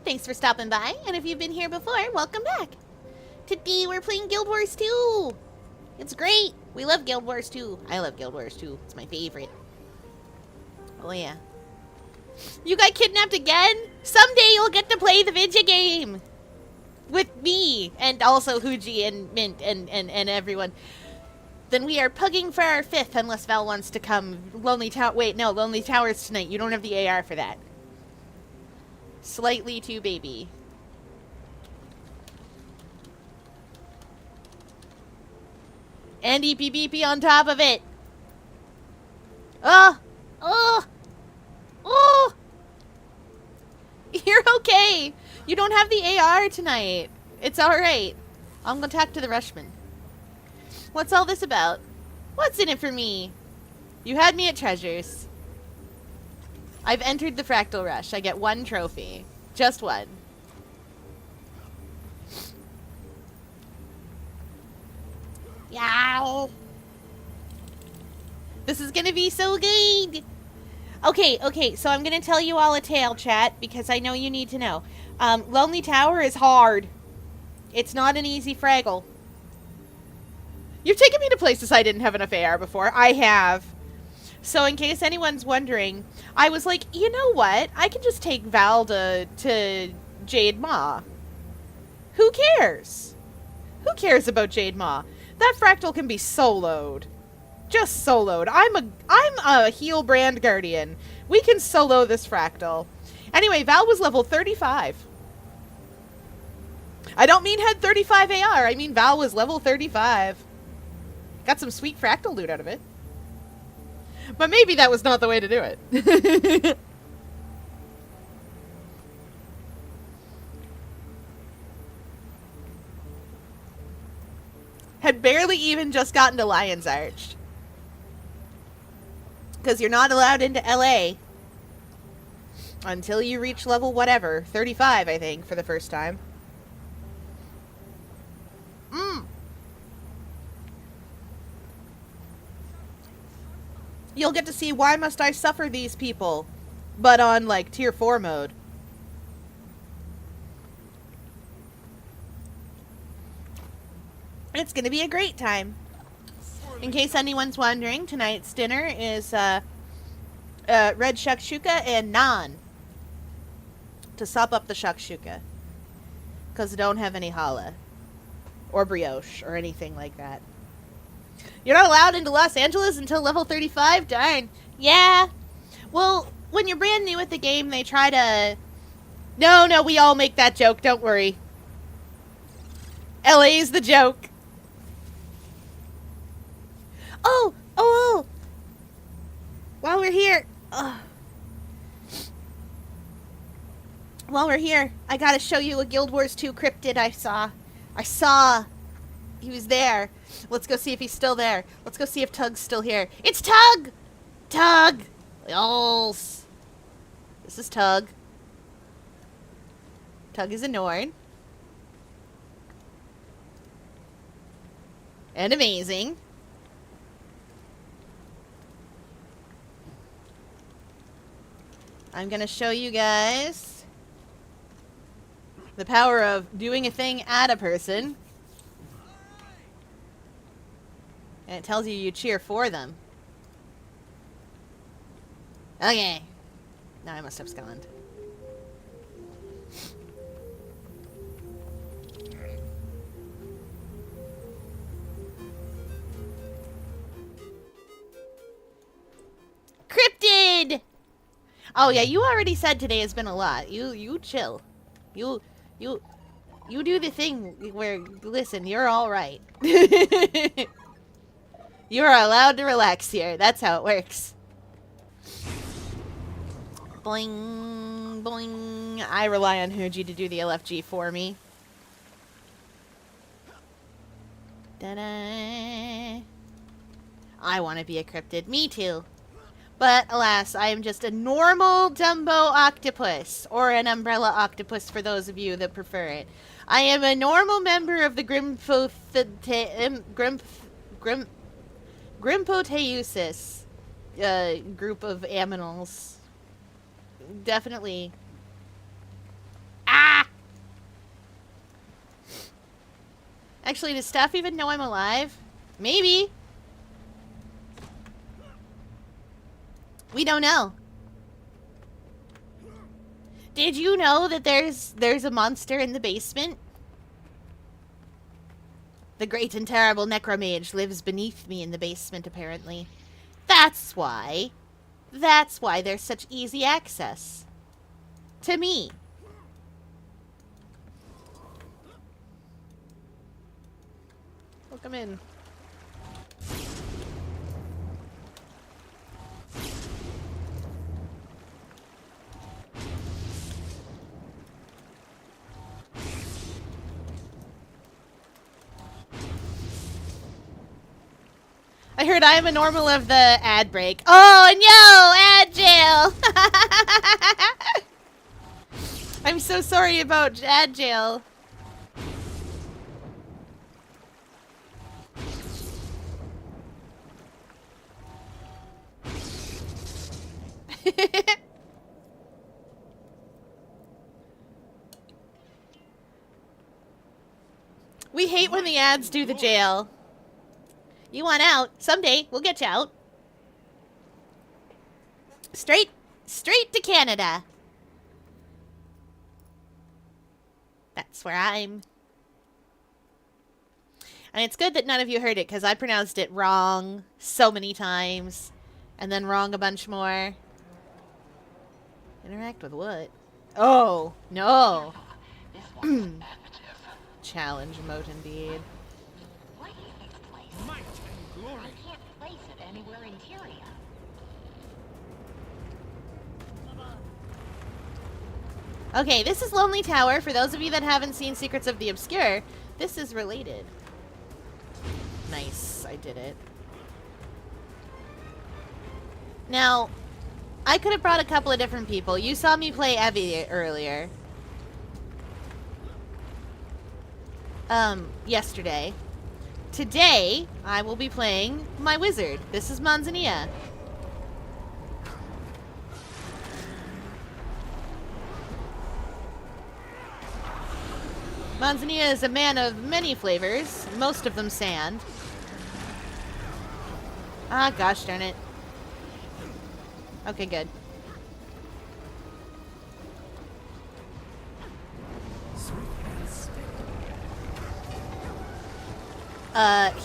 Thanks for stopping by, and if you've been here before, welcome back. Today we're playing Guild Wars 2. It's great. We love Guild Wars 2. I love Guild Wars 2. It's my favorite. Oh yeah. You got kidnapped again? Someday you'll get to play the video game. With me, and also Hooji and Mint and everyone. Then we are pugging for our 5th unless Val wants to come. Lonely Tower. Wait, no, Lonely Towers tonight. You don't have the AR for that. Slightly too baby. And EPBP on top of it. Oh! Oh! Oh! You're okay. You don't have the AR tonight. It's alright. I'm gonna talk to the Rushman. What's all this about? What's in it for me? You had me at treasures. I've entered the Fractal Rush. I get 1 trophy. Just 1. Yow. This is gonna be so good. Okay, so I'm gonna tell you all a tale, chat, because I know you need to know. Lonely Tower is hard. It's not an easy Fraggle. You've taken me to places I didn't have enough AR before. I have. So in case anyone's wondering, I was like, you know what? I can just take Val to Jade Ma. Who cares? Who cares about Jade Ma? That Fractal can be soloed. Just soloed. I'm a heal brand guardian. We can solo this Fractal. Anyway, Val was level 35. I don't mean had 35 AR. I mean Val was level 35. Got some sweet Fractal loot out of it. But maybe that was not the way to do it. Had barely even just gotten to Lion's Arch. Because you're not allowed into LA until you reach level whatever. 35, I think, for the first time. You'll get to see Why Must I Suffer These People, but on, like, Tier 4 mode. It's gonna be a great time. In case anyone's wondering, tonight's dinner is red shakshuka and naan. To sop up the shakshuka. Because I don't have any challah. Or brioche, or anything like that. You're not allowed into Los Angeles until level 35? Darn. Yeah. Well, when you're brand new at the game, they try to... No, we all make that joke, don't worry. LA's the joke. Oh! While we're here... While we're here, I gotta show you a Guild Wars 2 cryptid I saw. He was there. Let's go see if he's still there. Let's go see if Tug's still here. It's Tug! Tug! Yes. This is Tug. Tug is a Norn. And amazing. I'm gonna show you guys the power of doing a thing at a person. And it tells you cheer for them. Okay. Now I must have abscond. Cryptid! Oh yeah, you already said today has been a lot. You chill. You do the thing where, listen, you're alright. You are allowed to relax here. That's how it works. Boing, boing. I rely on Hooji to do the LFG for me. Da-da. I want to be a cryptid. Me too. But, alas, I am just a normal Dumbo octopus. Or an umbrella octopus for those of you that prefer it. I am a normal member of the Grimpoteusis group of aminals. Definitely. Ah! Actually, does staff even know I'm alive? Maybe. We don't know. Did you know that there's a monster in the basement? The great and terrible necromage lives beneath me in the basement, apparently. That's why. That's why there's such easy access. To me. Welcome in. I heard I am a normal of the ad break. Oh, no! Ad jail! I'm so sorry about ad jail. We hate when the ads do the jail. You want out? Someday, we'll get you out. Straight to Canada. That's where I'm. And it's good that none of you heard it, because I pronounced it wrong so many times. And then wrong a bunch more. Interact with what? Oh, no. Challenge emote indeed. What is this place? Might and glory. I can't place it anywhere interior. Okay, this is Lonely Tower. For those of you that haven't seen Secrets of the Obscure, this is related. Nice, I did it. Now, I could have brought a couple of different people. You saw me play Evie earlier. Yesterday. Today, I will be playing my wizard. This is Manzanilla. Manzanilla is a man of many flavors, most of them sand. Ah, gosh darn it. Okay, good.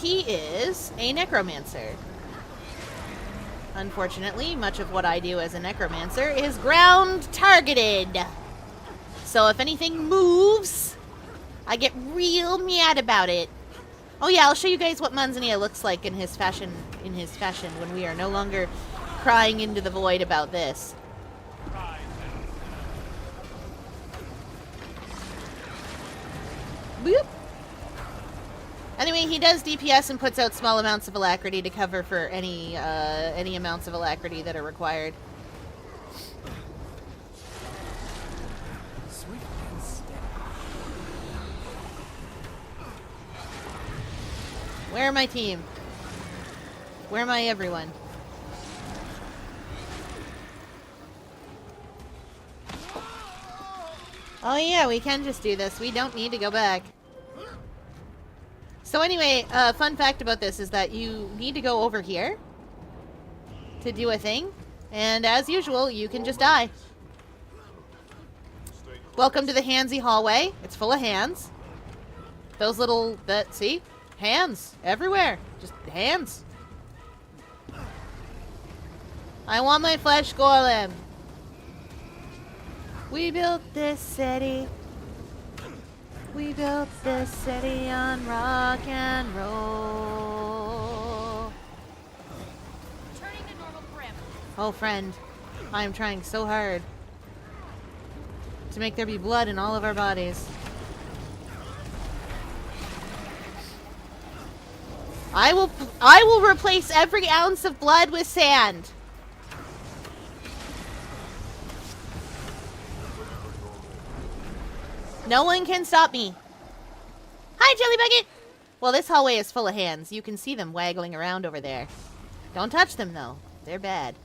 He is a necromancer. Unfortunately, much of what I do as a necromancer is ground targeted. So if anything moves, I get real mad about it. Oh yeah, I'll show you guys what Manzanilla looks like in his fashion when we are no longer crying into the void about this. Boop. Anyway, he does DPS and puts out small amounts of alacrity to cover for any amounts of alacrity that are required. Where are my team? Where am I, everyone? Oh yeah, we can just do this. We don't need to go back. So anyway, fun fact about this is that you need to go over here to do a thing. And as usual, you can just die. Welcome to the handsy hallway. It's full of hands. Those little, see? Hands everywhere. Just hands. I want my flesh golem. We built this city. We built this city on rock and roll. Turning to normal parameters. Oh, friend, I am trying so hard to make there be blood in all of our bodies. I will replace every ounce of blood with sand. No one can stop me. Hi, Jelly Bucket! Well, this hallway is full of hands. You can see them waggling around over there. Don't touch them, though. They're bad.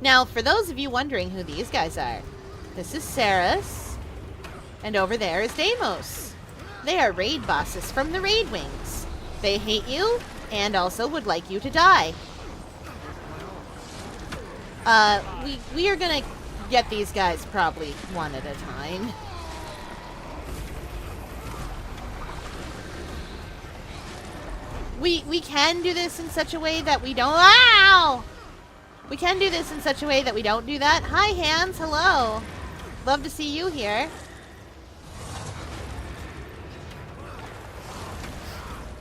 Now, for those of you wondering who these guys are, this is Saris, and over there is Deimos. They are raid bosses from the Raid Wings. They hate you, and also would like you to die. We are gonna get these guys probably one at a time. We can do this in such a way that we don't... Ow! We can do this in such a way that we don't do that. Hi, Hans. Hello. Love to see you here.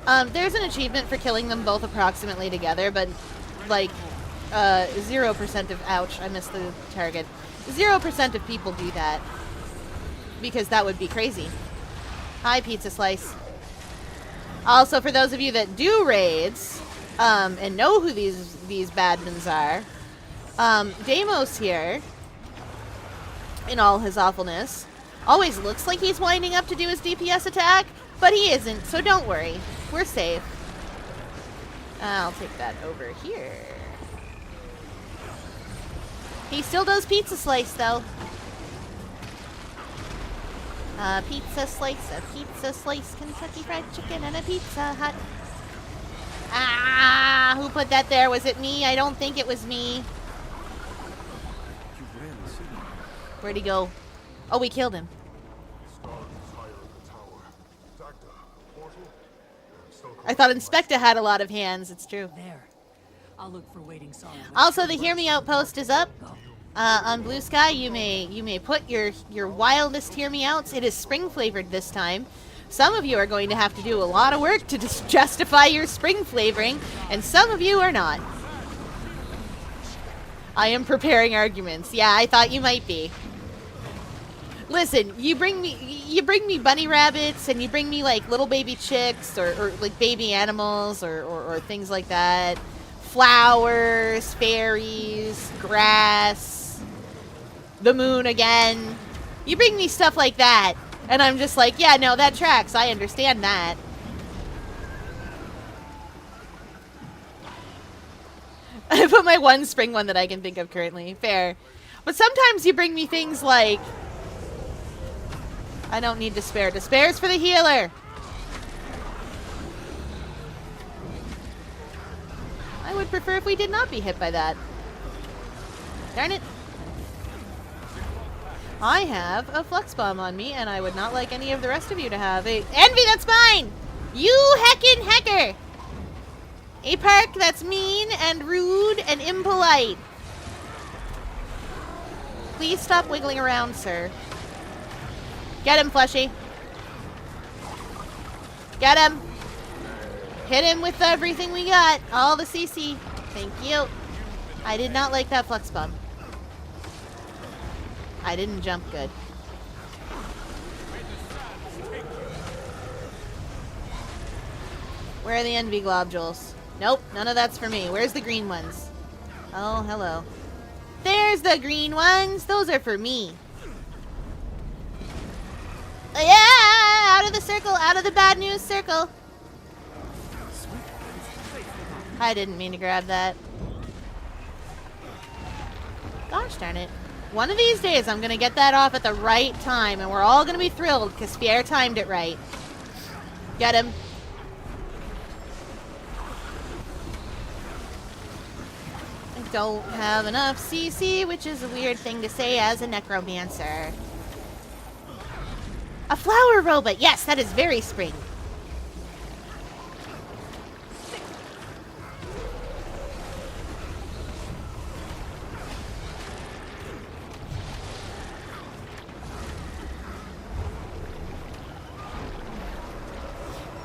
There's an achievement for killing them both approximately together, but, like, 0% of... Ouch, I missed the target. 0% of people do that. Because that would be crazy. Hi, Pizza Slice. Also, for those of you that do raids, and know who these badmans are, Deimos here, in all his awfulness, always looks like he's winding up to do his DPS attack, but he isn't, so don't worry. We're safe. I'll take that over here. He still does Pizza Slice, though. Pizza slice, Kentucky Fried Chicken, and a Pizza Hut. Ah, who put that there? Was it me? I don't think it was me. Where'd he go? Oh, we killed him. I thought Inspector had a lot of hands. It's true. There. I'll look for waiting Sara. Also, the Hear Me Out post is up. On Blue Sky, you may put your wildest Hear Me Outs. It is spring flavored this time. Some of you are going to have to do a lot of work to justify your spring flavoring, and some of you are not. I am preparing arguments. Yeah, I thought you might be. Listen, you bring me bunny rabbits, and you bring me like little baby chicks or like baby animals or things like that. Flowers, fairies, grass, the moon again. You bring me stuff like that, and I'm just like, yeah, no, that tracks. I understand that. I put my one spring one that I can think of currently. Fair. But sometimes you bring me things like... I don't need despair. Despair's for the healer. I would prefer if we did not be hit by that. Darn it. I have a flux bomb on me, and I would not like any of the rest of you to have a... Envy, that's mine! You heckin' hecker! A park that's mean and rude and impolite. Please stop wiggling around, sir. Get him, Fleshy. Get him. Hit him with everything we got. All the CC. Thank you. I did not like that flux bomb. I didn't jump good. Where are the envy globules? Nope, none of that's for me. Where's the green ones? Oh, hello. There's the green ones. Those are for me. Yeah! Out of the circle. Out of the bad news circle. I didn't mean to grab that. Gosh darn it. One of these days I'm going to get that off at the right time, and we're all going to be thrilled because Pierre timed it right. Get him. I don't have enough CC, which is a weird thing to say as a necromancer. A flower robot! Yes, that is very spring.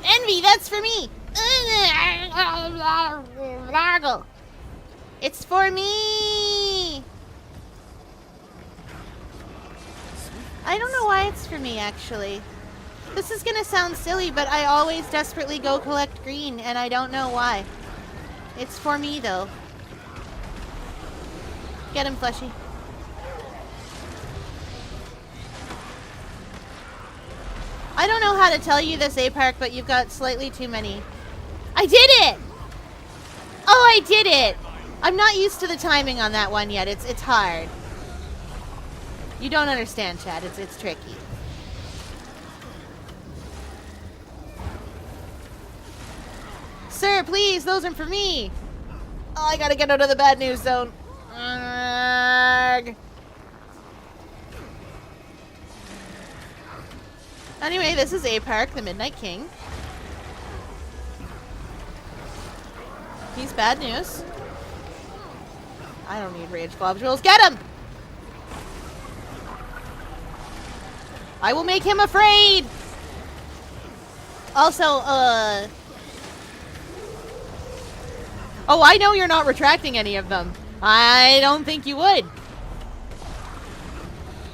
Envy, that's for me! It's for me! I don't know why it's for me, actually. This is gonna sound silly, but I always desperately go collect green, and I don't know why. It's for me, though. Get him, Fleshy. I don't know how to tell you this, A-Park, but you've got slightly too many. I did it! Oh, I did it! I'm not used to the timing on that one yet. It's hard. You don't understand, Chad. It's tricky. Sir, please, those are for me. Oh, I gotta get out of the bad news zone. Arrgh. Anyway, this is Apark, the Midnight King. He's bad news. I don't need rage globules. Get him! I will make him afraid! Also, oh, I know you're not retracting any of them. I don't think you would.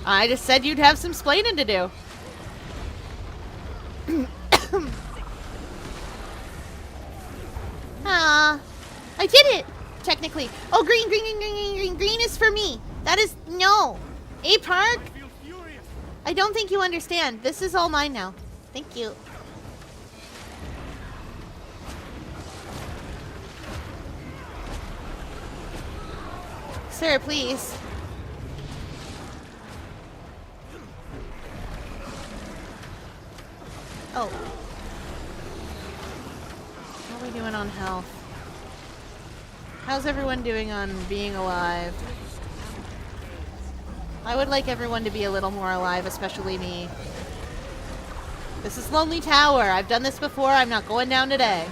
I just said you'd have some splaining to do. Ah, I did it! Technically. Oh, green is for me. That is, no. Apark? I don't think you understand. This is all mine now. Thank you. Sir, please. Oh. How are we doing on health? How's everyone doing on being alive? I would like everyone to be a little more alive, especially me. This is Lonely Tower. I've done this before. I'm not going down today.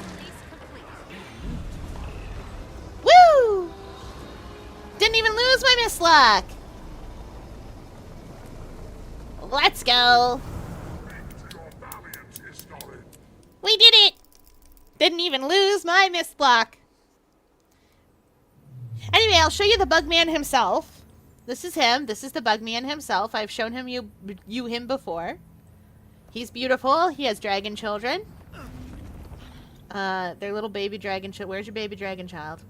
Woo! Didn't even lose my misluck. Let's go. We did it. Didn't even lose my misluck. Anyway, I'll show you the Bugman himself. This is him. This is the Bugman himself. I've shown him him before. He's beautiful. He has dragon children. They're little baby dragon children. Where's your baby dragon child?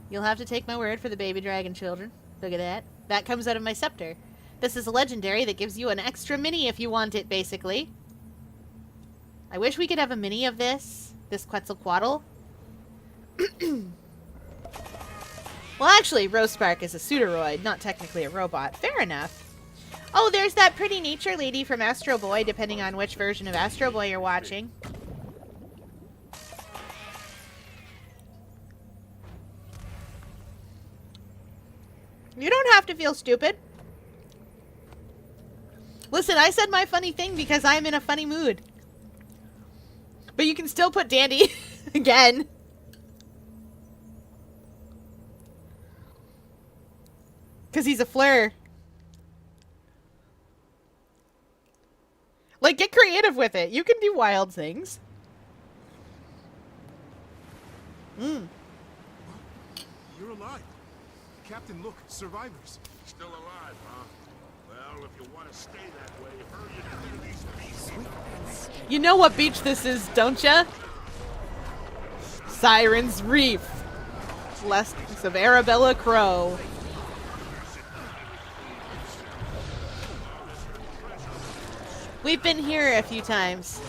You'll have to take my word for the baby dragon children. Look at that. That comes out of my scepter. This is a legendary that gives you an extra mini if you want it, basically. I wish we could have a mini of this Quetzalcoatl. Well, actually, Rosespark is a pseudoroid, not technically a robot. Fair enough. Oh, there's that pretty nature lady from Astro Boy, depending on which version of Astro Boy you're watching. You don't have to feel stupid. Listen, I said my funny thing because I'm in a funny mood. But you can still put Dandy again. Because he's a fleur. Like, get creative with it. You can do wild things. You're alive. Captain, look, survivors. Still alive, huh? Well, if you want to stay that way, hurry and clear these beasts. You know what beach this is, don't ya? Siren's Reef. Lessons of Arabella Crow. We've been here a few times.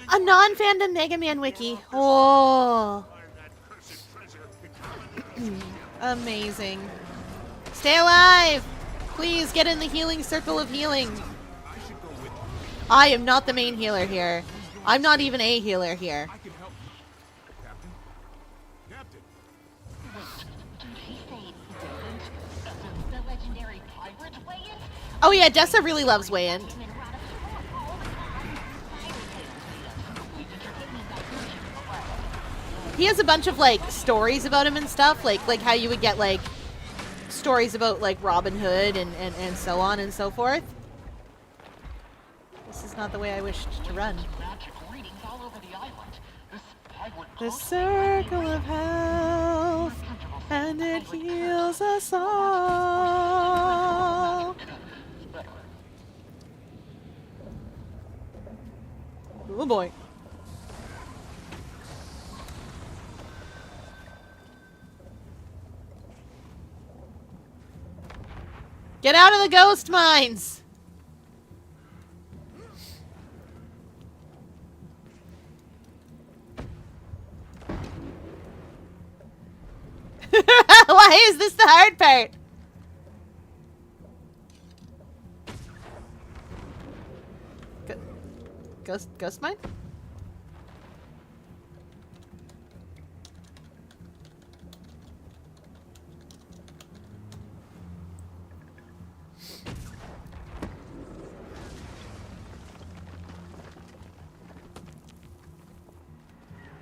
A non-fandom Mega Man wiki. Oh. Amazing. Stay alive! Please get in the healing circle of healing. I am not the main healer here. I'm not even a healer here. I can help you. Captain? Captain! Did he say the legendary pirate weigh-in? Oh yeah, Dessa really loves Wayan. He has a bunch of like stories about him and stuff, like how you would get like stories about like Robin Hood and so on and so forth. This is not the way I wished to run. The circle of health, and it heals us all. Oh boy. Get out of the ghost mines! Why is this the hard part? Ghost mine?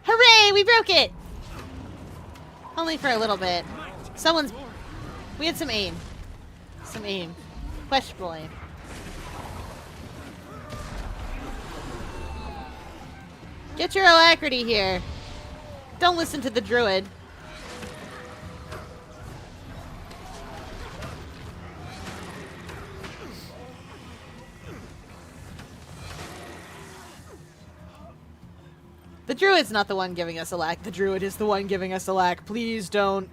Hooray! We broke it! Only for a little bit. We had some aim. Some aim. Questionable aim. Get your alacrity here. Don't listen to the druid. The druid's not the one giving us a lack. The druid is the one giving us a lack. Please don't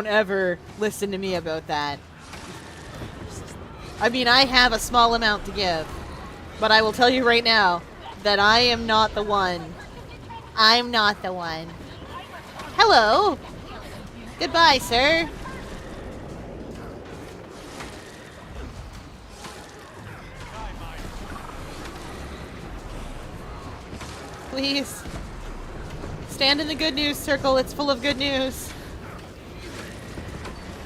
ever listen to me about that. I mean, I have a small amount to give, but I will tell you right now that I am not the one. I'm not the one. Hello. Goodbye, sir. Please. Stand in the good news circle. It's full of good news.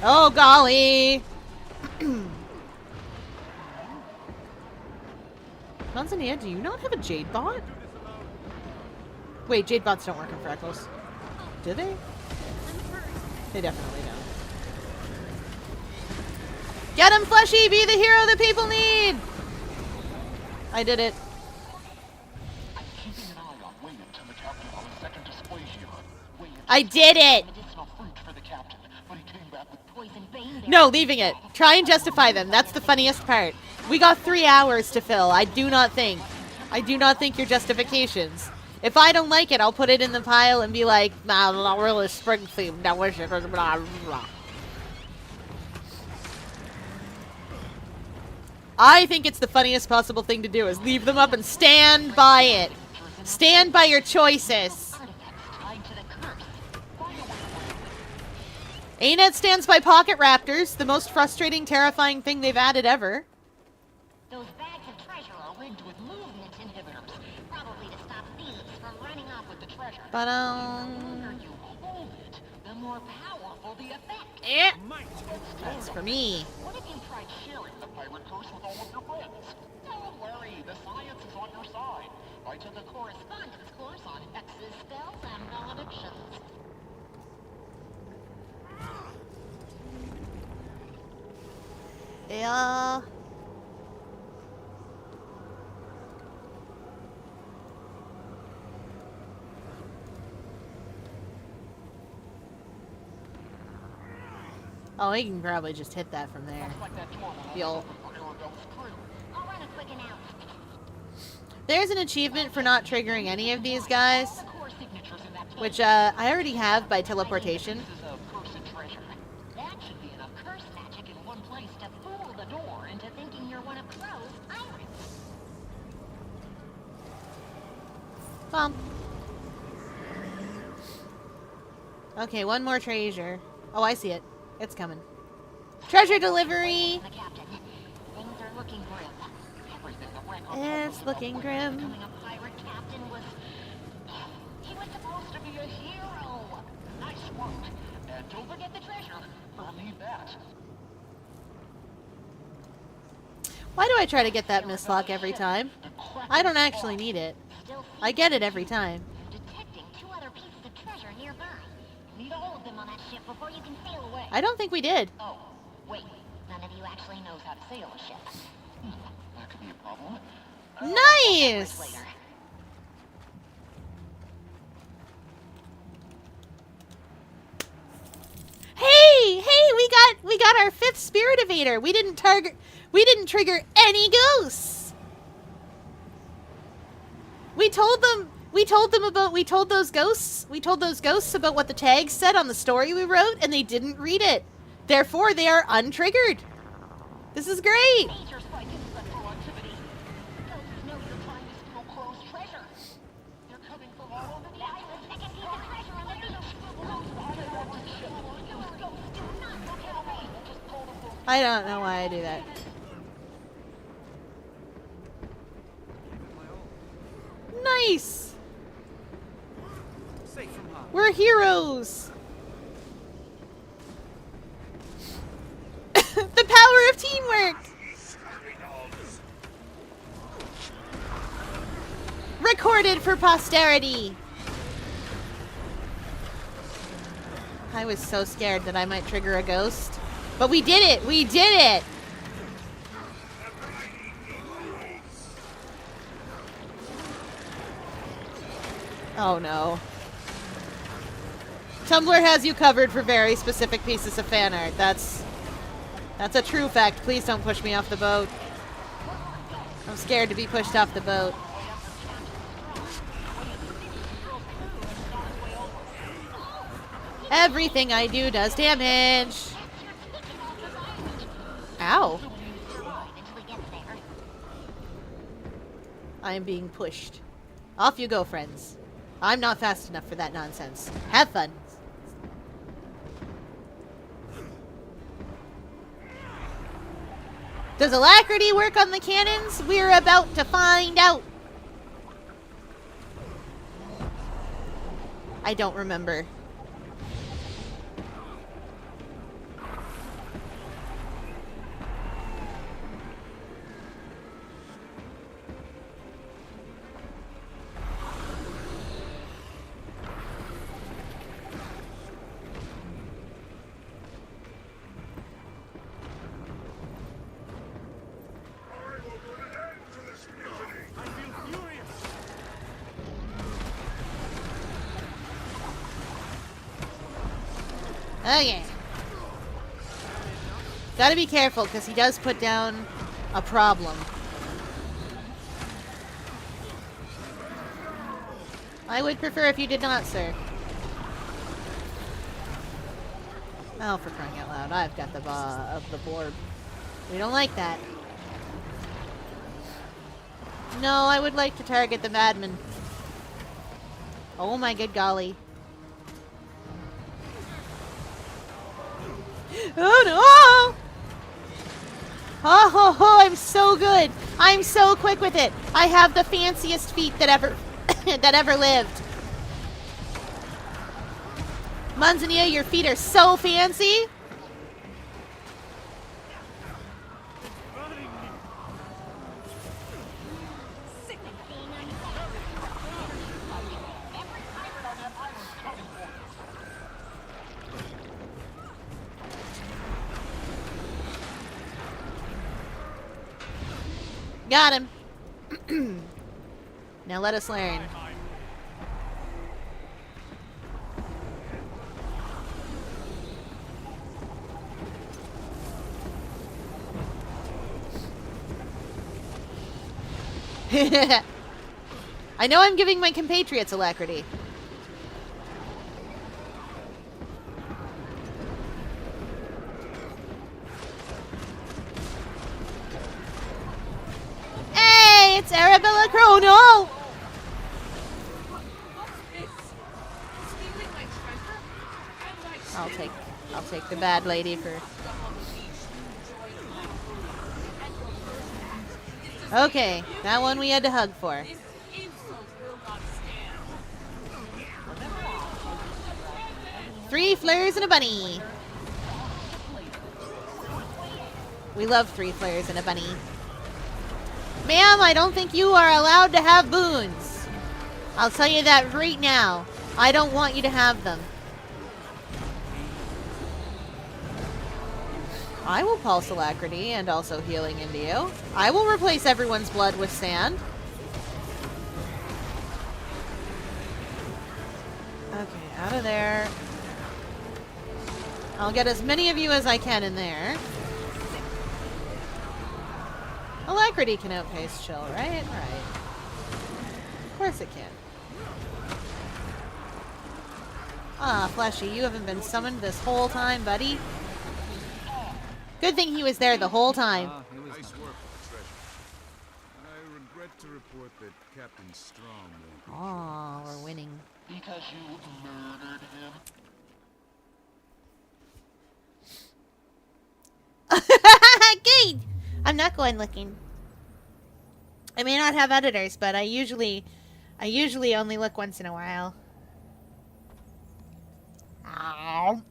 Oh, golly. Tanzania, do you not have a Jade bot? Wait, Jade bots don't work in Fractals. Do they? They definitely don't. Get him, Fleshy! Be the hero the people need! I did it. I did it! No, leaving it. Try and justify them. That's the funniest part. We got 3 hours to fill. I do not think your justifications. If I don't like it, I'll put it in the pile and be like, nah, not really spring themed. Now wish it. Blah, blah. I think it's the funniest possible thing to do is leave them up and stand by it. Stand by your choices. ANET stands by pocket raptors, the most frustrating, terrifying thing they've added ever. Those bags of treasure are rigged with movement inhibitors, probably to stop thieves from running off with the treasure. But The longer you hold it, the more powerful the effect. Eh. That's for me. What if you tried sharing the pirate curse with all of your friends? Don't worry, the science is on your side. I took a correspondence course on hexes, spells, and maledictions. Yeah. Oh, he can probably just hit that from there. You'll. I'll run a quick announcement. There's an achievement for not triggering any of these guys, which I already have by teleportation. That should be enough curse magic in one place to fool the door into thinking you're one of Crow's pirates. Well. Okay, one more treasure. Oh, I see it. It's coming. Treasure delivery! The captain. Things are looking grim. Everything the record It's told us looking about grim. becoming a pirate captain was... He was supposed to be a hero. Nice work. And don't forget the treasure. I'll need that. Why do I try to get that mislock every time? I don't actually need it. I get it every time. Detecting 2 other pieces of treasure nearby. Need all of them on that ship before you can sail away. I don't think we did. Oh, wait. None of you actually knows how to sail a ship. That could be a problem. Nice! Later. Hey, we got our 5th spirit evader. We didn't trigger any ghosts. We told those ghosts about what the tags said on the story we wrote, and they didn't read it. Therefore, they are untriggered. This is great. Major spike in spectral activity. Ghosts know you're trying to steal Crow's treasure. They're coming from all over the island. I can see the treasure on the beach. I don't know why I do that. Nice! Safe from harm. We're heroes! The power of teamwork! Recorded for posterity! I was so scared that I might trigger a ghost. But we did it! We did it! Oh no. Tumblr has you covered for very specific pieces of fan art. That's a true fact. Please don't push me off the boat. I'm scared to be pushed off the boat. Everything I do does damage. Ow. I am being pushed. Off you go, friends. I'm not fast enough for that nonsense. Have fun. Does alacrity work on the cannons? We're about to find out. I don't remember. Okay. Gotta be careful, because he does put down a problem. I would prefer if you did not, sir. Oh, for crying out loud. I've got the board. We don't like that. No, I would like to target the madman. Oh my good golly. Oh no! Oh ho ho, I'm so good. I'm so quick with it. I have the fanciest feet that ever that ever lived. Manzania, your feet are so fancy. Got him. Now let us learn. I know I'm giving my compatriots alacrity. Hey, it's Arabella Crow. No! I'll take the bad lady for. Okay, that one we had to hug for. Three flares and a bunny. We love three flares and a bunny. Ma'am, I don't think you are allowed to have boons. I'll tell you that right now. I don't want you to have them. I will pulse alacrity and also healing into you. I will replace everyone's blood with sand. Okay, out of there. I'll get as many of you as I can in there. Alacrity can outpace chill, right? Right. Of course it can. Ah, Fleshy, you haven't been summoned this whole time, buddy. Good thing he was there the whole time. Nice work with the treasure. I regret to report that Captain Strong won't be Oh, we're winning. Because you murdered him. I'm not going looking. I may not have editors, but I usually only look once in a while. Ow.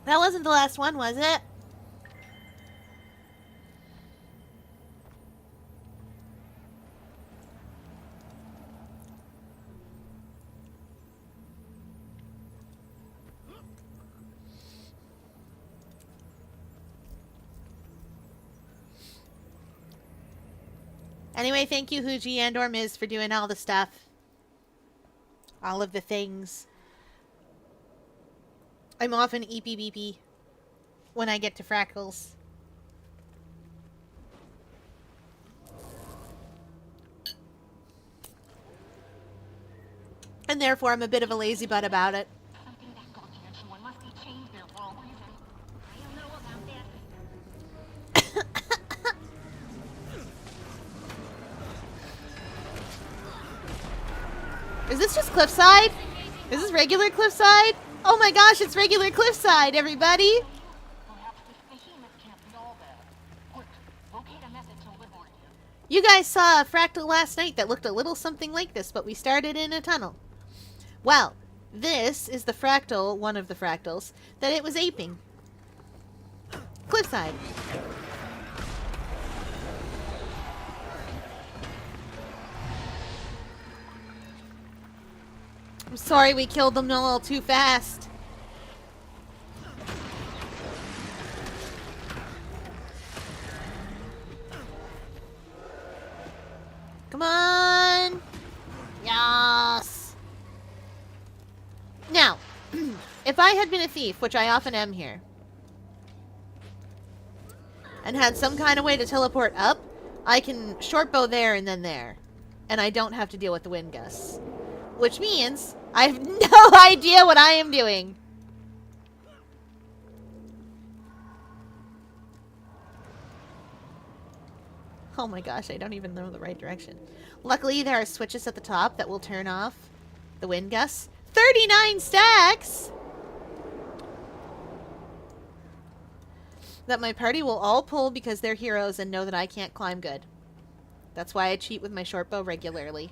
That wasn't the last one, was it? Anyway, thank you, Huji and or Miz, for doing all the stuff. All of the things. I'm often eepy beepy when I get to Fractals. And therefore, I'm a bit of a lazy butt about it. Something that gargantuan must be changed there for a reason. I don't know about that. Is this just Cliffside? Is this regular Cliffside? Oh my gosh, it's regular Cliffside, everybody! Perhaps this behemoth can't be all bad. Quick, locate a method to liberate him. You guys saw a fractal last night that looked a little something like this, but we started in a tunnel. Well, this is the fractal, one of the fractals, that it was aping. Cliffside. I'm sorry we killed them all too fast. Come on! Yes! Now, if I had been a thief, which I often am here, and had some kind of way to teleport up, I can short bow there and then there. And I don't have to deal with the wind gusts. Which means I have no idea what I am doing. Oh my gosh, I don't even know the right direction. Luckily, there are switches at the top that will turn off the wind gusts. 39 stacks! That my party will all pull because they're heroes and know that I can't climb good. That's why I cheat with my short bow regularly.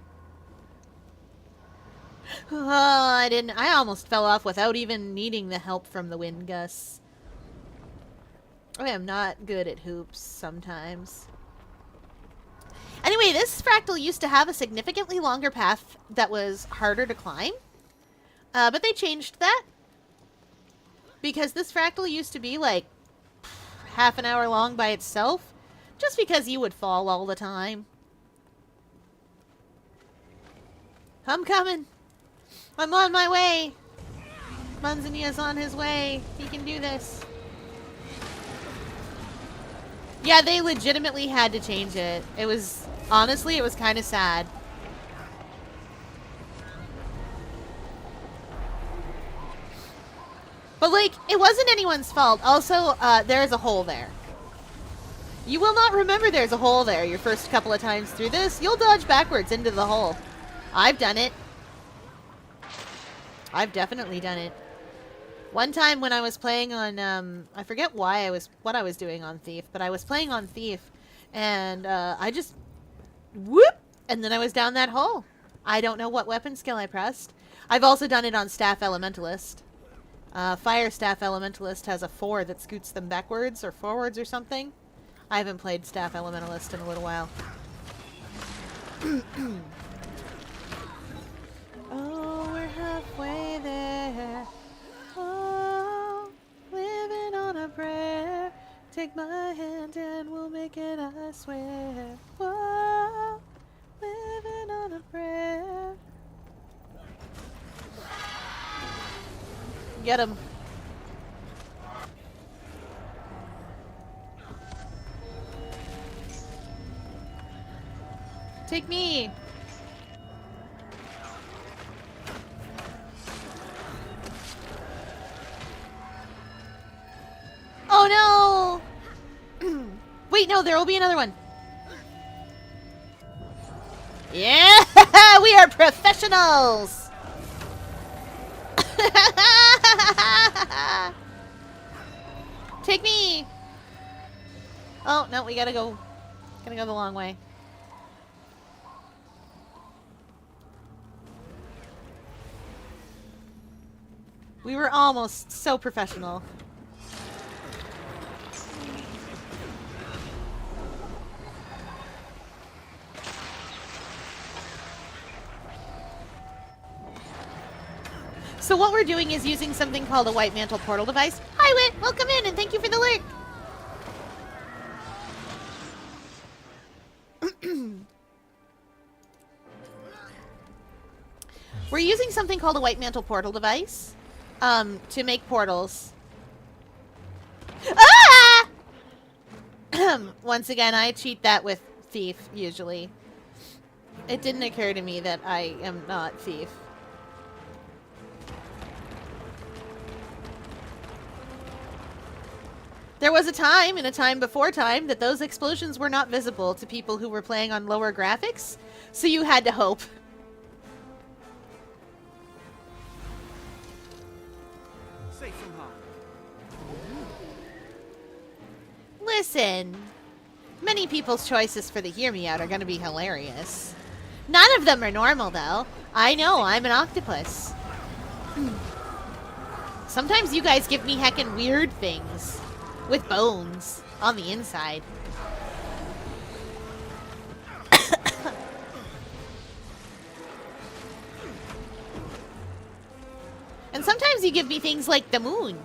Oh, I almost fell off without even needing the help from the wind gusts. I am not good at hoops sometimes. Anyway, this fractal used to have a significantly longer path that was harder to climb. But they changed that. Because this fractal used to be like half an hour long by itself. Just because you would fall all the time. I'm coming. I'm on my way. Manzania's on his way. He can do this. Yeah, they legitimately had to change it. It was, honestly, it was kind of sad. But, like, it wasn't anyone's fault. Also, there's a hole there. You will not remember there's a hole there your first couple of times through this. You'll dodge backwards into the hole. I've done it. I've definitely done it. One time when I was playing on, I forget what I was doing on Thief, but I was playing on Thief, and I just, whoop, and then I was down that hole. I don't know what weapon skill I pressed. I've also done it on Staff Elementalist. Fire Staff Elementalist has a 4 that scoots them backwards or forwards or something. I haven't played Staff Elementalist in a little while. Oh, we're halfway there. Oh, living on a prayer. Take my hand and we'll make it, I swear. Whoa, living on a prayer. Get him. Take me. Oh no! Wait, no, there will be another one. Yeah, we are professionals. Take me! Oh, no, we gotta go. Gotta go the long way. We were almost so professional. So what we're doing is using something called a White Mantle Portal device. Hi, Wit! Welcome in, and thank you for the lurk! We're using something called a White Mantle Portal device to make portals. Ah! Once again, I cheat that with Thief, usually. It didn't occur to me that I am not Thief. There was a time, in a time before time, that those explosions were not visible to people who were playing on lower graphics, so you had to hope. Safe from harm. Listen, many people's choices for the Hear Me Out are going to be hilarious. None of them are normal, though. I know, I'm an octopus. Sometimes you guys give me heckin' weird things. With bones on the inside. And sometimes you give me things like the moon.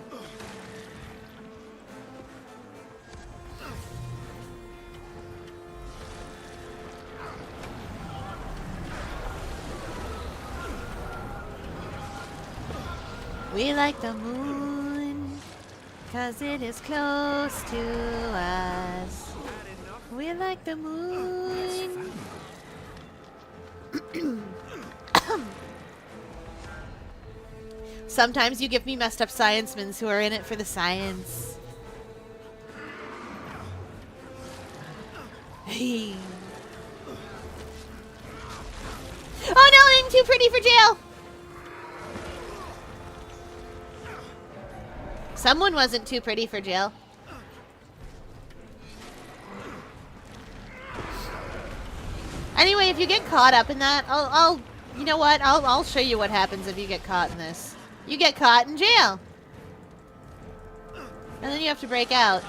We like the moon, 'cause it is close to us. We like the moon. Sometimes you give me messed up sciencemans who are in it for the science. Hey. Oh no, I'm too pretty for jail! Someone wasn't too pretty for jail. Anyway, if you get caught up in that, I'll you know what? I'll show you what happens if you get caught in this. You get caught in jail. And then you have to break out.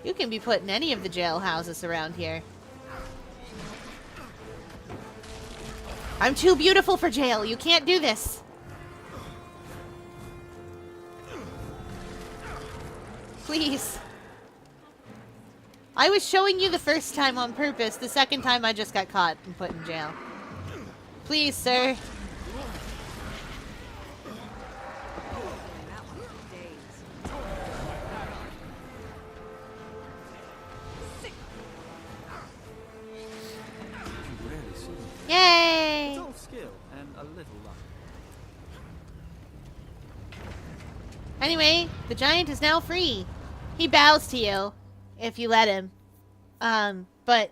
You can be put in any of the jail houses around here. I'm too beautiful for jail. You can't do this. Please. I was showing you the first time on purpose. The second time I just got caught and put in jail. Please, sir. Yay! It's all skill and a little luck. Anyway, the giant is now free. He bows to you if you let him. But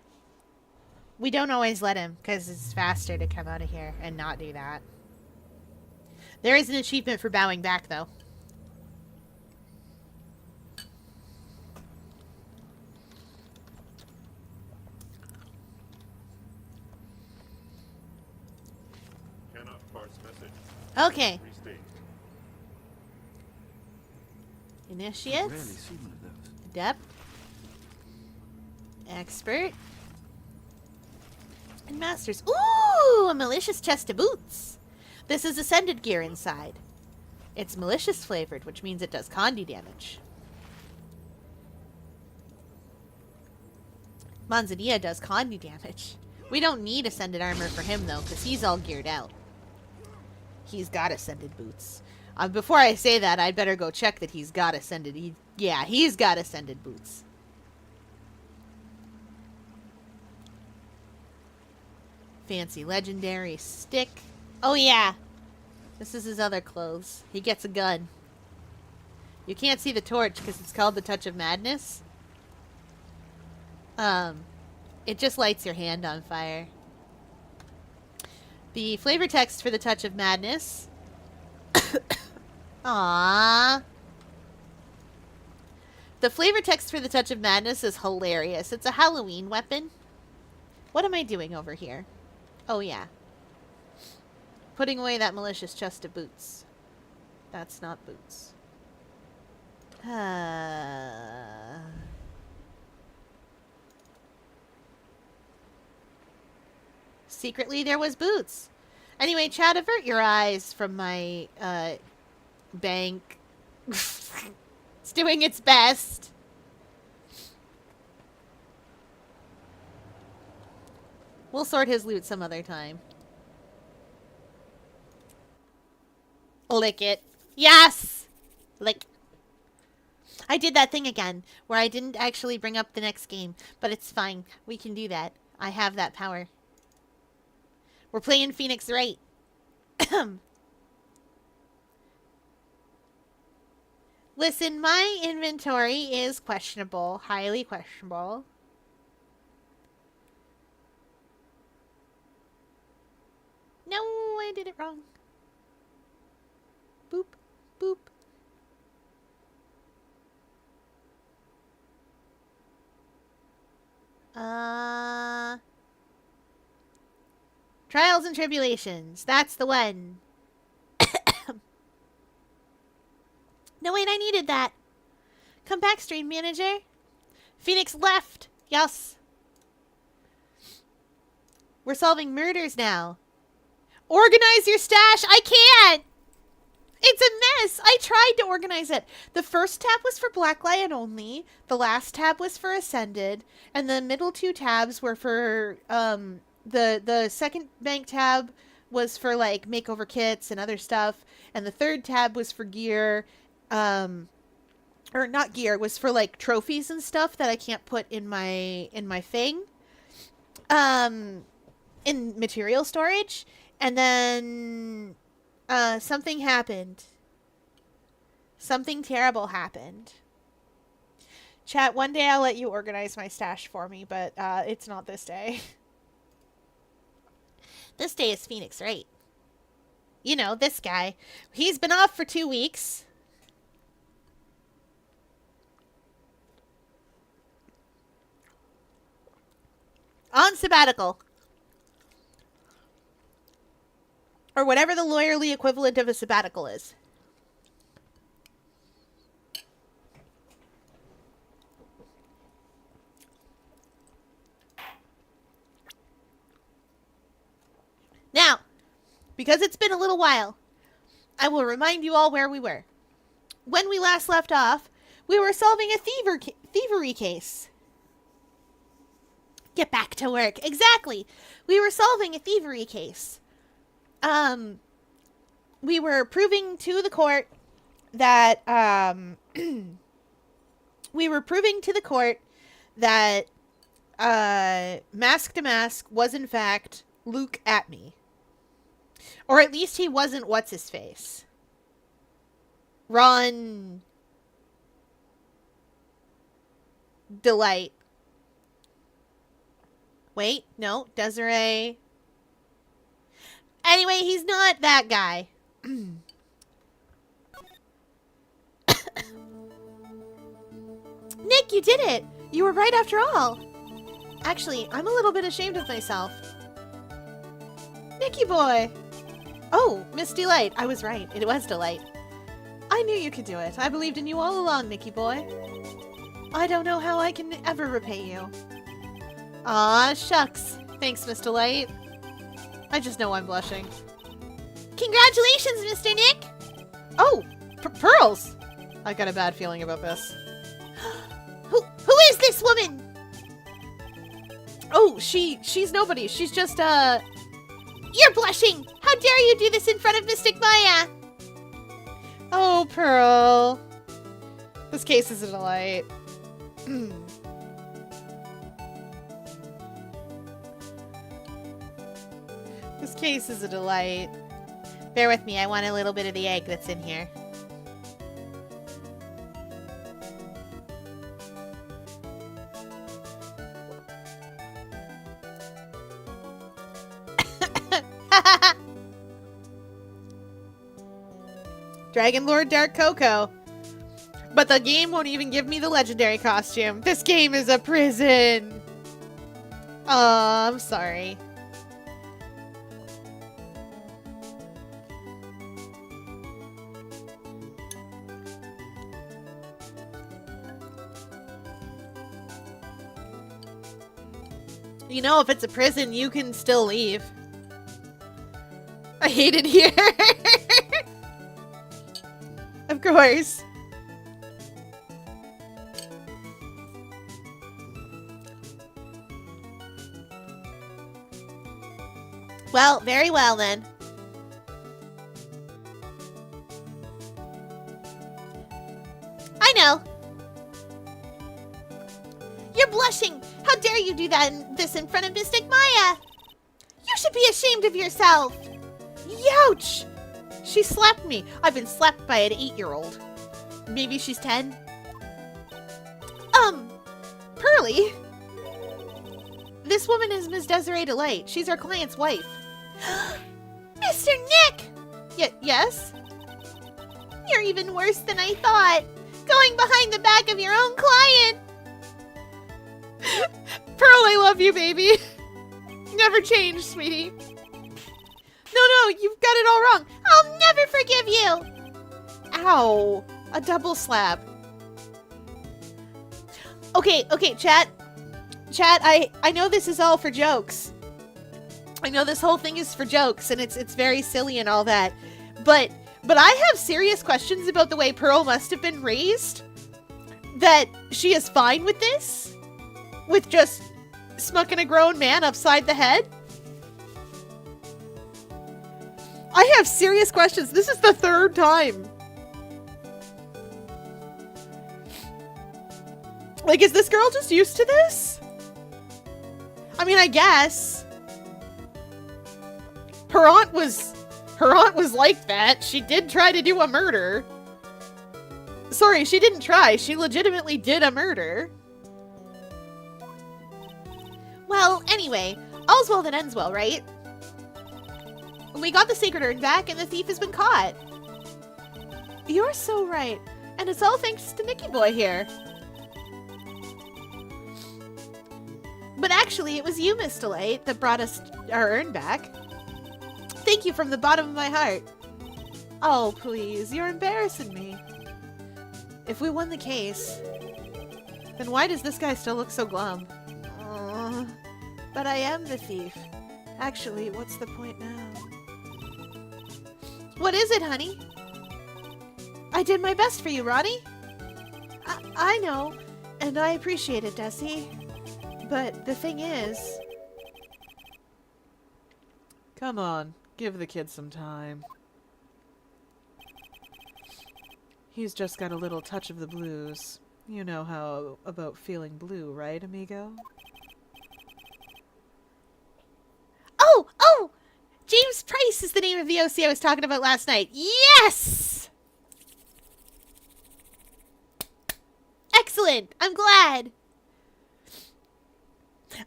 we don't always let him because it's faster to come out of here and not do that. There is an achievement for bowing back, though. Cannot parse message. Okay. Restate. I've rarely Initiates. seen one of those. Adept. Expert. And masters. Ooh! A malicious chest of boots. This is ascended gear inside. It's malicious flavored, which means it does condi damage. Manzanilla does condi damage. We don't need ascended armor for him, though, because he's all geared out. He's got ascended boots. Before I say that, I'd better go check that he's got ascended. He's got ascended boots. Fancy legendary stick. Oh, yeah. This is his other clothes. He gets a gun. You can't see the torch because it's called the Touch of Madness. It just lights your hand on fire. The flavor text for the Touch of Madness. Aww. The flavor text for the Touch of Madness is hilarious. It's a Halloween weapon. What am I doing over here? Oh, yeah. Putting away that malicious chest of boots. That's not boots. Secretly, there was boots. Anyway, Chad, avert your eyes from my, bank. It's doing its best. We'll sort his loot some other time. Lick it. Yes! Lick. I did that thing again, where I didn't actually bring up the next game. But it's fine. We can do that. I have that power. We're playing Phoenix Wright. Listen, my inventory is questionable. Highly questionable. No, I did it wrong. Boop, boop. Trials and Tribulations. That's the one. No, wait, I needed that. Come back, stream manager. Phoenix left. Yes. We're solving murders now. Organize your stash. I can't. It's a mess. I tried to organize it. The first tab was for Black Lion only. The last tab was for Ascended. And the middle two tabs were for, the second bank tab was for, like, makeover kits and other stuff. And the third tab was for gear. Or not gear, was for, like, trophies and stuff that I can't put in my thing. In material storage. And then, something happened. Something terrible happened. Chat, one day I'll let you organize my stash for me, but, it's not this day. This day is Phoenix, right? You know, this guy. He's been off for 2 weeks. On sabbatical. Or whatever the lawyerly equivalent of a sabbatical is. Now, because it's been a little while, I will remind you all where we were. When we last left off, we were solving a thievery case. Get back to work. Exactly. We were solving a thievery case. We were proving to the court that, Mask to Mask was in fact Luke at me. Or at least he wasn't what's-his-face. Ron Delight. Wait, no, Desiree. Anyway, he's not that guy. Nick, you did it! You were right after all. Actually, I'm a little bit ashamed of myself. Nicky boy! Oh, Miss Delight. I was right. It was Delight. I knew you could do it. I believed in you all along, Nicky boy. I don't know how I can ever repay you. Aw, shucks. Thanks, Miss Delight. I just know I'm blushing. Congratulations, Mr. Nick! Oh, pearls! I got a bad feeling about this. Who is this woman? Oh, she's nobody. She's just, You're blushing! How dare you do this in front of Mystic Maya? Oh, Pearl. This case is a delight. This case is a delight. Bear with me, I want a little bit of the egg that's in here. Dragon Lord Dark Coco. But the game won't even give me the legendary costume. This game is a prison. Oh, I'm sorry. You know, if it's a prison, you can still leave. I hate it here. Of course. Well, very well then. I know. You're blushing. How dare you do this in front of Mystic Maya? You should be ashamed of yourself. Youch! She slapped me. I've been slapped by an 8-year-old. Maybe she's 10. Pearly? This woman is Ms. Desiree Delight. She's our client's wife. Mr. Nick! Yes? You're even worse than I thought. Going behind the back of your own client. Pearl, I love you, baby. Never change, sweetie. No, you've got it all wrong. I'll never forgive you. Ow. A double slap. Okay, chat. Chat, I know this is all for jokes. I know this whole thing is for jokes, and it's very silly and all that. But I have serious questions about the way Pearl must have been raised. That she is fine with this? With just smucking a grown man upside the head? I have serious questions. This is the 3rd time. Like, is this girl just used to this? I mean, I guess. Her aunt was like that. She did try to do a murder. Sorry, she didn't try. She legitimately did a murder. Well, anyway, all's well that ends well, right? We got the sacred urn back and the thief has been caught. You're so right. And it's all thanks to Nicky Boy here. But actually, it was you, Miss Delight, that brought us our urn back. Thank you from the bottom of my heart. Oh, please, you're embarrassing me. If we won the case, then why does this guy still look so glum? But I am the thief. Actually, what's the point now? What is it, honey? I did my best for you, Ronnie. I know, and I appreciate it, Desi. But the thing is... Come on, give the kid some time. He's just got a little touch of the blues. You know how about feeling blue, right, amigo? Oh! James Price is the name of the OC I was talking about last night. Yes! Excellent! I'm glad!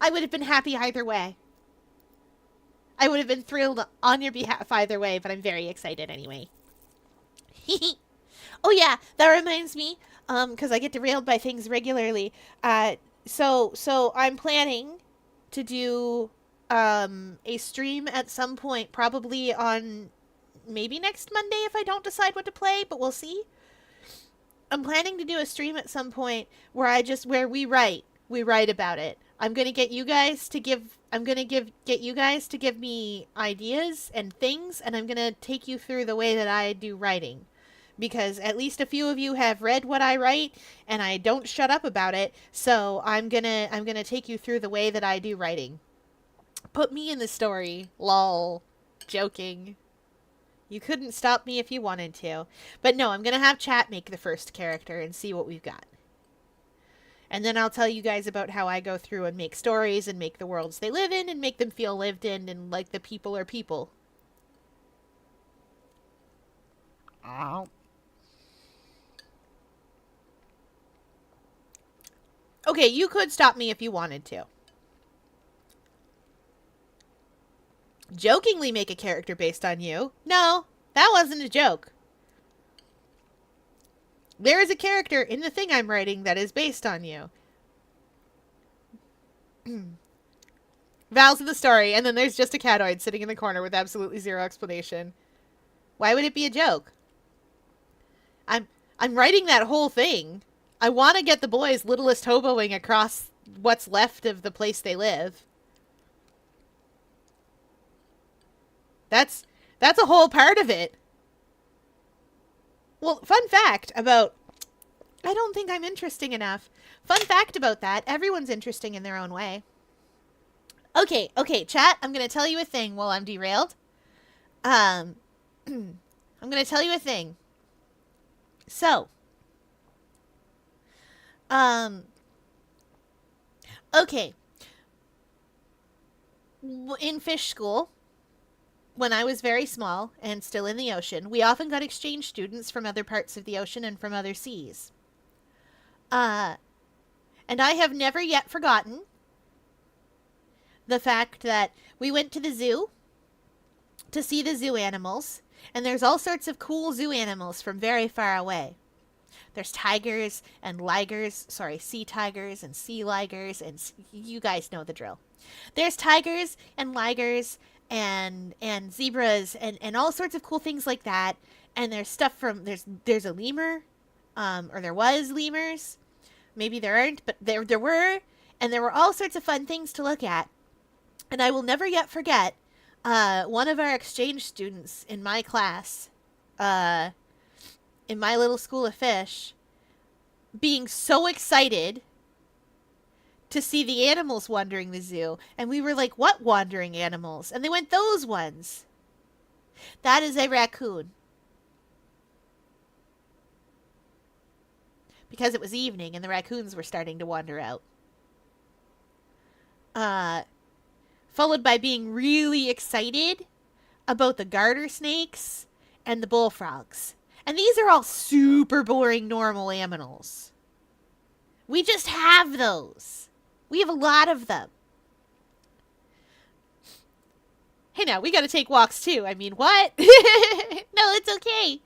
I would have been happy either way. I would have been thrilled on your behalf either way, but I'm very excited anyway. Oh yeah, that reminds me, because I get derailed by things regularly. So I'm planning to do a stream at some point, probably on maybe next Monday if I don't decide what to play, but we'll see. I'm planning to do a stream at some point where we write about it. I'm gonna get you guys to get you guys to give me ideas and things, and I'm gonna take you through the way that I do writing, because at least a few of you have read what I write, and I don't shut up about it. So I'm gonna take you through the way that I do writing. Put me in the story, lol. Joking. You couldn't stop me if you wanted to. But no, I'm gonna have chat make the first character and see what we've got. And then I'll tell you guys about how I go through and make stories and make the worlds they live in and make them feel lived in and like the people are people. Ow. Okay, you could stop me if you wanted to. jokingly make a character based on you. No, that wasn't a joke. There is a character in the thing I'm writing that is based on you. Val's in the story, and then there's just a catoid sitting in the corner with absolutely zero explanation. Why would it be a joke? I'm writing that whole thing. I want to get the boys littlest hoboing across what's left of the place they live. That's a whole part of it. Well, fun fact about... I don't think I'm interesting enough. Fun fact about that, everyone's interesting in their own way. Okay, chat, I'm going to tell you a thing while I'm derailed. I'm going to tell you a thing. So, okay. In fish school, when I was very small and still in the ocean, we often got exchange students from other parts of the ocean and from other seas. And I have never yet forgotten the fact that we went to the zoo to see the zoo animals, and there's all sorts of cool zoo animals from very far away. There's tigers and ligers, sea tigers and sea ligers, and you guys know the drill. There's tigers and ligers and zebras and all sorts of cool things like that. And there's stuff from, there's a lemur, or there was lemurs. Maybe there aren't, but there were, and there were all sorts of fun things to look at. And I will never yet forget one of our exchange students in my class, in my little school of fish, being so excited to see the animals wandering the zoo. And we were like, what wandering animals? And they went, those ones. That is a raccoon. Because it was evening and the raccoons were starting to wander out. Followed by being really excited about the garter snakes and the bullfrogs. And these are all super boring normal animals. We just have those. We have a lot of them. Hey now, we gotta take walks too. I mean, what? No, it's okay.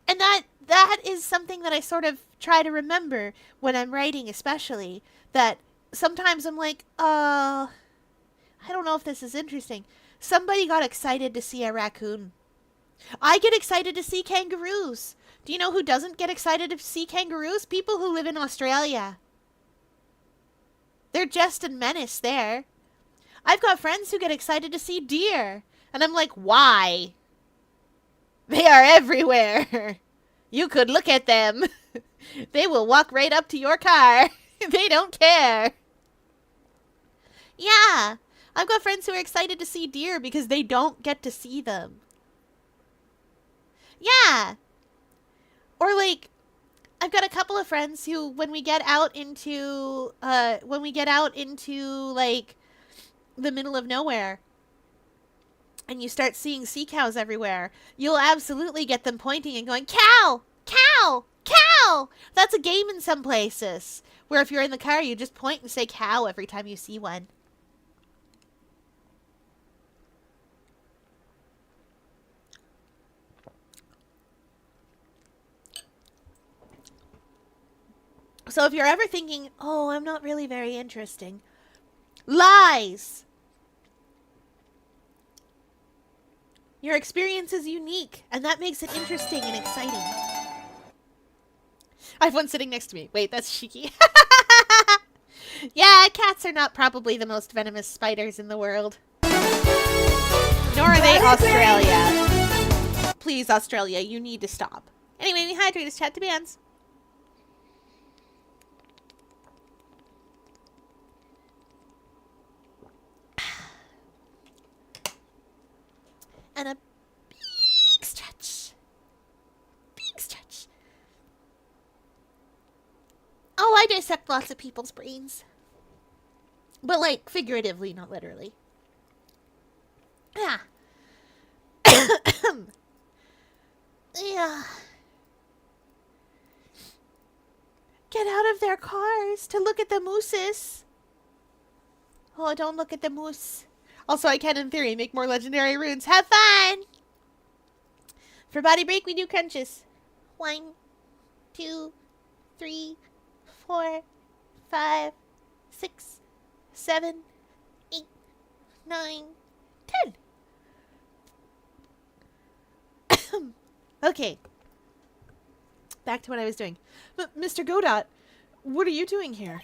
And that is something that I sort of try to remember when I'm writing, especially. That sometimes I'm like, I don't know if this is interesting. Somebody got excited to see a raccoon. I get excited to see kangaroos. Do you know who doesn't get excited to see kangaroos? People who live in Australia. They're just a menace there. I've got friends who get excited to see deer. And I'm like, why? They are everywhere. You could look at them. They will walk right up to your car. They don't care. Yeah. I've got friends who are excited to see deer because they don't get to see them. Yeah. Or like, I've got a couple of friends who, when we get out into like the middle of nowhere and you start seeing sea cows everywhere, you'll absolutely get them pointing and going, cow, cow, cow. That's a game in some places where if you're in the car, you just point and say cow every time you see one. So if you're ever thinking, oh, I'm not really very interesting, lies! Your experience is unique, and that makes it interesting and exciting. I have one sitting next to me. Wait, that's cheeky. Yeah, cats are not probably the most venomous spiders in the world. Nor are they Australia. Please, Australia, you need to stop. Anyway, we hydrate us chat to bands. And a big stretch. Big stretch. Oh, I dissect lots of people's brains. But, like, figuratively, not literally. Yeah. Yeah. Get out of their cars to look at the mooses. Oh, don't look at the moose. Also, I can, in theory, make more legendary runes. Have fun! For body break, we do crunches. 1, 2, 3, 4, 5, 6, 7, 8, 9, 10. Okay. Back to what I was doing. Mr. Godot, what are you doing here?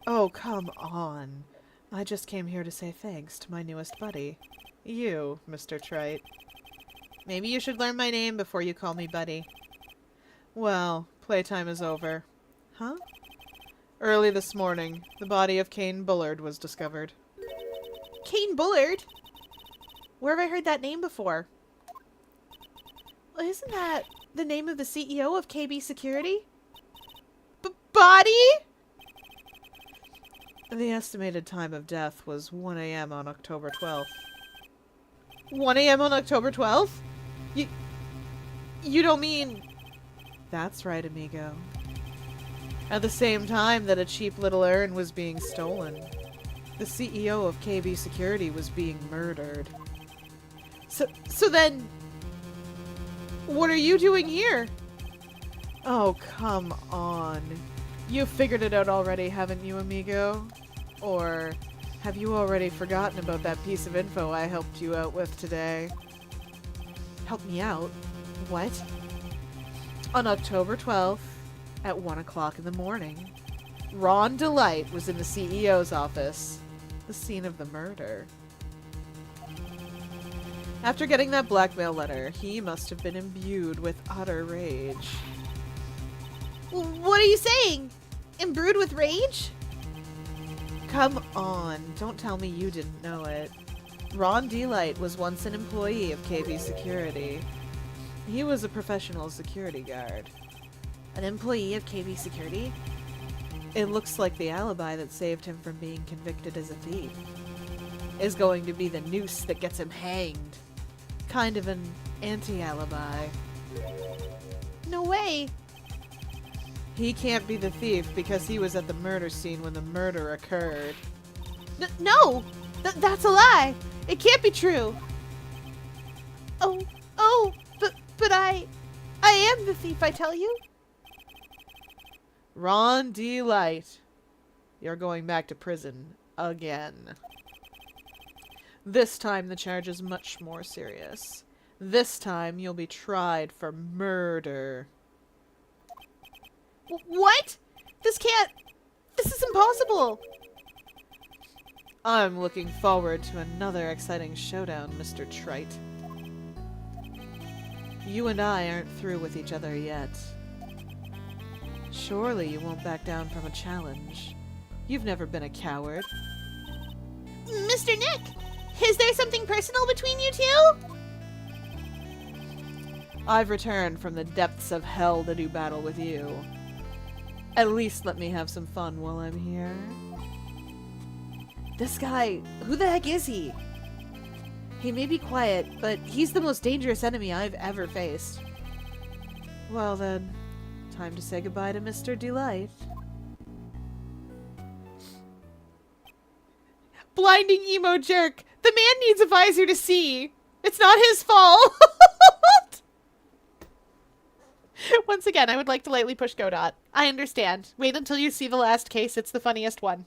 Oh, come on. I just came here to say thanks to my newest buddy. You, Mr. Trite. Maybe you should learn my name before you call me buddy. Well, playtime is over. Huh? Early this morning, the body of Kane Bullard was discovered. Kane Bullard? Where have I heard that name before? Well, isn't that the name of the CEO of KB Security? Body? The estimated time of death was 1 a.m. on October 12th. 1 a.m. on October 12th? You don't mean... That's right, amigo. At the same time that a cheap little urn was being stolen, the CEO of KB Security was being murdered. So then... What are you doing here? Oh, come on. You've figured it out already, haven't you, amigo? Or have you already forgotten about that piece of info I helped you out with today? Help me out? What? On October 12th, at 1 o'clock in the morning, Ron Delight was in the CEO's office, the scene of the murder. After getting that blackmail letter, he must have been imbued with utter rage. What are you saying? Imbued with rage? Come on, don't tell me you didn't know it. Ron Delight was once an employee of KB Security. He was a professional security guard. An employee of KB Security? It looks like the alibi that saved him from being convicted as a thief is going to be the noose that gets him hanged. Kind of an anti-alibi. No way! He can't be the thief because he was at the murder scene when the murder occurred. No! That's a lie! It can't be true! But I am the thief, I tell you. Ron Delight. You're going back to prison again. This time the charge is much more serious. This time you'll be tried for murder. What? This is impossible! I'm looking forward to another exciting showdown, Mr. Trite. You and I aren't through with each other yet. Surely you won't back down from a challenge. You've never been a coward. Mr. Nick! Is there something personal between you two? I've returned from the depths of hell to do battle with you. At least let me have some fun while I'm here. This guy, who the heck is he? He may be quiet, but he's the most dangerous enemy I've ever faced. Well then, time to say goodbye to Mr. Delight. Blinding emo jerk! The man needs a visor to see! It's not his fault! Once again, I would like to lightly push Godot. I understand. Wait until you see the last case, it's the funniest one.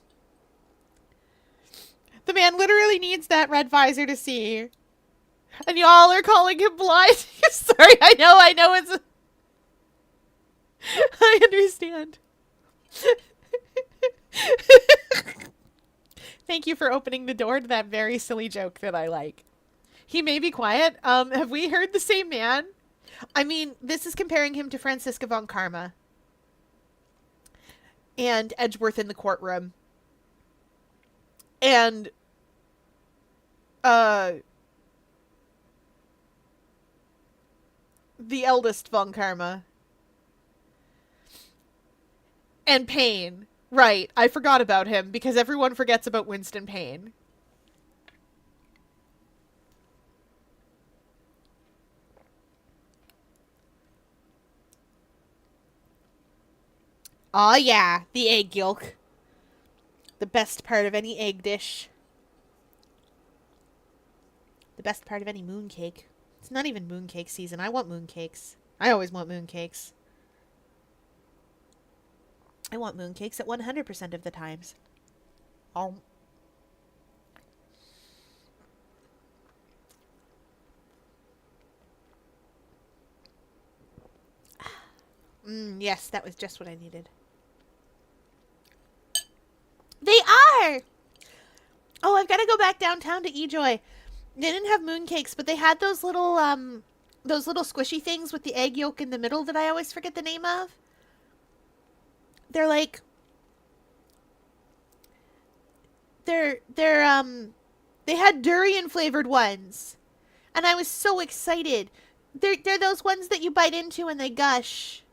The man literally needs that red visor to see. And y'all are calling him blind. Sorry, I know it's a... I understand. Thank you for opening the door to that very silly joke that I like. He may be quiet. Have we heard the same man? I mean, this is comparing him to Franziska von Karma. And Edgeworth in the courtroom. And, the eldest von Karma. And Payne. Right, I forgot about him because everyone forgets about Winston Payne. Aw, yeah, the egg yolk. The best part of any egg dish. The best part of any mooncake. It's not even mooncake season. I want mooncakes. I always want mooncakes. I want mooncakes at 100% of the times. Yes, that was just what I needed. They are! Oh, I've got to go back downtown to eJoy. They didn't have mooncakes, but they had those little squishy things with the egg yolk in the middle that I always forget the name of. They're like... They had durian-flavored ones. And I was so excited. They're those ones that you bite into and they gush.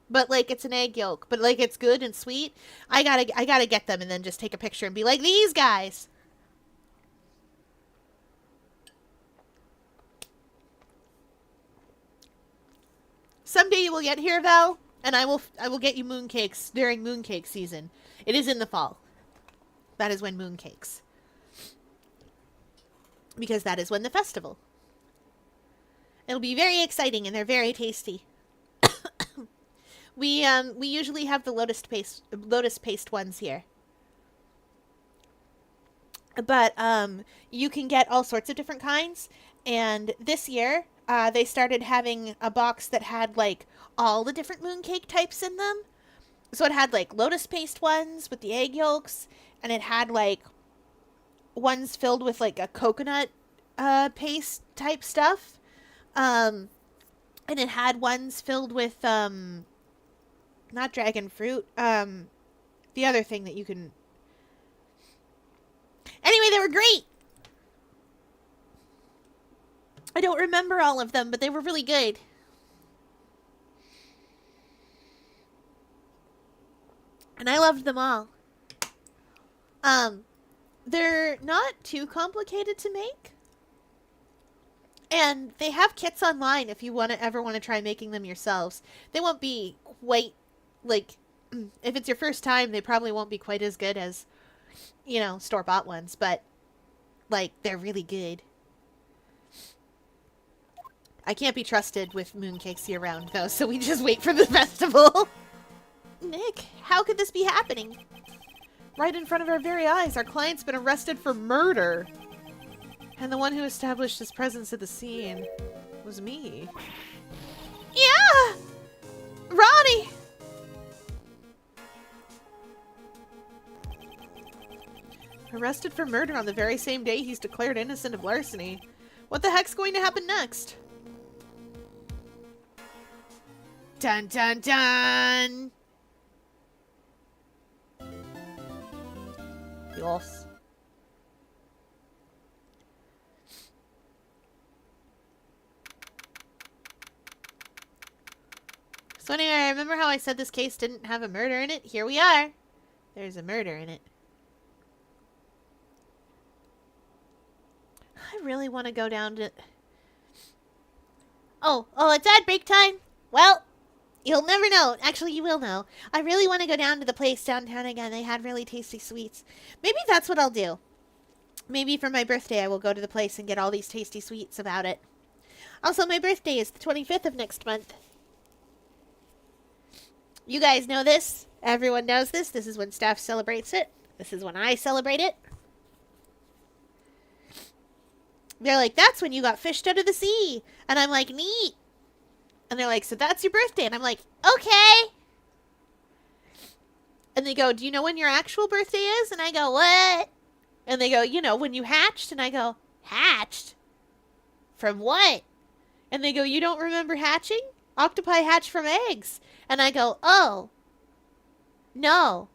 But, like, it's an egg yolk. But, like, it's good and sweet. I gotta get them and then just take a picture and be like, these guys! Someday you will get here, Val, and I will get you mooncakes during mooncake season. It is in the fall. That is when mooncakes. Because that is when the festival. It'll be very exciting and they're very tasty. We usually have the lotus paste ones here. But you can get all sorts of different kinds. And this year, they started having a box that had like all the different mooncake types in them. So it had like lotus paste ones with the egg yolks, and it had like ones filled with like a coconut paste type stuff. And it had ones filled with not dragon fruit, the other thing that you can... Anyway, they were great! I don't remember all of them, but they were really good. And I loved them all. They're not too complicated to make. And they have kits online if you ever want to try making them yourselves. They won't be quite, like, if it's your first time, they probably won't be quite as good as, you know, store-bought ones. But, like, they're really good. I can't be trusted with mooncakes year-round, though, so we just wait for the festival. Nick, how could this be happening? Right in front of our very eyes, our client's been arrested for murder. And the one who established his presence at the scene was me. Yeah! Ronnie! Arrested for murder on the very same day he's declared innocent of larceny. What the heck's going to happen next? Dun dun dun! Yes. So anyway, remember how I said this case didn't have a murder in it? Here we are. There's a murder in it. I really want to go down to... Oh, it's ad break time? Well, you'll never know. Actually, you will know. I really want to go down to the place downtown again. They had really tasty sweets. Maybe that's what I'll do. Maybe for my birthday, I will go to the place and get all these tasty sweets about it. Also, my birthday is the 25th of next month. You guys know this. Everyone knows this. This is when staff celebrates it. This is when I celebrate it. They're like, that's when you got fished out of the sea. And I'm like, neat. And they're like, so that's your birthday. And I'm like, okay. And they go, do you know when your actual birthday is? And I go, what? And they go, you know, when you hatched. And I go, hatched? From what? And they go, you don't remember hatching? Octopi hatch from eggs. And I go, oh, no.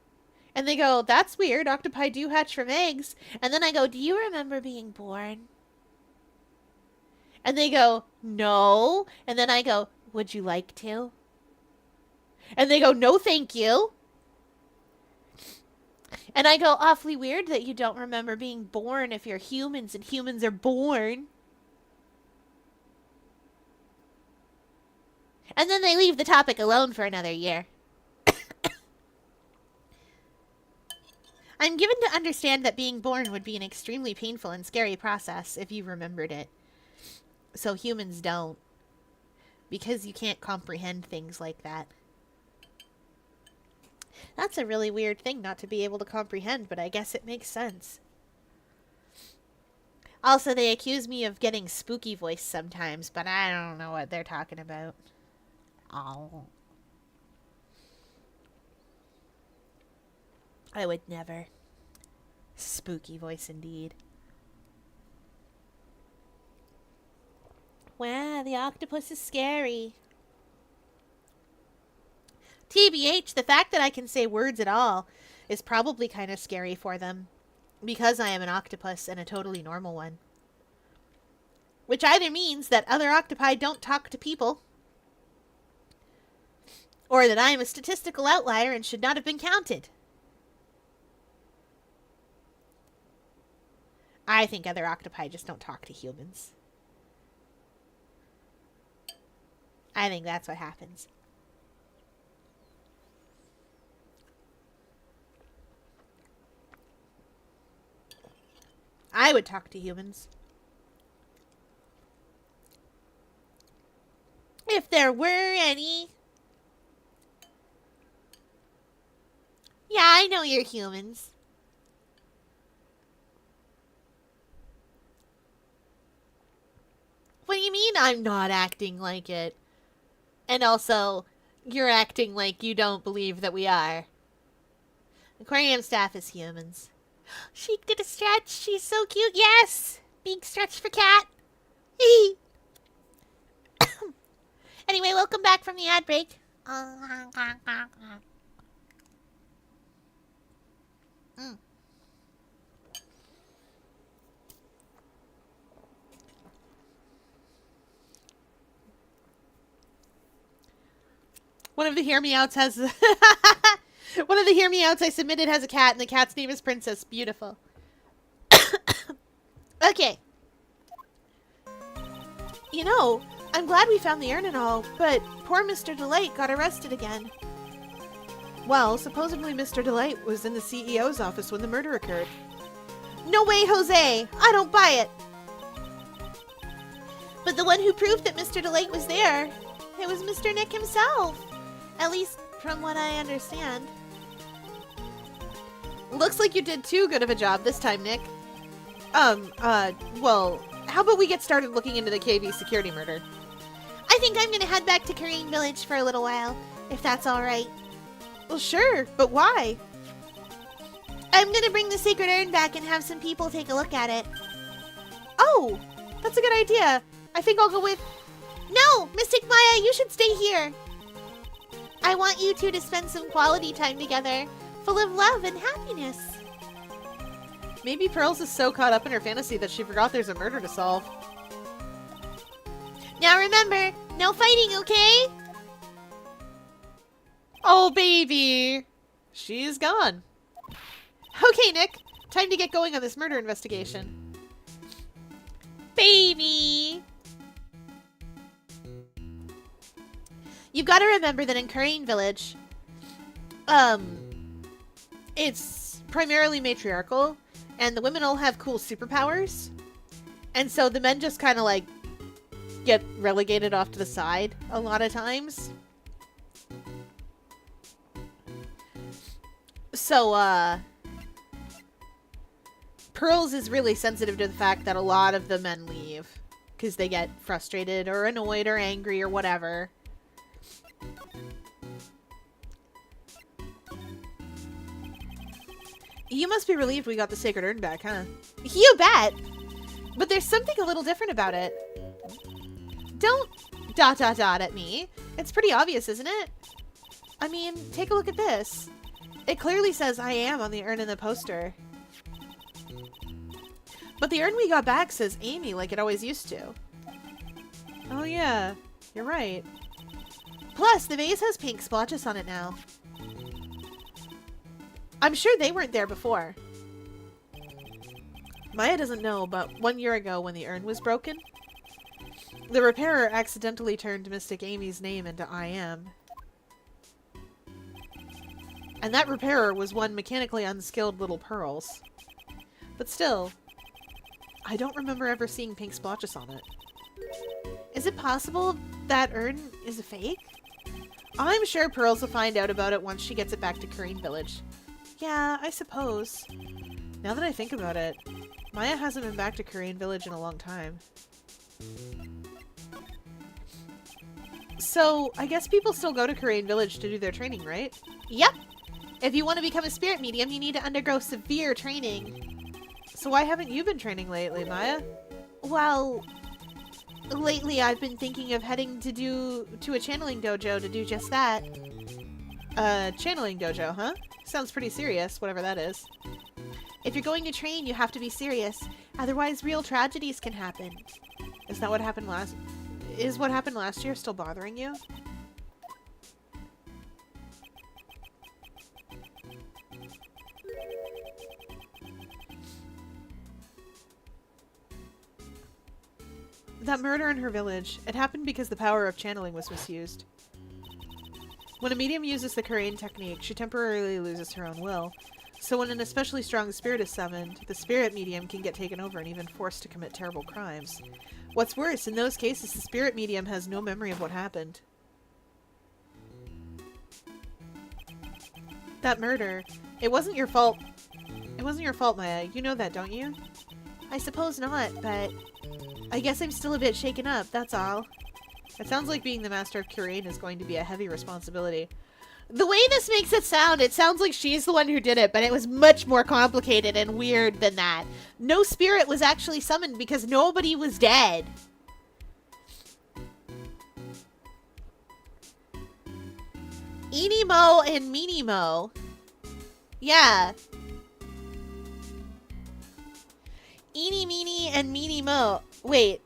And they go, that's weird. Octopi do hatch from eggs. And then I go, do you remember being born? And they go, no. And then I go, would you like to? And they go, no, thank you. And I go, awfully weird that you don't remember being born if you're humans and humans are born. And then they leave the topic alone for another year. I'm given to understand that being born would be an extremely painful and scary process if you remembered it. So humans don't. Because you can't comprehend things like that. That's a really weird thing not to be able to comprehend, but I guess it makes sense. Also, they accuse me of getting spooky voice sometimes, but I don't know what they're talking about. Oh. I would never. Spooky voice indeed. Wow, the octopus is scary. TBH, the fact that I can say words at all is probably kind of scary for them. Because I am an octopus and a totally normal one. Which either means that other octopi don't talk to people, or that I am a statistical outlier and should not have been counted. I think other octopi just don't talk to humans. I think that's what happens. I would talk to humans. If there were any. Yeah, I know you're humans. What do you mean I'm not acting like it? And also, you're acting like you don't believe that we are. Aquarium staff is humans. She did a stretch. She's so cute. Yes! Big stretch for cat. Anyway, welcome back from the ad break. One of the hear me outs has one of the hear me outs I submitted has a cat, and the cat's name is Princess. Beautiful. Okay. You know, I'm glad we found the urn and all, but poor Mr. Delight got arrested again. Well, supposedly Mr. Delight was in the CEO's office when the murder occurred. No way, Jose! I don't buy it! But the one who proved that Mr. Delight was there, it was Mr. Nick himself. At least, from what I understand. Looks like you did too good of a job this time, Nick. Well, how about we get started looking into the KV security murder? I think I'm gonna head back to Korean Village for a little while, if that's alright. Well, sure, but why? I'm gonna bring the sacred urn back and have some people take a look at it. Oh, that's a good idea. I think I'll go with... No, Mystic Maya, you should stay here. I want you two to spend some quality time together, full of love and happiness. Maybe Pearls is so caught up in her fantasy that she forgot there's a murder to solve. Now remember, no fighting, okay? Oh, baby. She's gone. Okay, Nick. Time to get going on this murder investigation. Baby! You've got to remember that in Korean Village, it's primarily matriarchal, and the women all have cool superpowers. And so the men just kind of, like, get relegated off to the side a lot of times. So, Pearls is really sensitive to the fact that a lot of the men leave. Because they get frustrated or annoyed or angry or whatever. You must be relieved we got the sacred urn back, huh? You bet! But there's something a little different about it. Don't ... at me. It's pretty obvious, isn't it? I mean, take a look at this. It clearly says I am on the urn in the poster. But the urn we got back says Amy like it always used to. Oh yeah, you're right. Plus, the vase has pink splotches on it now. I'm sure they weren't there before. Maya doesn't know, but 1 year ago when the urn was broken, the repairer accidentally turned Mystic Amy's name into I am. And that repairer was one mechanically unskilled little Pearls. But still, I don't remember ever seeing pink splotches on it. Is it possible that urn is a fake? I'm sure Pearls will find out about it once she gets it back to Korean Village. Yeah, I suppose. Now that I think about it, Maya hasn't been back to Korean Village in a long time. So, I guess people still go to Korean Village to do their training, right? Yep! If you want to become a spirit medium, you need to undergo severe training. So why haven't you been training lately, Maya? Well, lately I've been thinking of heading to a channeling dojo to do just that. Channeling dojo, huh? Sounds pretty serious, whatever that is. If you're going to train, you have to be serious. Otherwise, real tragedies can happen. Is that what happened last... Is what happened last year still bothering you? That murder in her village, it happened because the power of channeling was misused. When a medium uses the Korean technique, she temporarily loses her own will. So when an especially strong spirit is summoned, the spirit medium can get taken over and even forced to commit terrible crimes. What's worse, in those cases, the spirit medium has no memory of what happened. That murder, it wasn't your fault. It wasn't your fault, Maya. You know that, don't you? I suppose not, but I guess I'm still a bit shaken up, that's all. It sounds like being the master of Korean is going to be a heavy responsibility. The way this makes it sounds like she's the one who did it, but it was much more complicated and weird than that. No spirit was actually summoned because nobody was dead. Enimo and Minimo. Yeah. Eeny, meeny, and meeny mo. Wait.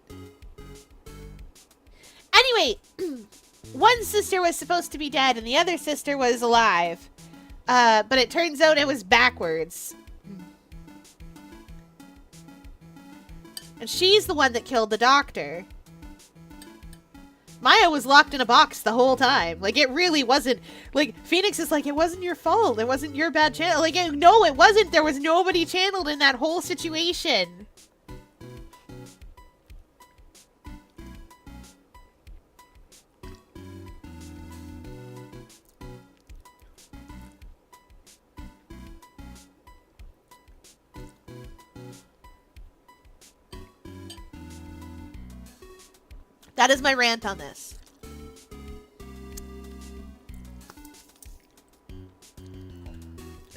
Anyway, one sister was supposed to be dead and the other sister was alive. But it turns out it was backwards. And she's the one that killed the doctor. Maya was locked in a box the whole time. Like, it really wasn't... Like, Phoenix is like, it wasn't your fault. It wasn't your bad channel. Like, no, it wasn't. There was nobody channeled in that whole situation. That is my rant on this.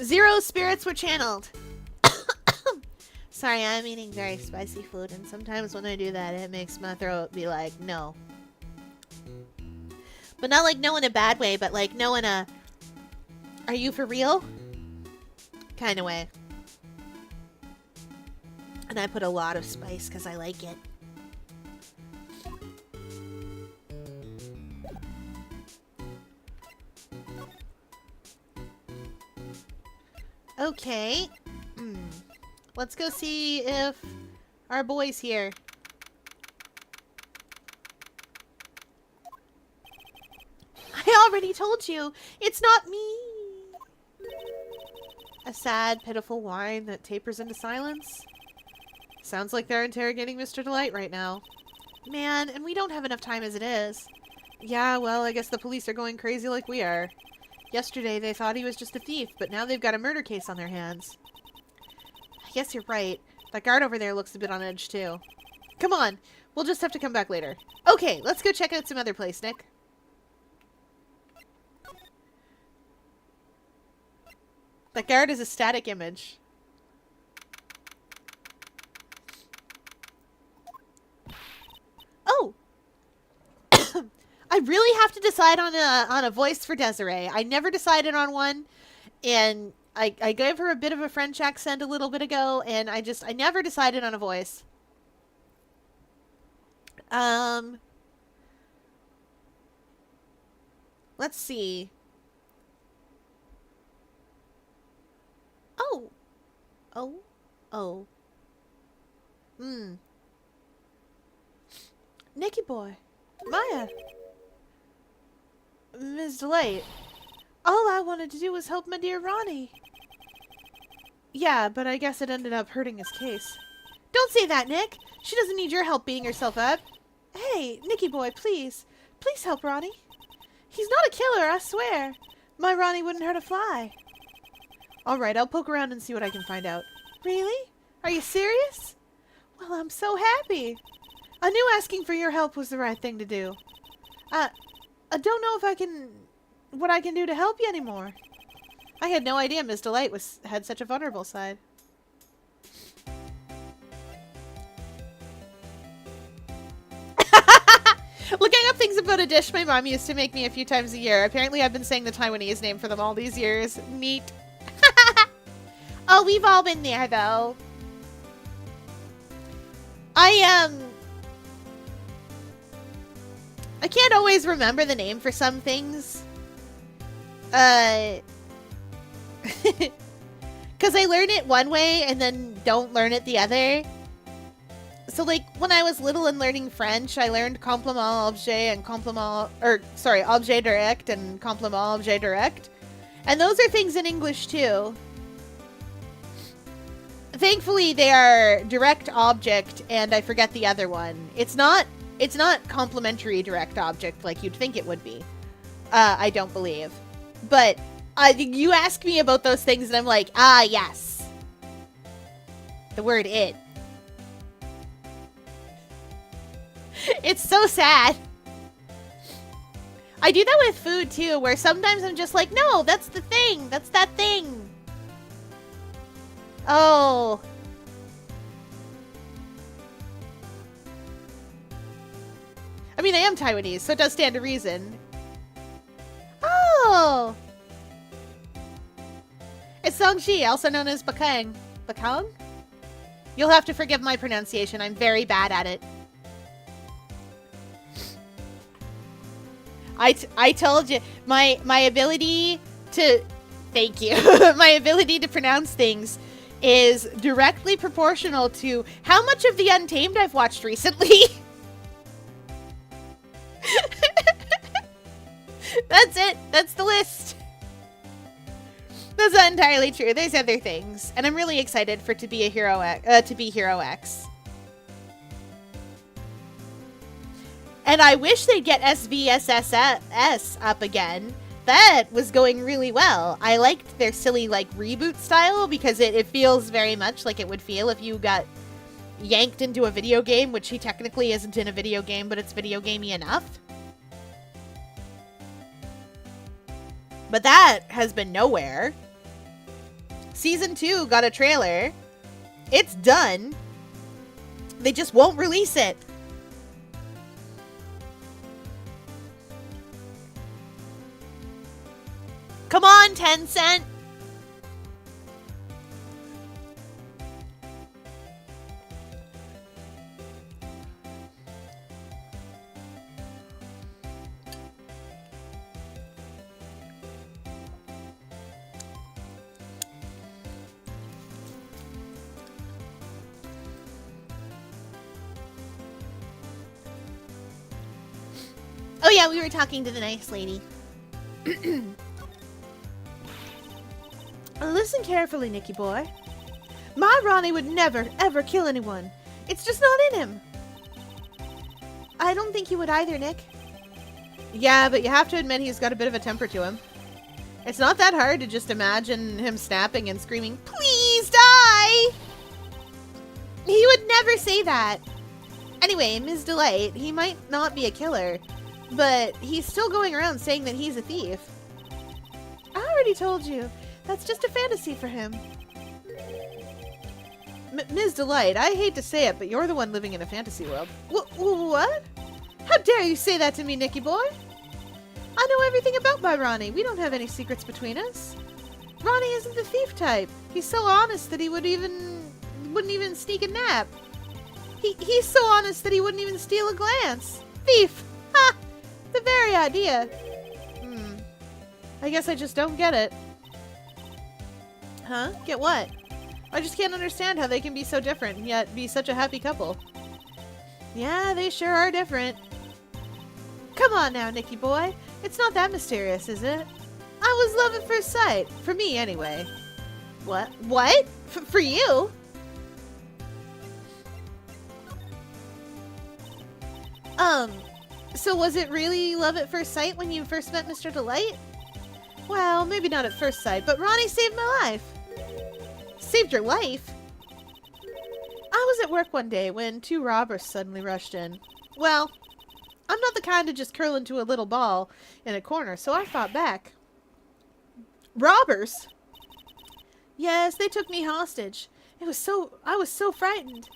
Zero spirits were channeled. Sorry, I'm eating very spicy food, and sometimes when I do that, it makes my throat be like, no. But not like no in a bad way, but like no in a, are you for real? Kind of way. And I put a lot of spice because I like it. Okay. Let's go see if our boy's here. I already told you. It's not me. A sad, pitiful whine that tapers into silence. Sounds like they're interrogating Mr. Delight right now. Man, and we don't have enough time as it is. Yeah, well, I guess the police are going crazy like we are. Yesterday, they thought he was just a thief, but now they've got a murder case on their hands. I guess you're right. That guard over there looks a bit on edge, too. Come on. We'll just have to come back later. Okay, let's go check out some other place, Nick. That guard is a static image. Oh! I really have to decide on a voice for Desiree. I never decided on one, and I gave her a bit of a French accent a little bit ago, and I never decided on a voice. Let's see. Oh. Nicky boy. Maya. Ms. Delight. All I wanted to do was help my dear Ronnie. Yeah, but I guess it ended up hurting his case. Don't say that, Nick. She doesn't need your help beating herself up. Hey, Nicky boy, please. Please help Ronnie. He's not a killer, I swear. My Ronnie wouldn't hurt a fly. Alright, I'll poke around and see what I can find out. Really? Are you serious? Well, I'm so happy. I knew asking for your help was the right thing to do. I don't know if what I can do to help you anymore. I had no idea Ms. Delight had such a vulnerable side. Looking up things about a dish my mom used to make me a few times a year. Apparently I've been saying the Taiwanese name for them all these years. Neat. Oh, we've all been there, though. I can't always remember the name for some things. Because I learn it one way and then don't learn it the other. So, like, when I was little and learning French, I learned complement objet and objet direct and complement objet direct. And those are things in English, too. Thankfully, they are direct object, and I forget the other one. It's not complementary direct object like you'd think it would be. I don't believe. But you ask me about those things, and I'm like, ah, yes. The word it. It's so sad. I do that with food, too, where sometimes I'm just like, no, that's the thing. That's that thing. Oh. I mean, I am Taiwanese, so it does stand to reason. Oh. It's Songji, also known as Bakang. Bakang? You'll have to forgive my pronunciation. I'm very bad at it. I told you, my ability to... Thank you. My ability to pronounce things is directly proportional to how much of The Untamed I've watched recently. That's it. That's the list. That's not entirely true. There's other things. And I'm really excited for to be Hero X. And I wish they'd get SVSSS up again. That was going really well. I liked their silly, like, reboot style because it feels very much like it would feel if you got yanked into a video game, which he technically isn't in a video game, but it's video gamey enough. But that has been nowhere. Season 2 got a trailer. It's done. They just won't release it. Come on, Tencent! Oh yeah, we were talking to the nice lady. Listen carefully, Nicky boy. My Ronnie would never, ever kill anyone. It's just not in him. I don't think he would either, Nick. Yeah, but you have to admit he's got a bit of a temper to him. It's not that hard to just imagine him snapping and screaming, "Please die!" He would never say that. Anyway, Ms. Delight, he might not be a killer, but he's still going around saying that he's a thief. I already told you. That's just a fantasy for him. Ms. Delight, I hate to say it, but you're the one living in a fantasy world. What? How dare you say that to me, Nicky boy? I know everything about my Ronnie. We don't have any secrets between us. Ronnie isn't the thief type. He's so honest that he wouldn't even sneak a nap. He's so honest that he wouldn't even steal a glance. Thief! Ha! The very idea. I guess I just don't get it. Huh? Get what? I just can't understand how they can be so different and yet be such a happy couple. Yeah, they sure are different. Come on now, Nicky boy. It's not that mysterious, is it? I was love at first sight. For me, anyway. What? What? For you? So was it really love at first sight when you first met Mr. Delight? Well, maybe not at first sight, but Ronnie saved my life. Saved your life? I was at work one day when 2 robbers suddenly rushed in. Well, I'm not the kind to just curl into a little ball in a corner, so I fought back. Robbers? Yes, they took me hostage. I was so frightened.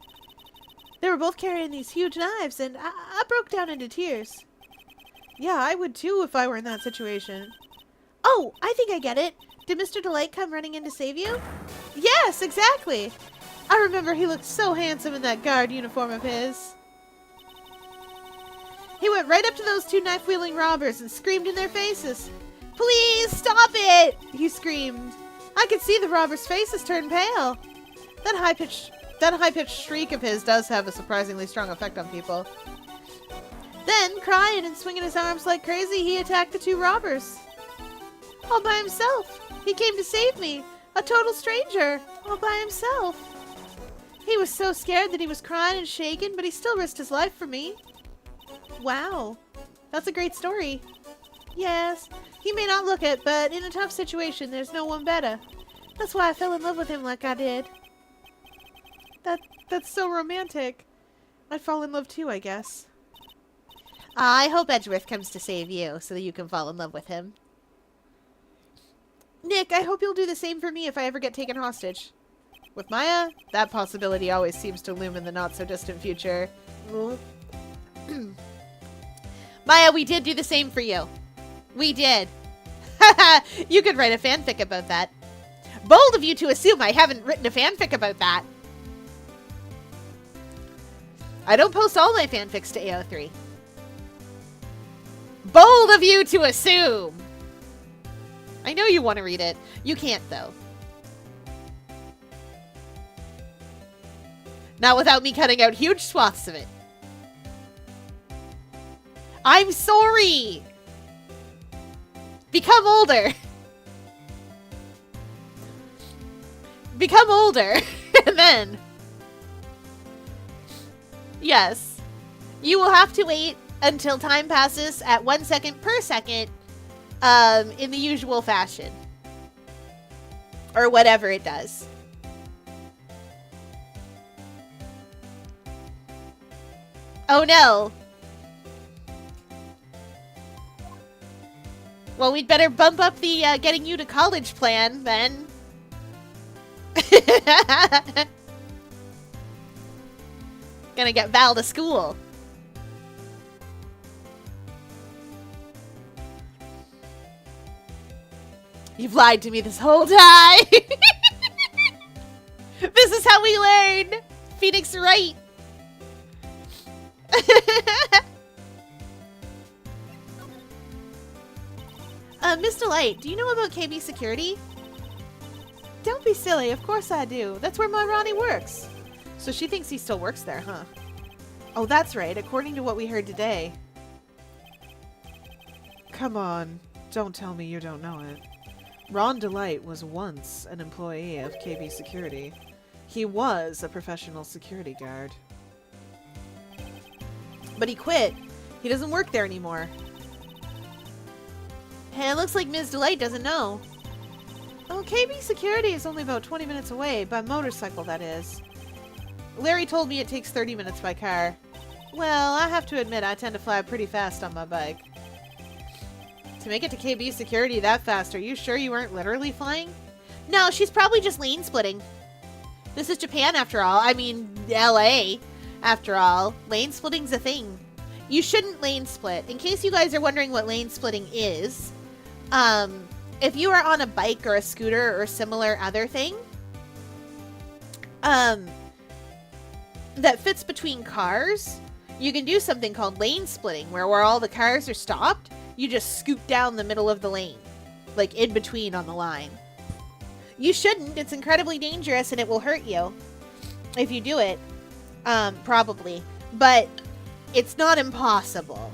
They were both carrying these huge knives, and I broke down into tears. Yeah, I would too if I were in that situation. Oh, I think I get it. Did Mr. Delight come running in to save you? Yes, exactly. I remember he looked so handsome in that guard uniform of his. He went right up to those 2 knife-wielding robbers and screamed in their faces. Please stop it! He screamed. I could see the robbers' faces turn pale. That high-pitched shriek of his does have a surprisingly strong effect on people. Then, crying and swinging his arms like crazy, he attacked the 2 robbers. All by himself. He came to save me. A total stranger. All by himself. He was so scared that he was crying and shaking, but he still risked his life for me. Wow. That's a great story. Yes, he may not look it, but in a tough situation, there's no one better. That's why I fell in love with him like I did. That's so romantic. I'd fall in love too, I guess. I hope Edgeworth comes to save you so that you can fall in love with him. Nick, I hope you'll do the same for me if I ever get taken hostage. With Maya, that possibility always seems to loom in the not-so-distant future. Maya, we did do the same for you. We did. You could write a fanfic about that. Bold of you to assume I haven't written a fanfic about that. I don't post all my fanfics to AO3. Bold of you to assume. I know you want to read it. You can't, though. Not without me cutting out huge swaths of it. I'm sorry! Become older. Become older. And then... Yes. You will have to wait until time passes at 1 second per second in the usual fashion. Or whatever it does. Oh no. Well, we'd better bump up the getting you to college plan then. Gonna get Val to school. You've lied to me this whole time. This is how we learn. Phoenix Wright. Miss Delight, do you know about KB Security? Don't be silly, of course I do. That's where my Ronnie works. So she thinks he still works there, huh? Oh, that's right, according to what we heard today. Come on, don't tell me you don't know it. Ron Delight was once an employee of KB Security. He was a professional security guard. But he quit. He doesn't work there anymore. Hey, it looks like Ms. Delight doesn't know. Oh, KB Security is only about 20 minutes away, by motorcycle, that is. Larry told me it takes 30 minutes by car. Well, I have to admit, I tend to fly pretty fast on my bike. To make it to KB Security that fast, are you sure you aren't literally flying? No, she's probably just lane splitting. This is Japan, after all. I mean, LA, after all. Lane splitting's a thing. You shouldn't lane split. In case you guys are wondering what lane splitting is, if you are on a bike or a scooter or similar other thing, that fits between cars, you can do something called lane splitting, where all the cars are stopped, you just scoot down the middle of the lane, like in between on the line. You shouldn't. It's incredibly dangerous and it will hurt you if you do it, probably. But it's not impossible.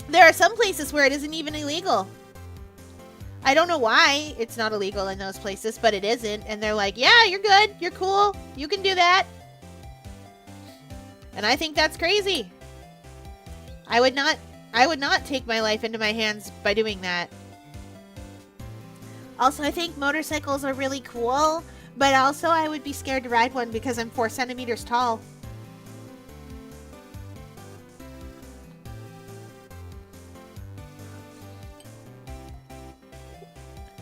There are some places where it isn't even illegal. I don't know why it's not illegal in those places, but it isn't. And they're like, yeah, you're good. You're cool. You can do that. And I think that's crazy. I would not take my life into my hands by doing that. Also, I think motorcycles are really cool, but also I would be scared to ride one because I'm 4 centimeters tall.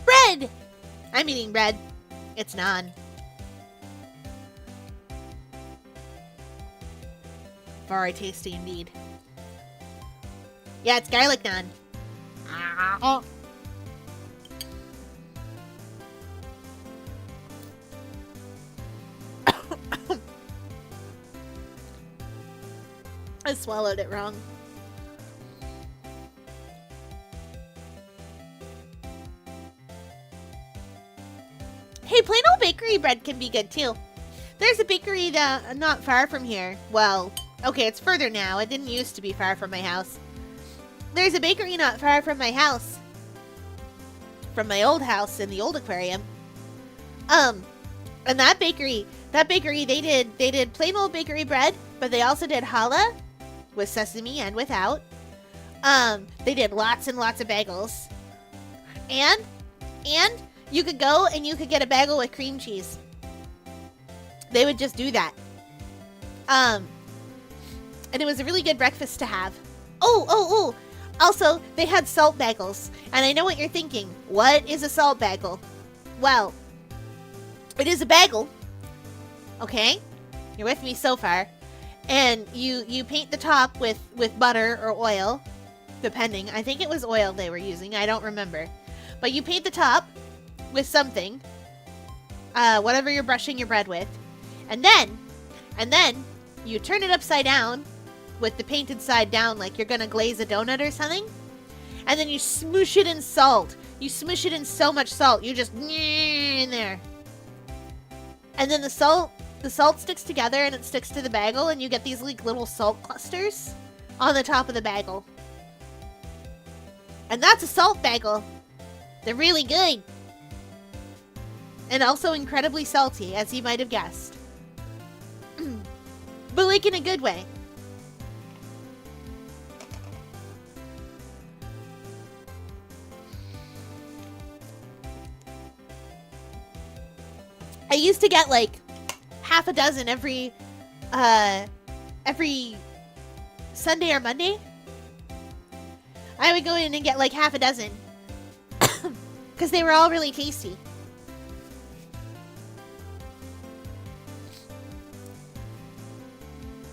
Bread! I'm eating bread. It's naan. Very tasty indeed. Yeah, it's garlic naan. I swallowed it wrong. Hey, plain old bakery bread can be good too. There's a bakery not far from here. Well, okay, it's further now. It didn't used to be far from my house. There's a bakery not far from my house. From my old house in the old aquarium. And that bakery, they did plain old bakery bread, but they also did challah with sesame and without. They did lots and lots of bagels. And you could go and you could get a bagel with cream cheese. They would just do that. And it was a really good breakfast to have. Oh. Also, they had salt bagels. And I know what you're thinking. What is a salt bagel? Well, it is a bagel. Okay? You're with me so far. And you paint the top with butter or oil. Depending. I think it was oil they were using. I don't remember. But you paint the top with something. Whatever you're brushing your bread with. And then you turn it upside down with the painted side down like you're gonna glaze a donut or something. And then you smoosh it in salt. You smoosh it in so much salt. You just in there. And then the salt sticks together and it sticks to the bagel and you get these like little salt clusters on the top of the bagel. And that's a salt bagel. They're really good. And also incredibly salty, as you might have guessed. But like in a good way. I used to get like half a dozen every Sunday or Monday. I would go in and get like half a dozen. Because they were all really tasty.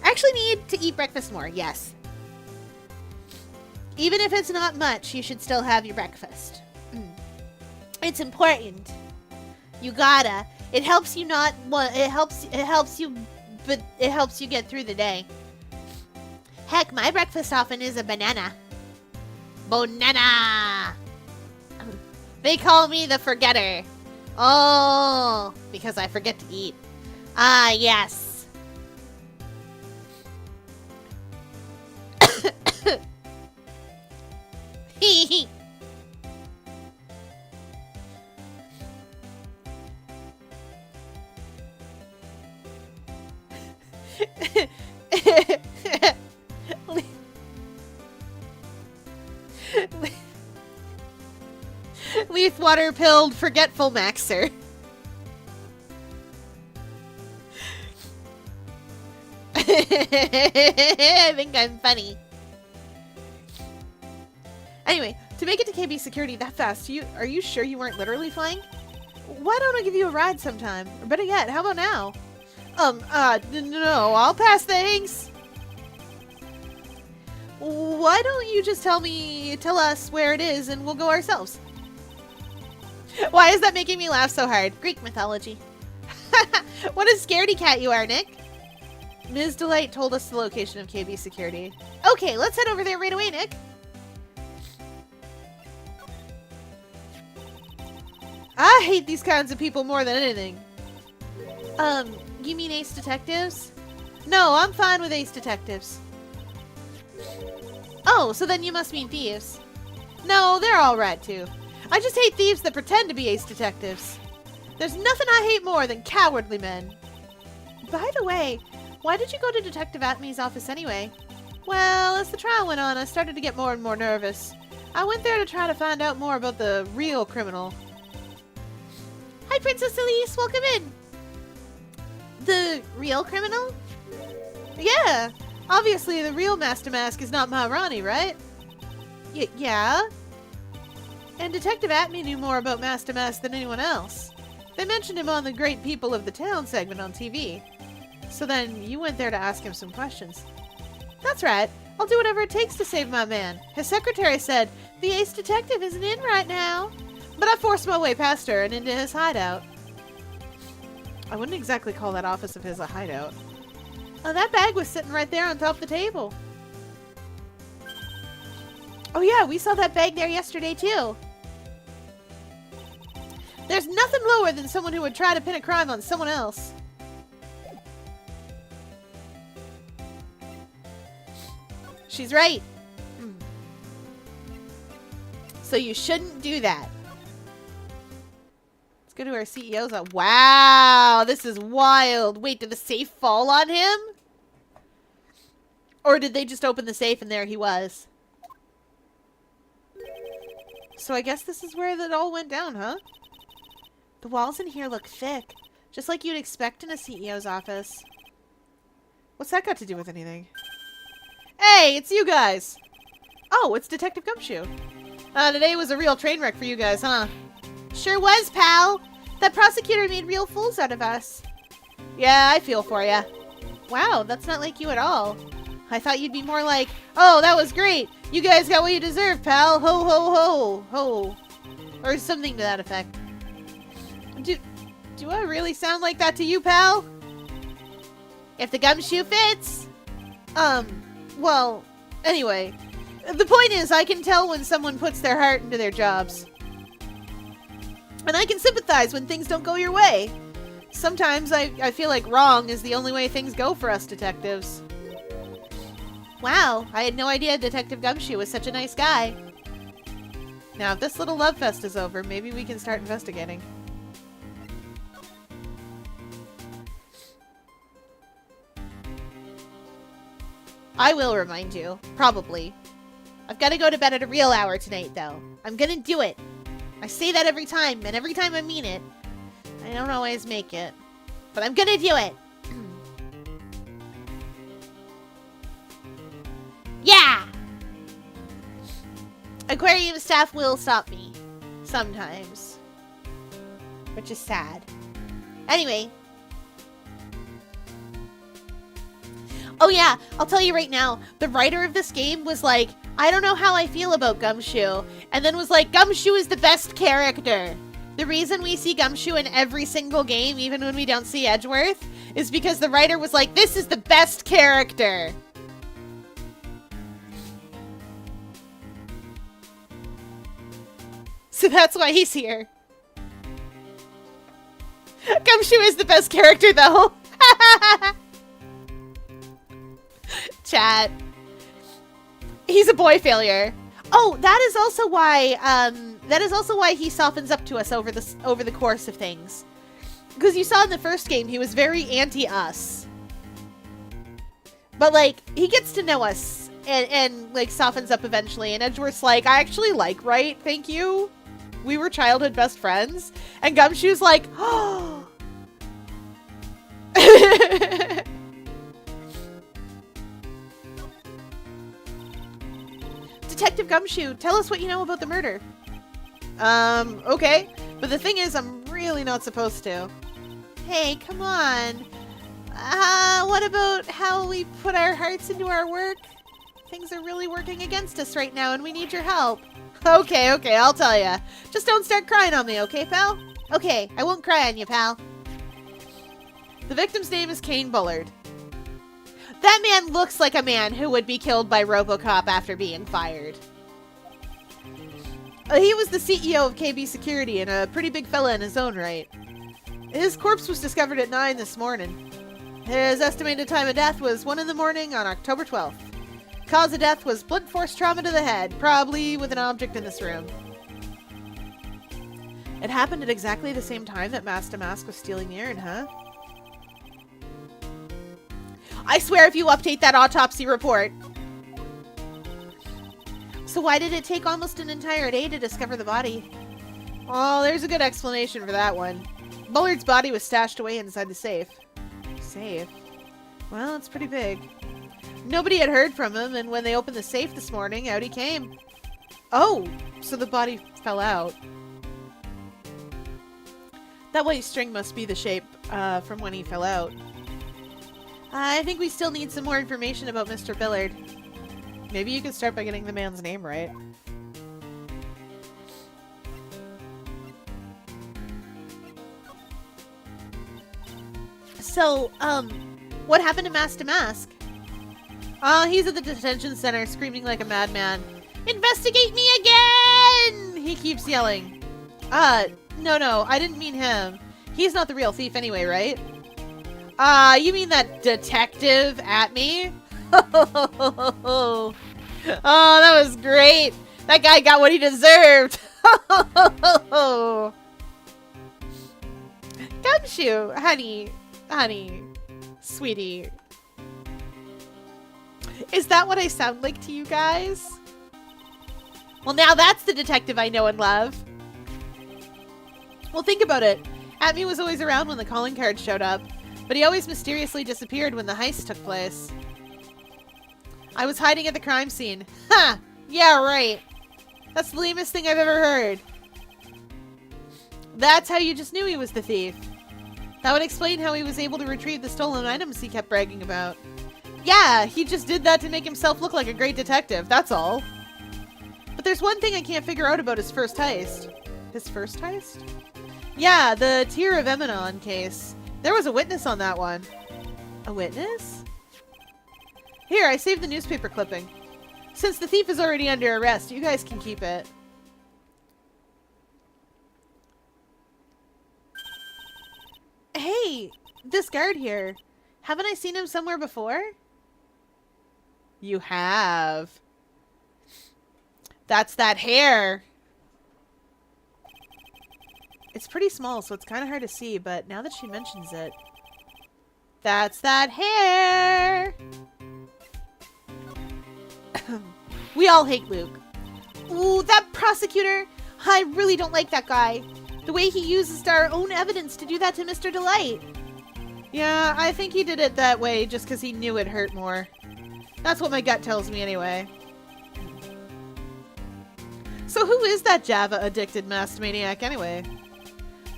I actually need to eat breakfast more, yes. Even if it's not much, you should still have your breakfast. It's important. You gotta. It helps you not. It helps you, but it helps you get through the day. Heck, my breakfast often is a banana. Banana. They call me the forgetter. Oh, because I forget to eat. Ah, yes. Leaf water pilled forgetful maxer. I think I'm funny. Anyway, to make it to KB security that fast, are you sure you weren't literally flying? Why don't I give you a ride sometime? Or better yet, how about now? No, I'll pass thanks. Why don't you just tell us where it is and we'll go ourselves? Why is that making me laugh so hard? Greek mythology. What a scaredy cat you are, Nick. Ms. Delight told us the location of KB security. Okay, let's head over there right away, Nick. I hate these kinds of people more than anything. You mean ace detectives? No, I'm fine with ace detectives. Oh, so then you must mean thieves. No, they're all right too. I just hate thieves that pretend to be ace detectives. There's nothing I hate more than cowardly men. By the way, why did you go to Detective Atmey's office anyway? Well, as the trial went on, I started to get more and more nervous. I went there to try to find out more about the real criminal. Hi, Princess Elise. Welcome in. The real criminal? Yeah, obviously the real Master Mask is not Maharani, right? Yeah. And Detective Atme knew more about Master Mask than anyone else. They mentioned him on the Great People of the Town segment on TV. So then you went there to ask him some questions. That's right. I'll do whatever it takes to save my man. His secretary said the ace detective isn't in right now. But I forced my way past her and into his hideout. I wouldn't exactly call that office of his a hideout. Oh, that bag was sitting right there on top of the table. Oh yeah, we saw that bag there yesterday too. There's nothing lower than someone who would try to pin a crime on someone else. She's right. So you shouldn't do that. Let's go to our CEO's office. Wow, this is wild. Wait, did the safe fall on him? Or did they just open the safe and there he was? So I guess this is where it all went down, huh? The walls in here look thick, just like you'd expect in a CEO's office. What's that got to do with anything? Hey, it's you guys! Oh, it's Detective Gumshoe. Today was a real train wreck for you guys, huh? Sure was, pal. That prosecutor made real fools out of us. Yeah, I feel for ya. Wow, that's not like you at all. I thought you'd be more like, oh, that was great. You guys got what you deserve, pal. Ho, ho, ho, ho. Or something to that effect. Do I really sound like that to you, pal? If the gumshoe fits. Well, anyway. The point is, I can tell when someone puts their heart into their jobs. And I can sympathize when things don't go your way. Sometimes I feel like wrong is the only way things go for us detectives. Wow, I had no idea Detective Gumshoe was such a nice guy. Now, if this little love fest is over, maybe we can start investigating. I will remind you. Probably. I've got to go to bed at a real hour tonight, though. I'm gonna do it. I say that every time, and every time I mean it. I don't always make it. But I'm gonna do it. Yeah! Aquarium staff will stop me. Sometimes. Which is sad. Anyway. Oh yeah, I'll tell you right now. The writer of this game was like, I don't know how I feel about Gumshoe. And then was like, Gumshoe is the best character. The reason we see Gumshoe in every single game, even when we don't see Edgeworth, is because the writer was like, this is the best character. So that's why he's here. Gumshoe is the best character, though. Chat. He's a boy failure. Oh, that is also why he softens up to us over the course of things. Because you saw in the first game he was very anti-us. But like he gets to know us and like softens up eventually, and Edgeworth's like, I actually like Wright, thank you. We were childhood best friends. And Gumshoe's like, oh. Detective Gumshoe, tell us what you know about the murder. Okay. But the thing is, I'm really not supposed to. Hey, come on. What about how we put our hearts into our work? Things are really working against us right now, and we need your help. Okay, I'll tell ya. Just don't start crying on me, okay, pal? Okay, I won't cry on you, pal. The victim's name is Kane Bullard. That man looks like a man who would be killed by RoboCop after being fired. He was the CEO of KB Security and a pretty big fella in his own right. His corpse was discovered at 9 this morning. His estimated time of death was 1 in the morning on October 12th. Cause of death was blunt force trauma to the head, probably with an object in this room. It happened at exactly the same time that Master Mask was stealing the urn, huh? I swear if you update that autopsy report, So why did it take almost an entire day to discover the body? Oh, there's a good explanation for that one. Bullard's body was stashed away inside the safe. Safe? Well, it's pretty big. Nobody had heard from him, and when they opened the safe this morning, out he came. Oh, so the body fell out. That white string must be the shape from when he fell out. I think we still need some more information about Mr. Billard. Maybe you could start by getting the man's name right. So, what happened to Master Mask? He's at the detention center screaming like a madman. Investigate me again! He keeps yelling. No, I didn't mean him. He's not the real thief anyway, right? You mean that detective at me? Oh, that was great. That guy got what he deserved. Gumshoe, honey, sweetie. Is that what I sound like to you guys? Well, now that's the detective I know and love. Well, think about it. Atme was always around when the calling card showed up, but he always mysteriously disappeared when the heist took place. I was hiding at the crime scene. Ha! Yeah, right. That's the lamest thing I've ever heard. That's how you just knew he was the thief. That would explain how he was able to retrieve the stolen items he kept bragging about. Yeah, he just did that to make himself look like a great detective, that's all. But there's one thing I can't figure out about his first heist. His first heist? Yeah, the Tear of Emanon case. There was a witness on that one. A witness? Here, I saved the newspaper clipping. Since the thief is already under arrest, you guys can keep it. Hey, this guard here. Haven't I seen him somewhere before? You have. That's that hair. It's pretty small, so it's kind of hard to see, but now that she mentions it. That's that hair! We all hate Luke. Ooh, that prosecutor! I really don't like that guy. The way he uses our own evidence to do that to Mr. Delight. Yeah, I think he did it that way just because he knew it hurt more. That's what my gut tells me anyway. So who is that Java-addicted masked maniac anyway?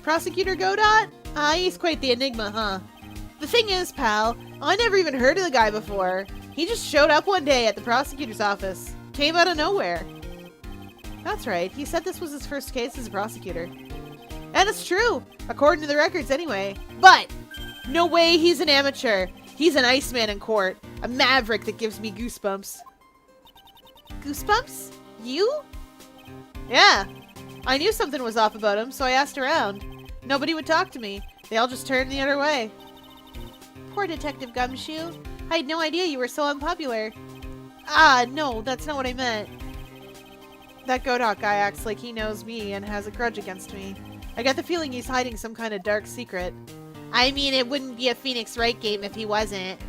Prosecutor Godot? He's quite the enigma, huh? The thing is, pal, I never even heard of the guy before. He just showed up one day at the prosecutor's office. Came out of nowhere. That's right, he said this was his first case as a prosecutor. And it's true, according to the records anyway. But, no way he's an amateur. He's an Iceman in court. A maverick that gives me goosebumps. Goosebumps? You? Yeah. I knew something was off about him, so I asked around. Nobody would talk to me. They all just turned the other way. Poor Detective Gumshoe. I had no idea you were so unpopular. No, that's not what I meant. That Godot guy acts like he knows me and has a grudge against me. I get the feeling he's hiding some kind of dark secret. I mean, it wouldn't be a Phoenix Wright game if he wasn't.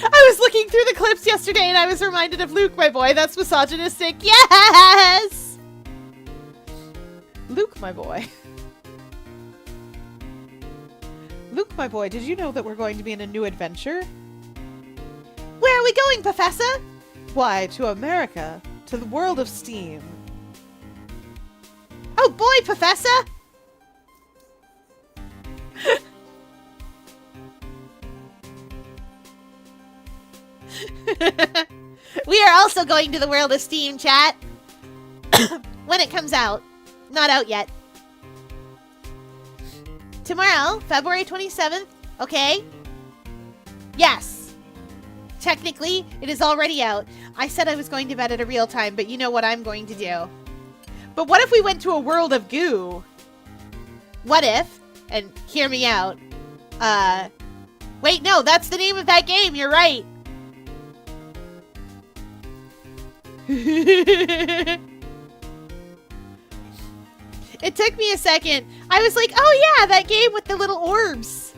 I was looking through the clips yesterday and I was reminded of Luke, my boy. That's misogynistic. Yes! Luke, my boy. Luke, my boy, did you know that we're going to be in a new adventure? Where are we going, Professor? Why, to America. To the world of steam. Oh boy, Professor! We are also going to the world of steam, chat. When it comes out. Not out yet. Tomorrow, February 27th, okay? Yes. Technically, it is already out. I said I was going to bed at a real time, but you know what I'm going to do. But what if we went to a world of goo? What if, and hear me out, wait, no, that's the name of that game, you're right. It took me a second. I was like, oh yeah, that game with the little orbs.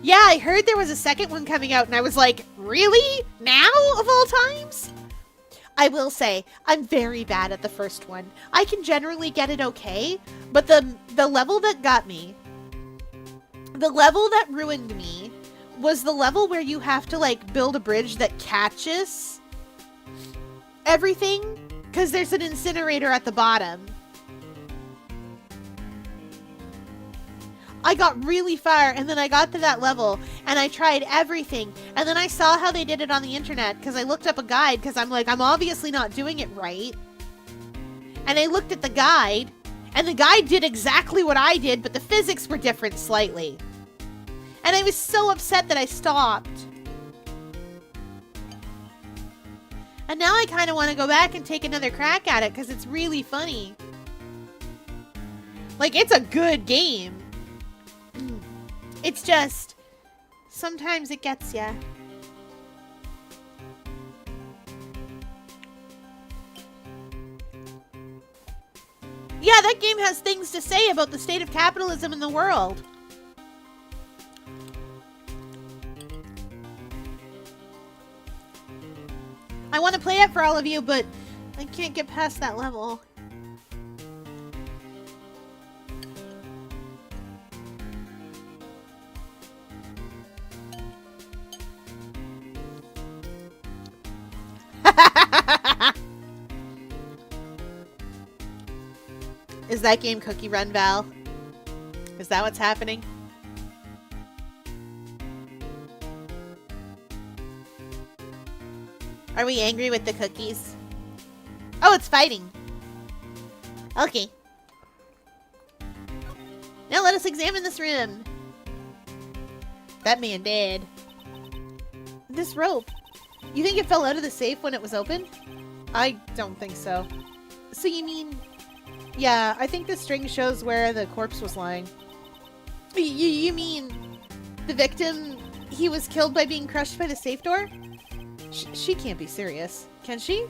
Yeah, I heard there was a second one coming out, and I was like, really? Now, of all times? I will say, I'm very bad at the first one. I can generally get it okay, but the level that got me, the level that ruined me, was the level where you have to, like, build a bridge that catches everything, because there's an incinerator at the bottom. I got really far, and then I got to that level, and I tried everything, and then I saw how they did it on the internet, because I looked up a guide, because I'm like, I'm obviously not doing it right. And I looked at the guide, and the guide did exactly what I did, but the physics were different slightly. And I was so upset that I stopped. And now I kind of want to go back and take another crack at it, because it's really funny. Like, it's a good game. It's just, sometimes it gets ya. Yeah, that game has things to say about the state of capitalism in the world. I want to play it for all of you, but I can't get past that level. Is that game Cookie Run, Val? Is that what's happening? Are we angry with the cookies? Oh, it's fighting. Okay. Now let us examine this room. That man dead. This rope. You think it fell out of the safe when it was opened? I don't think so. So you mean... Yeah, I think the string shows where the corpse was lying. You mean the victim, he was killed by being crushed by the safe door? She can't be serious, can she?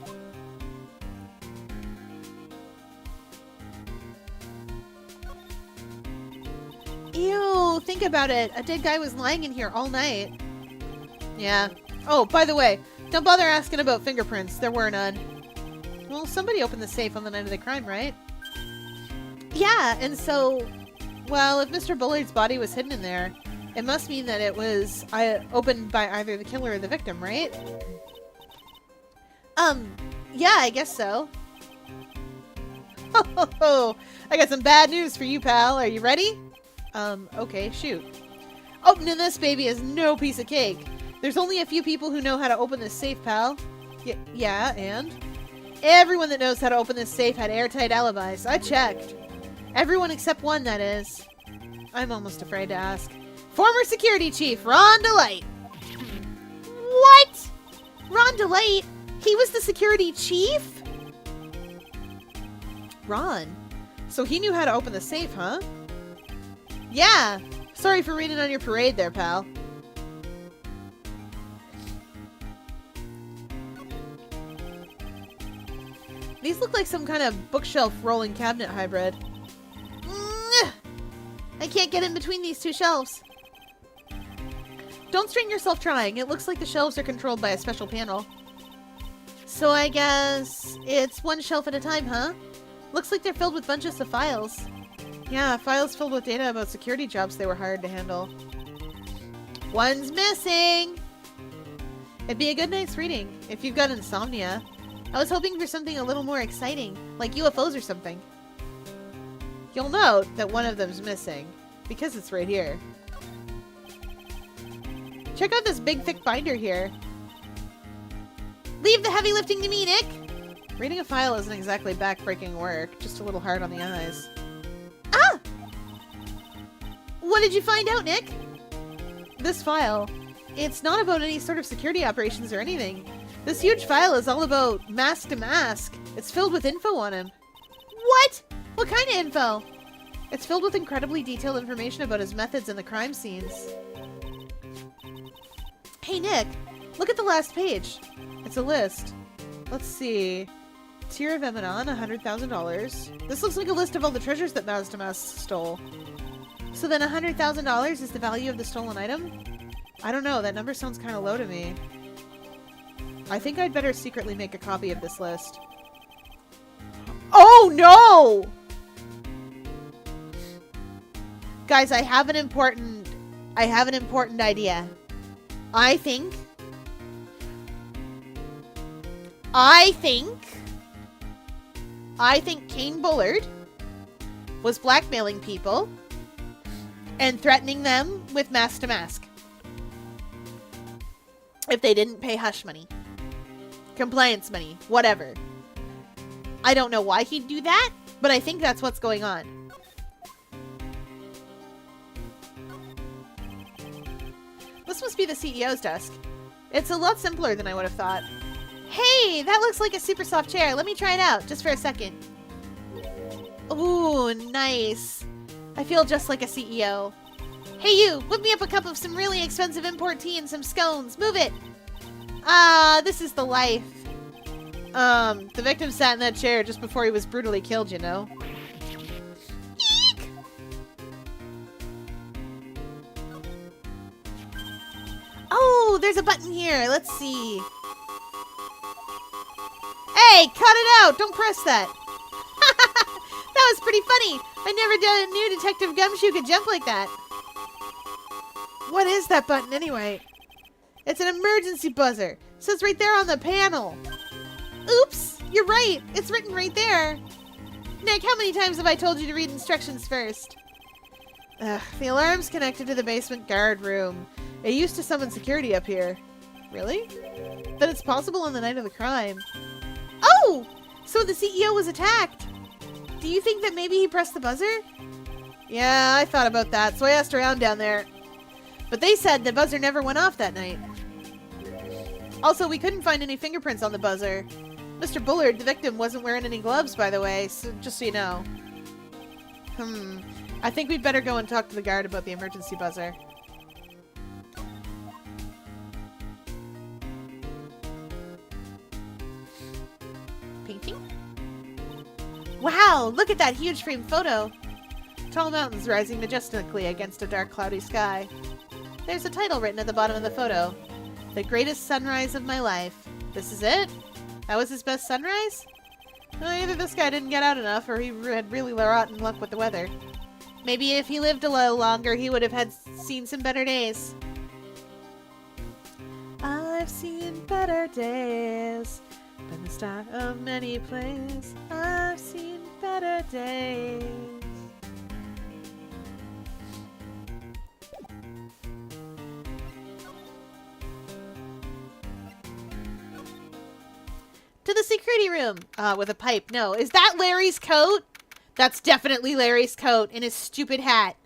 Ew, think about it. A dead guy was lying in here all night. Yeah. Oh, by the way, don't bother asking about fingerprints. There were none. Well, somebody opened the safe on the night of the crime, right? Yeah, and so, well, if Mr. Bullard's body was hidden in there, it must mean that it was opened by either the killer or the victim, right? Yeah, I guess so. Ho, I got some bad news for you, pal. Are you ready? Okay, shoot. Opening this baby is no piece of cake. There's only a few people who know how to open this safe, pal. Yeah, and? Everyone that knows how to open this safe had airtight alibis. I checked. Everyone except one, that is. I'm almost afraid to ask. Former security chief, Ron DeLight. What? Ron DeLight? He was the security chief? Ron? So he knew how to open the safe, huh? Yeah. Sorry for raining on your parade there, pal. These look like some kind of bookshelf rolling cabinet hybrid. I can't get in between these two shelves. Don't strain yourself trying. It looks like the shelves are controlled by a special panel. So I guess it's one shelf at a time, huh? Looks like they're filled with bunches of files. Yeah, files filled with data about security jobs they were hired to handle. One's missing! It'd be a good night's reading, if you've got insomnia. I was hoping for something a little more exciting, like UFOs or something. You'll note that one of them's missing, because it's right here. Check out this big thick binder here. Leave the heavy lifting to me, Nick! Reading a file isn't exactly back-breaking work, just a little hard on the eyes. Ah! What did you find out, Nick? This file, it's not about any sort of security operations or anything. This huge file is all about mask to mask. It's filled with info on him. What? What kind of info? It's filled with incredibly detailed information about his methods and the crime scenes. Hey Nick, look at the last page. It's a list. Let's see. Tier of Eminon, $100,000. This looks like a list of all the treasures that Mazdamas stole. So then $100,000 is the value of the stolen item? I don't know, that number sounds kind of low to me. I think I'd better secretly make a copy of this list. Oh no! Guys, I have an important idea. I think Kane Bullard was blackmailing people and threatening them with mask to mask if they didn't pay hush money, compliance money, whatever. I don't know why he'd do that, but I think that's what's going on. This must be the CEO's desk. It's a lot simpler than I would have thought. Hey, that looks like a super soft chair. Let me try it out, just for a second. Ooh, nice. I feel just like a CEO. Hey you, whip me up a cup of some really expensive import tea and some scones. Move it. Ah, this is the life. The victim sat in that chair just before he was brutally killed, you know. Eek! Oh, there's a button here. Let's see. Hey, cut it out! Don't press that. That was pretty funny. I never knew Detective Gumshoe could jump like that. What is that button anyway? It's an emergency buzzer. It says right there on the panel. Oops, you're right. It's written right there. Nick, how many times have I told you to read instructions first? Ugh, the alarm's connected to the basement guard room. It used to summon security up here. Really? Then it's possible on the night of the crime. Oh! So the CEO was attacked. Do you think that maybe he pressed the buzzer? Yeah, I thought about that, so I asked around down there. But they said the buzzer never went off that night. Also, we couldn't find any fingerprints on the buzzer. Mr. Bullard, the victim, wasn't wearing any gloves, by the way, so just so you know. I think we'd better go and talk to the guard about the emergency buzzer. Painting? Wow, look at that huge frame photo. Tall mountains rising majestically against a dark cloudy sky. There's a title written at the bottom of the photo. The greatest sunrise of my life. This is it? That was his best sunrise? Well, either this guy didn't get out enough or he had really rotten luck with the weather. Maybe if he lived a little longer, he would have seen some better days. I've seen better days. Been the start of many plays. I've seen better days. To the security room. With a pipe. No. Is that Larry's coat? That's definitely Larry's coat in his stupid hat.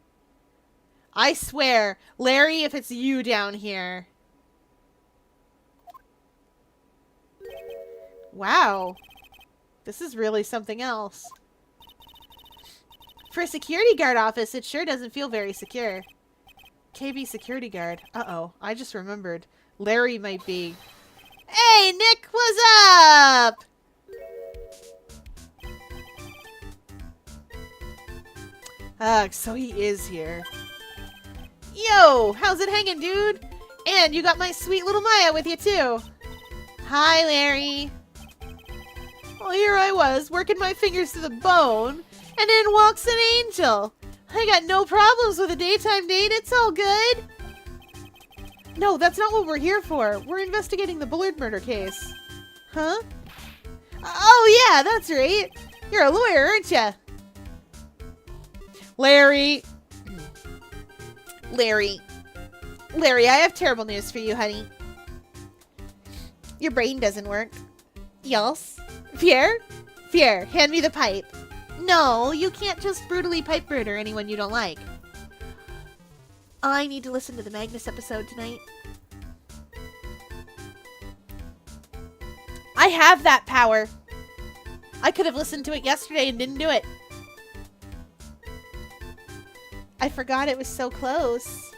I swear. Larry, if it's you down here. Wow. This is really something else. For a security guard office, it sure doesn't feel very secure. KB security guard. Uh-oh. I just remembered. Larry might be... Hey, Nick, what's up? So he is here. Yo, how's it hanging, dude? And you got my sweet little Maya with you, too. Hi, Larry. Well, here I was, working my fingers to the bone, and in walks an angel. I got no problems with a daytime date, it's all good. No, that's not what we're here for. We're investigating the Bullard murder case. Huh? Oh, yeah, that's right. You're a lawyer, aren't you? Larry. Larry, I have terrible news for you, honey. Your brain doesn't work. Yes? Pierre, hand me the pipe. No, you can't just brutally pipe murder anyone you don't like. I need to listen to the Magnus episode tonight. I have that power. I could have listened to it yesterday and didn't do it. I forgot it was so close.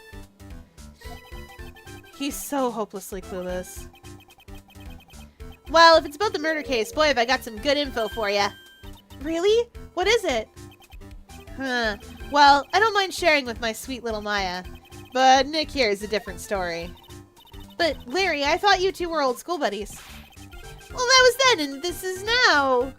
He's so hopelessly clueless. Well, if it's about the murder case, boy, have I got some good info for you. Really? What is it? Well, I don't mind sharing with my sweet little Maya, but Nick here is a different story. But, Larry, I thought you two were old school buddies. Well, that was then, and this is now.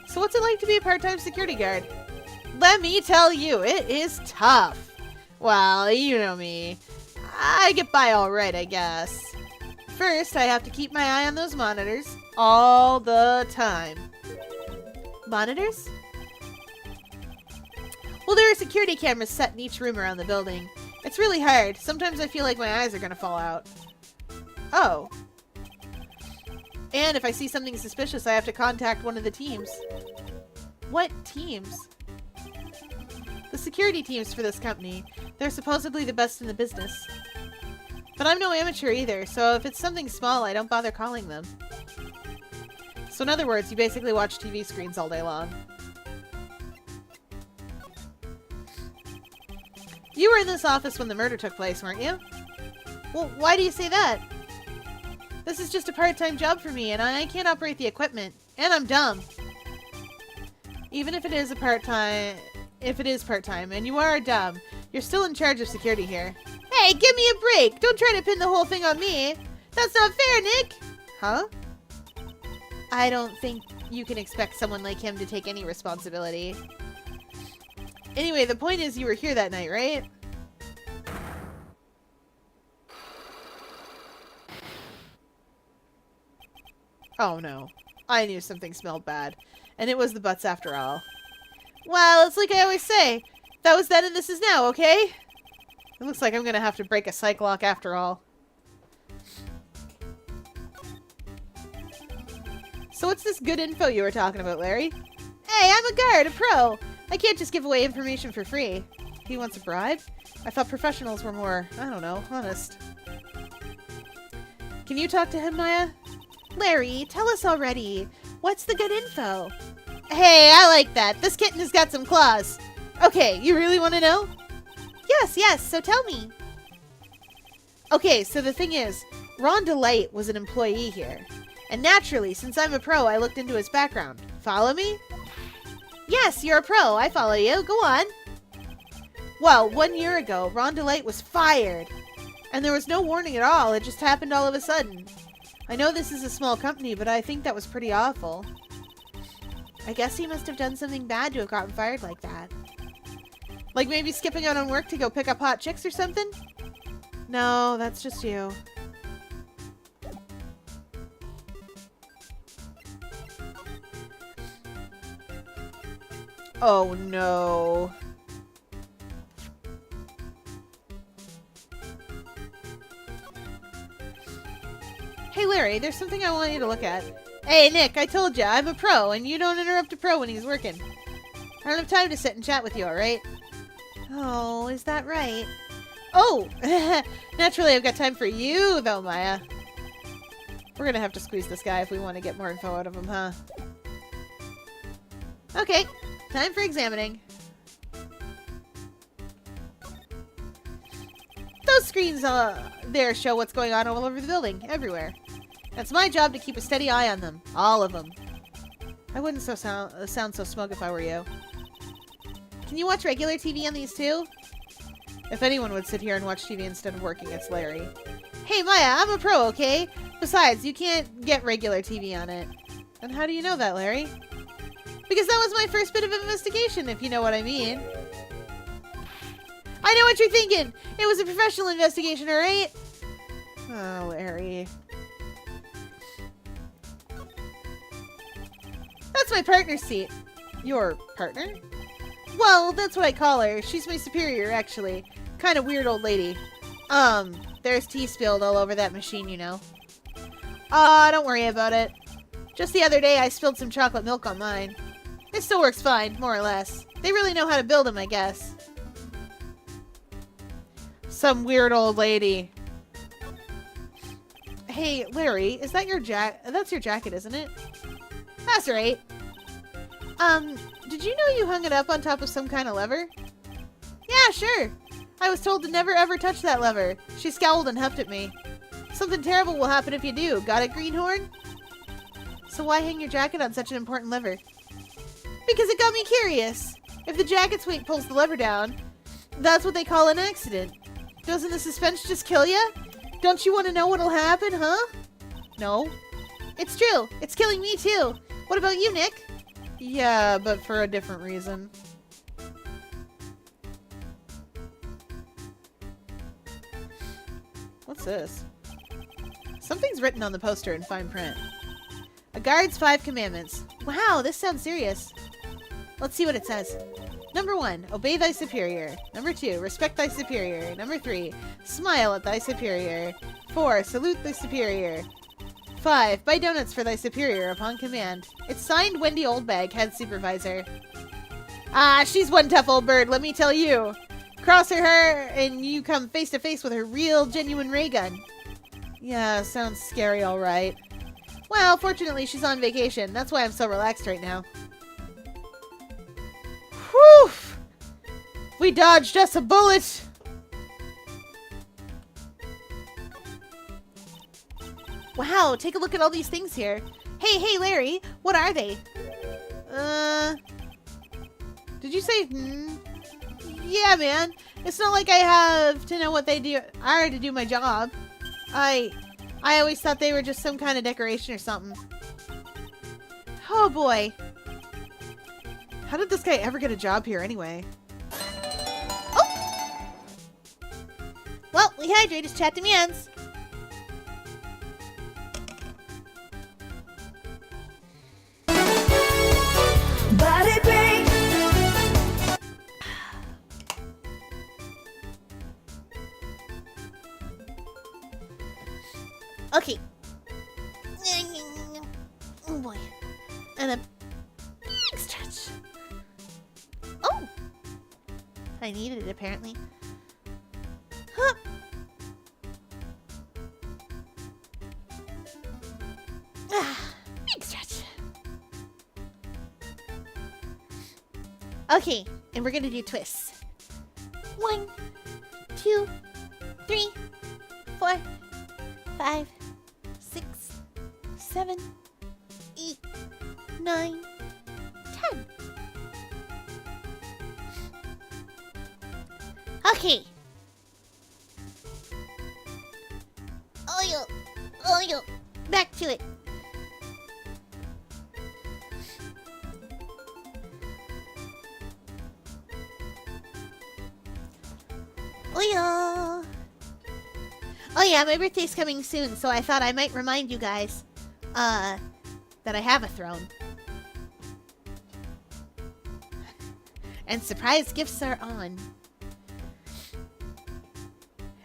So what's it like to be a part-time security guard? Let me tell you, it is tough. Well, you know me. I get by all right, I guess. First, I have to keep my eye on those monitors all the time. Monitors? Well, there are security cameras set in each room around the building. It's really hard. Sometimes I feel like my eyes are gonna fall out. Oh. And if I see something suspicious, I have to contact one of the teams. What teams? The security teams for this company. They're supposedly the best in the business. But I'm no amateur either, so if it's something small, I don't bother calling them. So in other words, you basically watch TV screens all day long. You were in this office when the murder took place, weren't you? Well, why do you say that? This is just a part-time job for me, and I can't operate the equipment. And I'm dumb. Even if it is part-time, and you are dumb, you're still in charge of security here. Hey, give me a break! Don't try to pin the whole thing on me! That's not fair, Nick! Huh? I don't think you can expect someone like him to take any responsibility. Anyway, the point is you were here that night, right? Oh no. I knew something smelled bad. And it was the butts after all. Well, it's like I always say. That was then and this is now, okay? It looks like I'm gonna have to break a psych lock after all. So what's this good info you were talking about, Larry? Hey, I'm a guard, a pro. I can't just give away information for free. He wants a bribe? I thought professionals were more, I don't know, honest. Can you talk to him, Maya? Larry, tell us already. What's the good info? Hey, I like that. This kitten has got some claws. Okay, you really want to know? Yes, so tell me. Okay, so the thing is, Ron DeLight was an employee here. And naturally, since I'm a pro, I looked into his background. Follow me? Yes, you're a pro. I follow you. Go on. Well, 1 year ago, Ron DeLight was fired. And there was no warning at all. It just happened all of a sudden. I know this is a small company, but I think that was pretty awful. I guess he must have done something bad to have gotten fired like that. Like maybe skipping out on work to go pick up hot chicks or something? No, that's just you. Oh no. Hey Larry, there's something I want you to look at. Hey Nick, I told ya, I'm a pro, and you don't interrupt a pro when he's working. I don't have time to sit and chat with you, alright? Oh, is that right? Oh! Naturally, I've got time for you, though, Maya. We're gonna have to squeeze this guy if we want to get more info out of him, huh? Okay, time for examining. Those screens there show what's going on all over the building, everywhere. It's my job to keep a steady eye on them. All of them. I wouldn't sound so smug if I were you. Can you watch regular TV on these too? If anyone would sit here and watch TV instead of working, it's Larry. Hey Maya, I'm a pro, okay? Besides, you can't get regular TV on it. And how do you know that, Larry? Because that was my first bit of investigation, if you know what I mean. I know what you're thinking! It was a professional investigation, alright? Oh, Larry. That's my partner's seat. Your partner? Well, that's what I call her. She's my superior, actually. Kind of weird old lady. There's tea spilled all over that machine, you know. Don't worry about it. Just the other day, I spilled some chocolate milk on mine. It still works fine, more or less. They really know how to build them, I guess. Some weird old lady. Hey, Larry, is that your that's your jacket, isn't it? That's right. Did you know you hung it up on top of some kind of lever? Yeah, sure. I was told to never ever touch that lever. She scowled and huffed at me. Something terrible will happen if you do. Got it, Greenhorn? So why hang your jacket on such an important lever? Because it got me curious. If the jacket's weight pulls the lever down, that's what they call an accident. Doesn't the suspense just kill ya? Don't you want to know what'll happen, huh? No. It's true. It's killing me too. What about you, Nick? Yeah, but for a different reason. What's this? Something's written on the poster in fine print. A guard's 5 commandments. Wow, this sounds serious. Let's see what it says. Number 1, obey thy superior. Number 2, respect thy superior. Number 3, smile at thy superior. 4, salute thy superior. 5, buy donuts for thy superior upon command. It's signed Wendy Oldbag, head supervisor. Ah, she's one tough old bird, let me tell you. Cross her and you come face to face with her real, genuine ray gun. Yeah, sounds scary, alright. Well, fortunately, she's on vacation. That's why I'm so relaxed right now. Whew! We dodged just a bullet! Wow, take a look at all these things here. Hey, Larry, what are they? Did you say, Yeah, man. It's not like I have to know what they do. I already do my job. I always thought they were just some kind of decoration or something. Oh, boy. How did this guy ever get a job here anyway? Oh! Well, we hydrate his chat demands. Body bang. Okay. Oh boy. And a big stretch. Oh! I needed it apparently. Huh. Ah, big stretch. Okay, and we're gonna do twists. 1, 2, 3, 4, 5, 6, 7, 8, 9, 10. Okay. Oil. Back to it. Oil. Oh yeah, my birthday's coming soon, so I thought I might remind you guys, that I have a throne. And surprise gifts are on.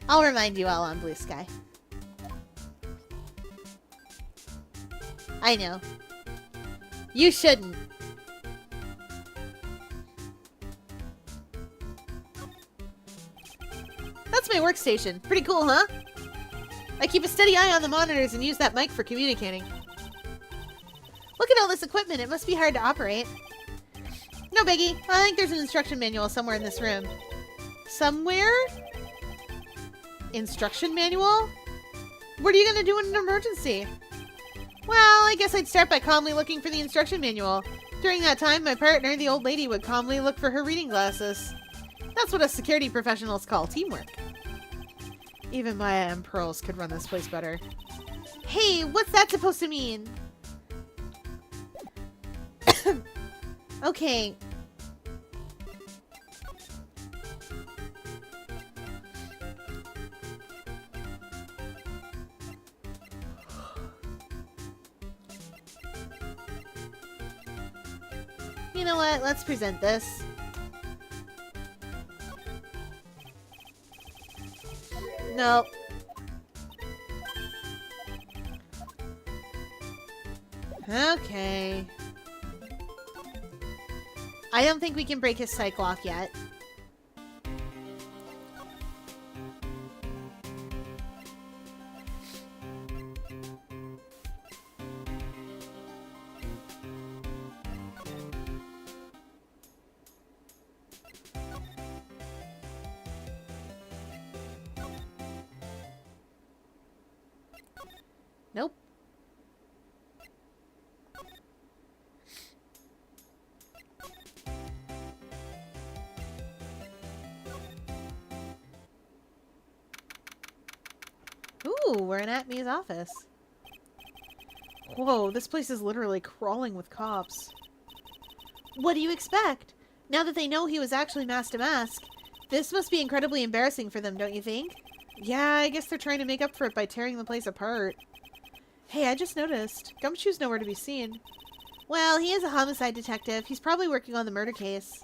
I'll remind you all on Blue Sky. I know. You shouldn't. That's my workstation. Pretty cool, huh? I keep a steady eye on the monitors and use that mic for communicating. Look at all this equipment. It must be hard to operate. No biggie. I think there's an instruction manual somewhere in this room. Somewhere? Instruction manual? What are you gonna do in an emergency? Well, I guess I'd start by calmly looking for the instruction manual. During that time, my partner, the old lady, would calmly look for her reading glasses. That's what us security professionals call teamwork. Even Maya and Pearls could run this place better. Hey, what's that supposed to mean? Okay. You know what? Let's present this. Nope. Okay. I don't think we can break his psych lock yet. we're in Atme's office. Whoa, this place is literally crawling with cops. What do you expect? Now that they know he was actually Master Mask, this must be incredibly embarrassing for them, don't you think? Yeah, I guess they're trying to make up for it by tearing the place apart. Hey, I just noticed. Gumshoe's nowhere to be seen. Well, he is a homicide detective. He's probably working on the murder case.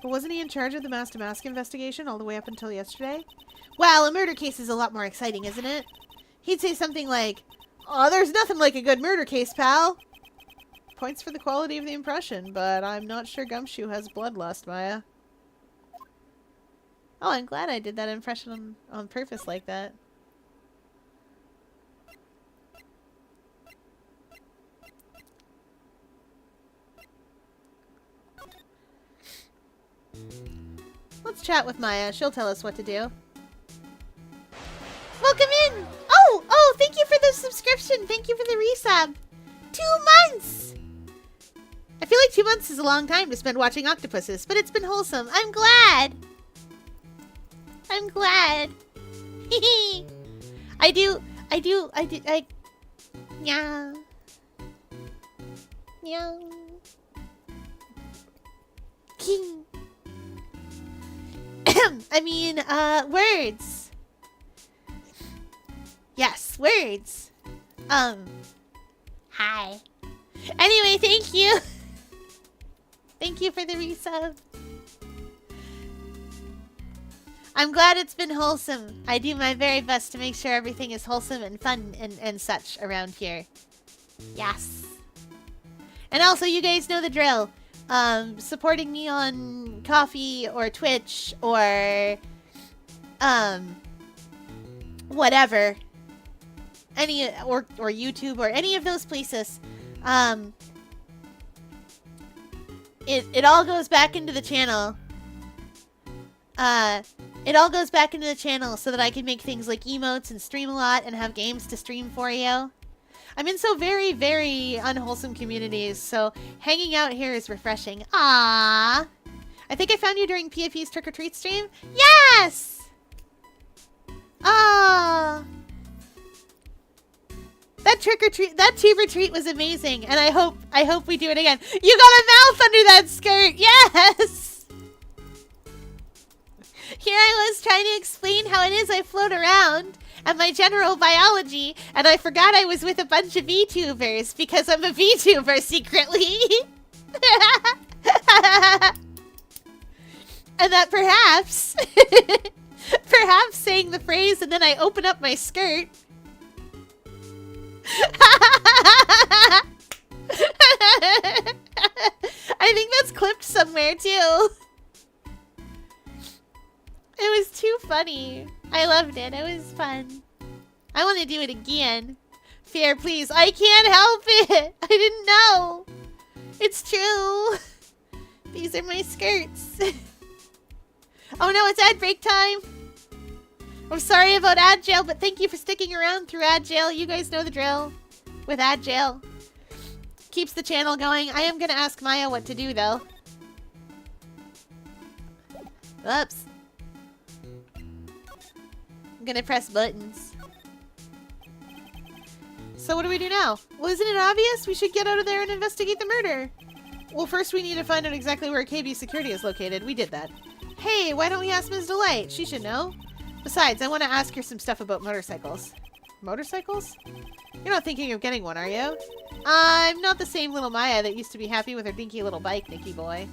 But wasn't he in charge of the Master Mask investigation all the way up until yesterday? Well, a murder case is a lot more exciting, isn't it? He'd say something like, "Oh, there's nothing like a good murder case, pal." Points for the quality of the impression, but I'm not sure Gumshoe has bloodlust, Maya. Oh, I'm glad I did that impression on purpose like that. Let's chat with Maya. She'll tell us what to do. Welcome in! Oh, thank you for the subscription. Thank you for the resub. 2 months! I feel like 2 months is a long time to spend watching octopuses, but it's been wholesome. I'm glad. I'm glad. Yeah. Yeah. I mean, words. Yes, words. Hi. Anyway, thank you. Thank you for the resub. I'm glad it's been wholesome. I do my very best to make sure everything is wholesome and fun and such around here. Yes. And also, you guys know the drill. Supporting me on Ko-fi or Twitch or whatever, or YouTube or any of those places, it all goes back into the channel. It all goes back into the channel so that I can make things like emotes and stream a lot and have games to stream for you. I'm in so very, very unwholesome communities, so hanging out here is refreshing. Ah, I think I found you during PFP's Trick or Treat stream. Yes! Ah, that trick or treat, that tea retreat was amazing, and I hope we do it again. You got a mouth under that skirt. Yes. Here I was trying to explain how it is I float around and my general biology, and I forgot I was with a bunch of VTubers because I'm a VTuber secretly. And that perhaps, perhaps saying the phrase and then I open up my skirt. I think that's clipped somewhere too. It was too funny. I loved it. It was fun. I want to do it again. Fair, please. I can't help it. I didn't know. It's true. These are my skirts. Oh no, it's ad break time. I'm sorry about ad jail, but thank you for sticking around through ad jail. You guys know the drill with ad jail. Keeps the channel going. I am going to ask Maya what to do, though. Oops. I'm gonna press buttons. So what do we do now? Well, isn't it obvious? We should get out of there and investigate the murder. Well, first we need to find out exactly where KB security is located. We did that. Hey, why don't we ask Ms. Delight? She should know. Besides, I want to ask her some stuff about motorcycles. Motorcycles? You're not thinking of getting one, are you? I'm not the same little Maya that used to be happy with her dinky little bike, Nicky boy.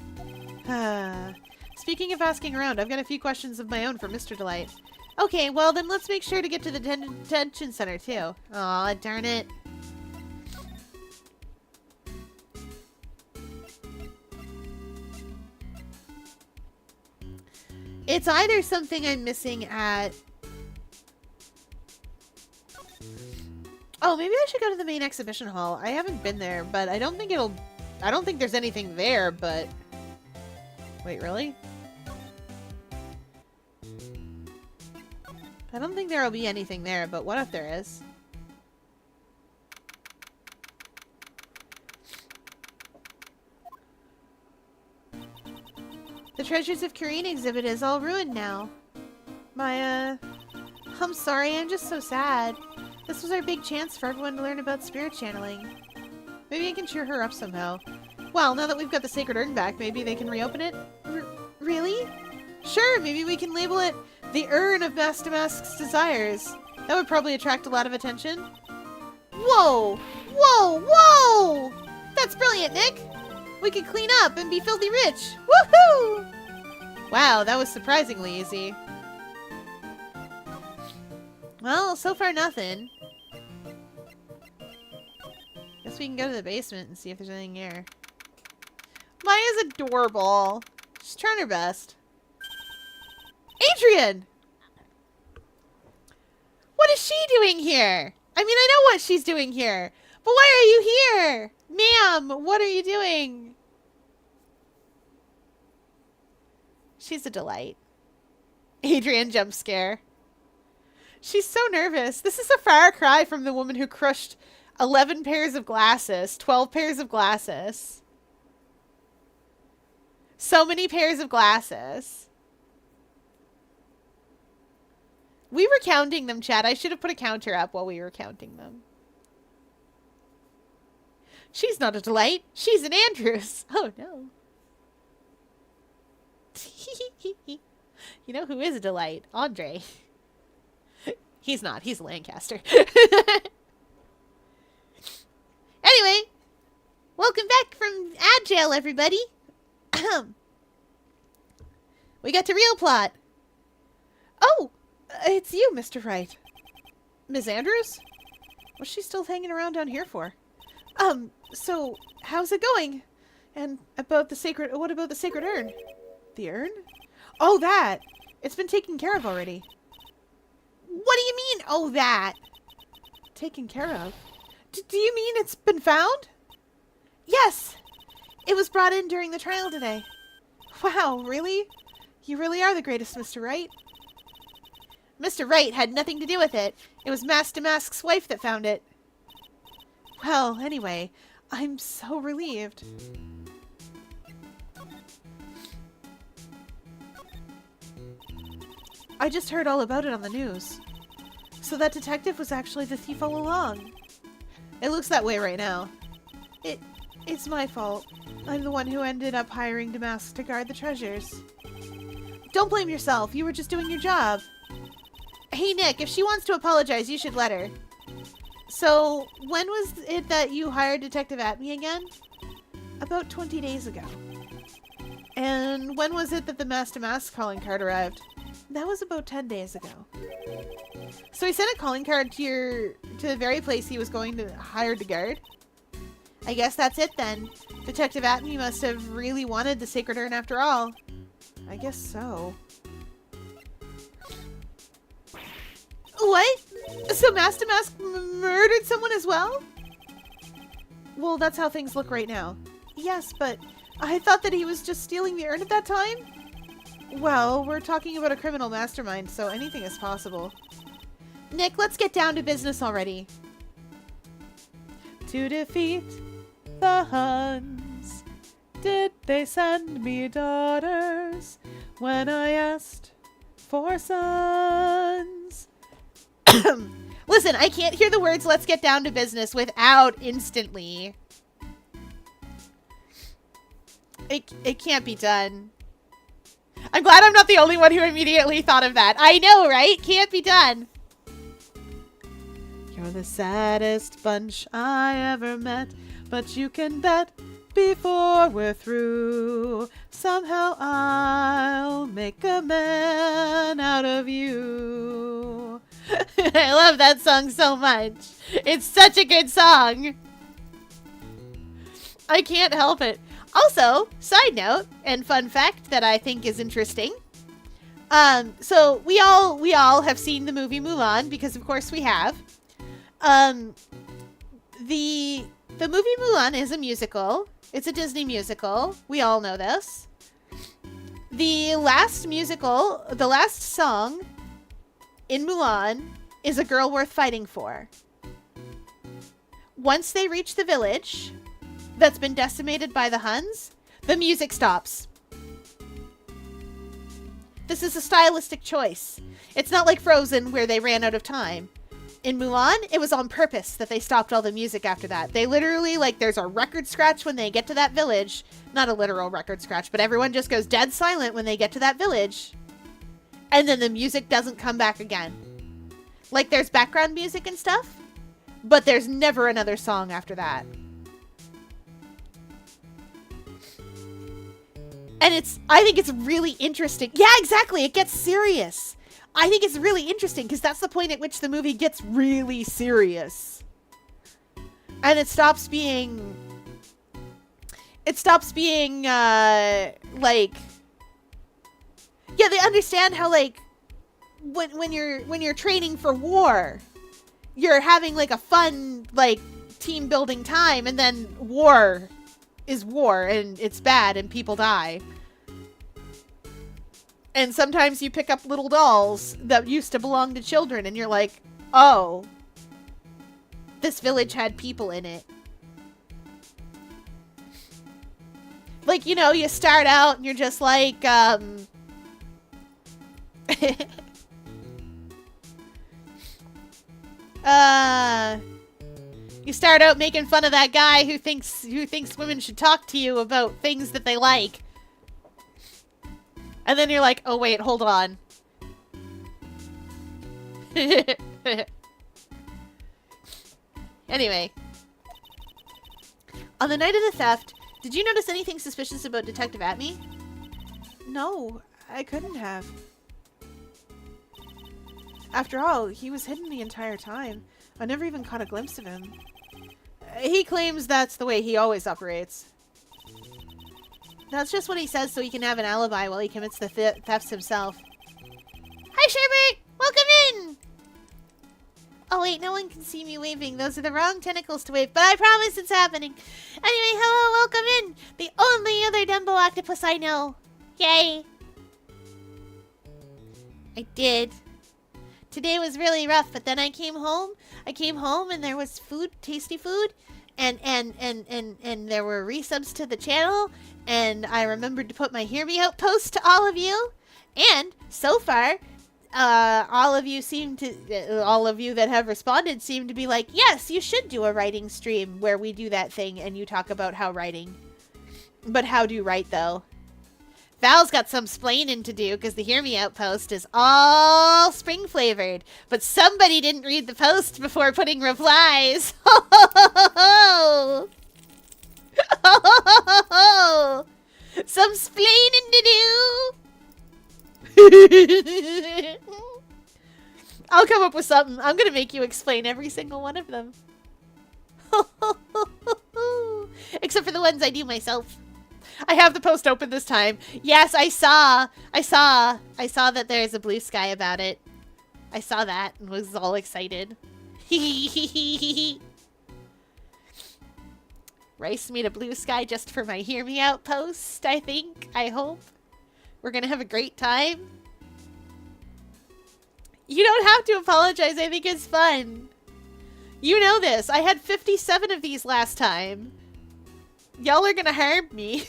Speaking of asking around, I've got a few questions of my own for Mr. Delight. Okay, well then let's make sure to get to the detention center too. Aw, darn it. It's either something I'm missing at... Oh, maybe I should go to the main exhibition hall. I haven't been there, but I don't think there's anything there, but... Wait, really? I don't think there'll be anything there, but what if there is? The Treasures of Kareen exhibit is all ruined now. My, I'm sorry, I'm just so sad. This was our big chance for everyone to learn about spirit channeling. Maybe I can cheer her up somehow. Well, now that we've got the Sacred Urn back, maybe they can reopen it? Really? Sure, maybe we can label it the Urn of Master Mask's Desires. That would probably attract a lot of attention. Whoa! Whoa! Whoa! That's brilliant, Nick! We could clean up and be filthy rich! Woohoo! Wow, that was surprisingly easy. Well, so far nothing. Guess we can go to the basement and see if there's anything here. Maya's adorable. She's trying her best. Adrian! What is she doing here? I mean, I know what she's doing here. But why are you here? Ma'am, what are you doing? She's a delight. Adrian jump scare. She's so nervous. This is a far cry from the woman who crushed 11 pairs of glasses. 12 pairs of glasses. So many pairs of glasses. We were counting them, chat. I should have put a counter up while we were counting them. She's not a delight. She's an Andrews. Oh, no. You know who is a delight? Andre. He's not. He's a Lancaster. Anyway, welcome back from ad jail, everybody. We got to real plot. Oh, it's you, Mr. Wright. Ms. Andrews? What's she still hanging around down here for? So, how's it going? And about the sacred... What about the sacred urn? The urn? Oh, that! It's been taken care of already. What do you mean, oh, that? Taken care of? Do you mean it's been found? Yes! It was brought in during the trial today. Wow, really? You really are the greatest, Mr. Wright. Mr. Wright had nothing to do with it. It was Master Mask's wife that found it. Well, anyway, I'm so relieved. I just heard all about it on the news. So that detective was actually the thief all along. It looks that way right now. It's my fault. I'm the one who ended up hiring Damask to guard the treasures. Don't blame yourself. You were just doing your job. Hey, Nick, if she wants to apologize, you should let her. So, when was it that you hired Detective Atme again? About 20 days ago. And when was it that the Master Mask calling card arrived? That was about 10 days ago. So he sent a calling card to the very place he was going to hire to guard? I guess that's it then. Detective Atme must have really wanted the Sacred Urn after all. I guess so. What? So Master Mask murdered someone as well? Well, that's how things look right now. Yes, but I thought that he was just stealing the urn at that time? Well, we're talking about a criminal mastermind, so anything is possible. Nick, let's get down to business already. To defeat the Huns, did they send me daughters when I asked for sons? Listen, I can't hear the words "let's get down to business" without instantly. It can't be done. I'm glad I'm not the only one who immediately thought of that. I know, right? Can't be done. You're the saddest bunch I ever met, but you can bet before we're through, somehow I'll make a man out of you. I love that song so much. It's such a good song. I can't help it. Also, side note and fun fact that I think is interesting. So we all have seen the movie Mulan because of course we have. The movie Mulan is a musical. It's a Disney musical. We all know this. The last song in Mulan is A Girl Worth Fighting For. Once they reach the village that's been decimated by the Huns, the music stops. This is a stylistic choice. It's not like Frozen where they ran out of time. In Mulan, it was on purpose that they stopped all the music after that. They literally, like, there's a record scratch when they get to that village. Not a literal record scratch, but everyone just goes dead silent when they get to that village. And then the music doesn't come back again. Like, there's background music and stuff, but there's never another song after that. And I think it's really interesting. Yeah, exactly. It gets serious. I think it's really interesting because that's the point at which the movie gets really serious. And it stops being, like, yeah, they understand how, like, when you're training for war, you're having, like, a fun, like, team building time, and then war is war, and it's bad, and people die. And sometimes you pick up little dolls that used to belong to children, and you're like, oh, this village had people in it. Like, you know, you start out and you're just like, you start out making fun of that guy who thinks women should talk to you about things that they like. And then you're like, oh wait, hold on. Anyway. On the night of the theft, did you notice anything suspicious about Detective Atme? No, I couldn't have. After all, he was hidden the entire time. I never even caught a glimpse of him. He claims that's the way he always operates. That's just what he says so he can have an alibi while he commits the thefts himself. Hi, Sherbert! Welcome in! Oh wait, no one can see me waving. Those are the wrong tentacles to wave, but I promise it's happening. Anyway, hello, welcome in! The only other Dumbo octopus I know. Yay! I did. Today was really rough, but then I came home and there was food, tasty food, and there were resubs to the channel, and I remembered to put my Hear Me Out post to all of you, and so far, all of you that have responded seem to be like, yes, you should do a writing stream where we do that thing and you talk about how writing. But how do you write, though? Val's got some splaining to do because the Hear Me Out post is all spring flavored. But somebody didn't read the post before putting replies. Some splaining to do. I'll come up with something. I'm going to make you explain every single one of them. Except for the ones I do myself. I have the post open this time. Yes, I saw that there's a blue sky about it. I saw that and was all excited. Rice made a blue sky just for my Hear Me Out post, I think. I hope. We're gonna have a great time. You don't have to apologize. I think it's fun. You know this. I had 57 of these last time. Y'all are gonna harm me.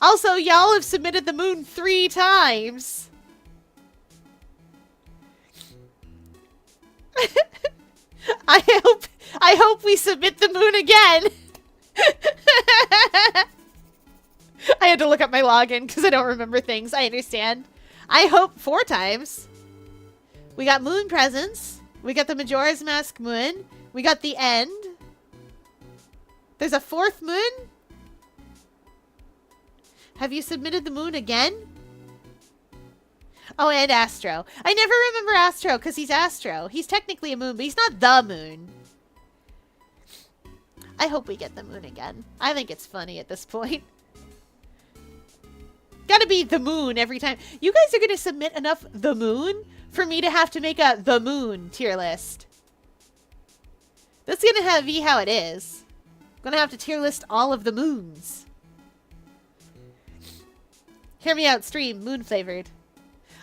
Also, y'all have submitted the moon 3 times. I hope we submit the moon again. I had to look up my login because I don't remember things. I understand. I hope 4 times. We got moon presents. We got the Majora's Mask moon. We got the end. There's a 4th moon? Have you submitted the moon again? Oh, and Astro. I never remember Astro because he's Astro. He's technically a moon, but he's not the moon. I hope we get the moon again. I think it's funny at this point. Gotta be the moon every time. You guys are gonna submit enough the moon for me to have to make a the moon tier list. That's gonna be how it is. I'm gonna have to tier list all of the moons. Hear Me Out stream, moon flavored.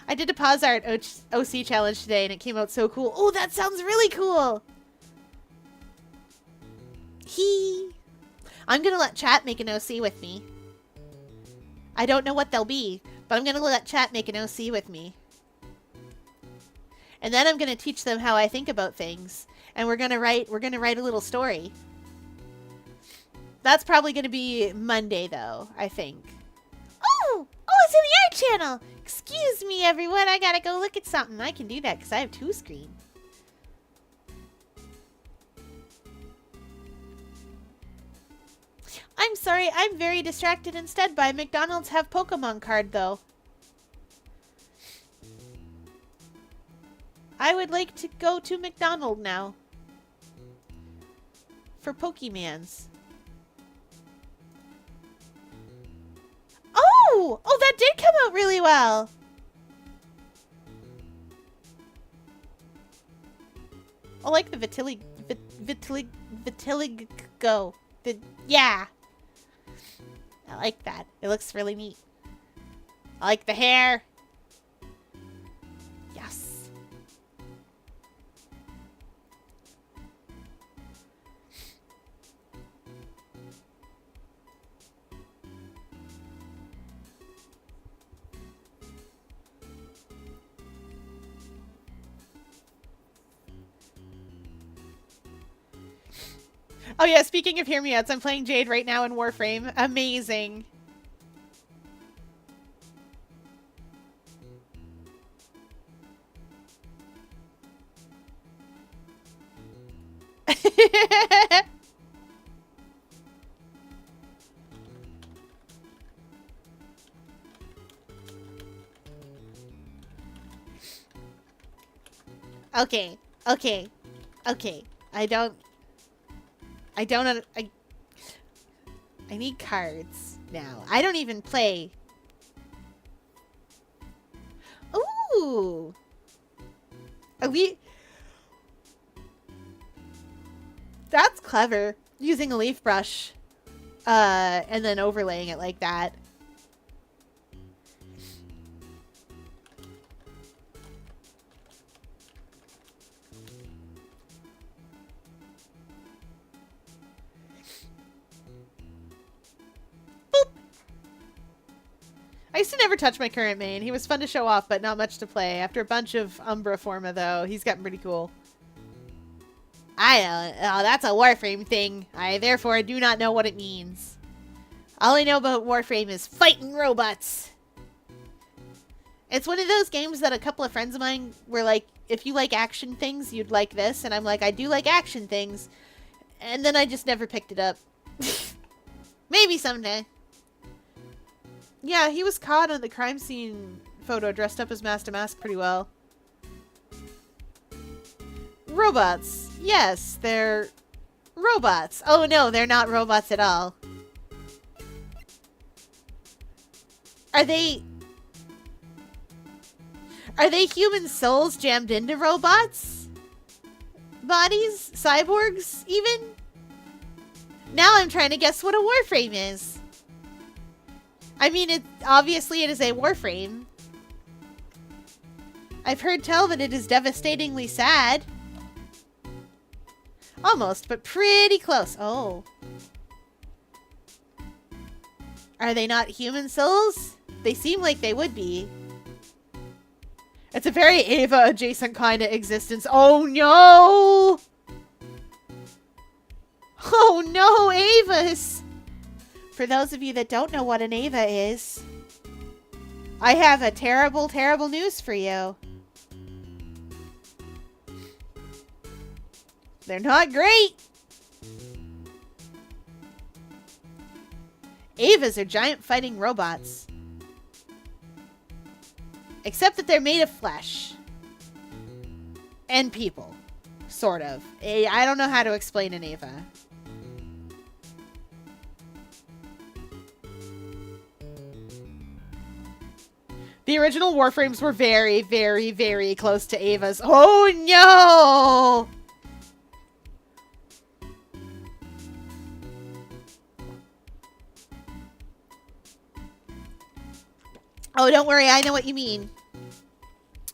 I did a pause art OC challenge today and it came out so cool. Oh, that sounds really cool. I'm gonna let chat make an OC with me. I don't know what they'll be, But I'm going to let chat make an OC with me. And then I'm going to teach them how I think about things. And we're going to write a little story. That's probably going to be Monday, though, I think. Oh, it's in the art channel. Excuse me, everyone. I got to go look at something. I can do that because I have 2 screen. I'm sorry. I'm very distracted instead by McDonald's have Pokemon card, though. I would like to go to McDonald's now. For Pokemans. Oh, that did come out really well. I like the vitiligo. Yeah. I like that. It looks really neat. I like the hair. Yes. Oh yeah, speaking of Hear Me Outs, I'm playing Jade right now in Warframe. Amazing. Okay. I need cards now. I don't even play. Ooh. That's clever. Using a leaf brush. And then overlaying it like that. I used to never touch my current main. He was fun to show off, but not much to play. After a bunch of Umbra Forma, though, he's gotten pretty cool. That's a Warframe thing. I therefore do not know what it means. All I know about Warframe is fighting robots. It's one of those games that a couple of friends of mine were like, if you like action things, you'd like this. And I'm like, I do like action things. And then I just never picked it up. Maybe someday. Yeah, he was caught on the crime scene photo dressed up as Master Mask pretty well. Robots. Yes, they're robots. Oh no, they're not robots at all. Are they human souls jammed into robots? Bodies? Cyborgs, even? Now I'm trying to guess what a Warframe is. I mean, obviously it is a Warframe. I've heard tell that it is devastatingly sad. Almost, but pretty close. Oh. Are they not human souls? They seem like they would be. It's a very Ava-adjacent kind of existence. Oh no! Oh no, Ava's! For those of you that don't know what an Ava is, I have a terrible, terrible news for you. They're not great. Avas are giant fighting robots. Except that they're made of flesh. And people. Sort of. I don't know how to explain an Ava. The original Warframes were very, very, very close to Ava's. Oh no! Oh, don't worry. I know what you mean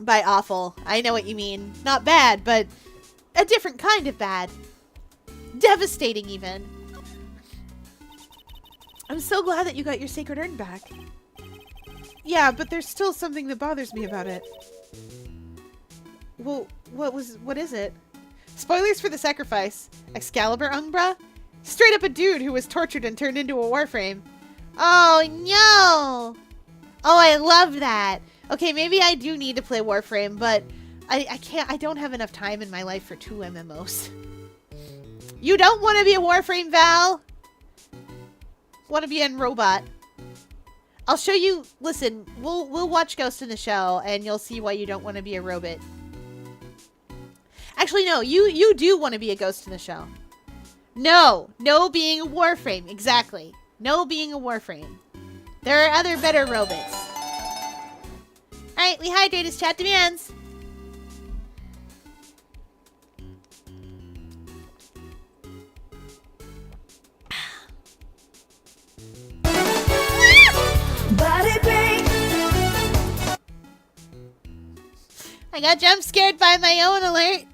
by awful. I know what you mean. Not bad, but a different kind of bad. Devastating, even. I'm so glad that you got your Sacred Urn back. Yeah, but there's still something that bothers me about it. Well, what is it? Spoilers for the sacrifice. Excalibur Umbra? Straight up a dude who was tortured and turned into a warframe. Oh, no! Oh, I love that. Okay, maybe I do need to play Warframe, but I can't, I don't have enough time in my life for 2 MMOs. You don't want to be a Warframe, Val? Want to be in Robot. I'll show you, listen, we'll watch Ghost in the Shell, and you'll see why you don't want to be a robot. Actually, no, you do want to be a Ghost in the Shell. No being a Warframe, exactly. No being a Warframe. There are other better robots. Alright, we hydrate as chat demands. Body break. I got jump scared by my own alert.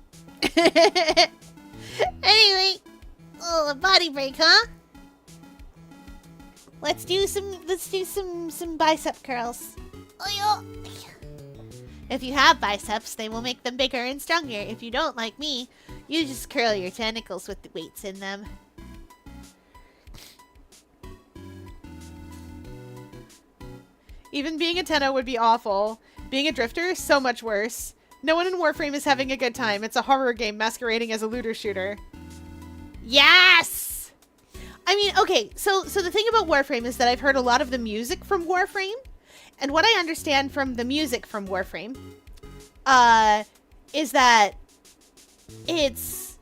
Anyway, oh, a body break, huh? Let's do some bicep curls. Oh, yeah. If you have biceps, they will make them bigger and stronger. If you don't, like me, you just curl your tentacles with the weights in them. Even being a Tenno would be awful. Being a drifter is so much worse. No one in Warframe is having a good time. It's a horror game masquerading as a looter shooter. Yes! I mean, okay, so the thing about Warframe is that I've heard a lot of the music from Warframe, and what I understand from the music from Warframe, is that it's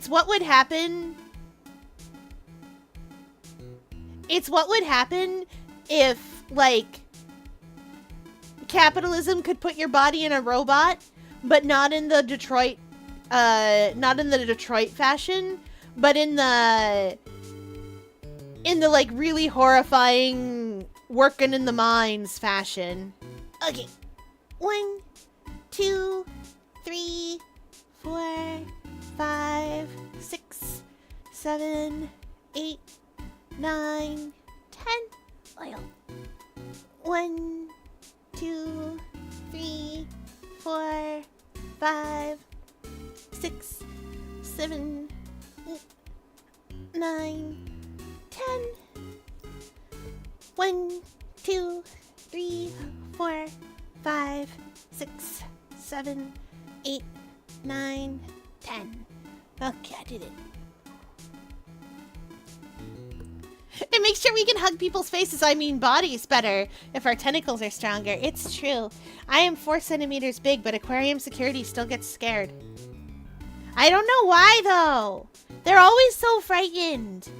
what would happen. It's what would happen if, like, capitalism could put your body in a robot, but not in the Detroit fashion, but in the like really horrifying working in the mines fashion. Okay. 1, 2, 3, 4, 5, 6, 7, 8, 9, 10. Oil. 1, 2, 3, 4, 5, 6, 7, 8, 9, 10. 1, 2, 3, 4, 5, 6, 7, 8, 9, 10. Okay, I did it. It makes sure we can hug people's faces, I mean bodies, better if our tentacles are stronger. It's true. I am 4 centimeters big, but aquarium security still gets scared. I don't know why, though. They're always so frightened.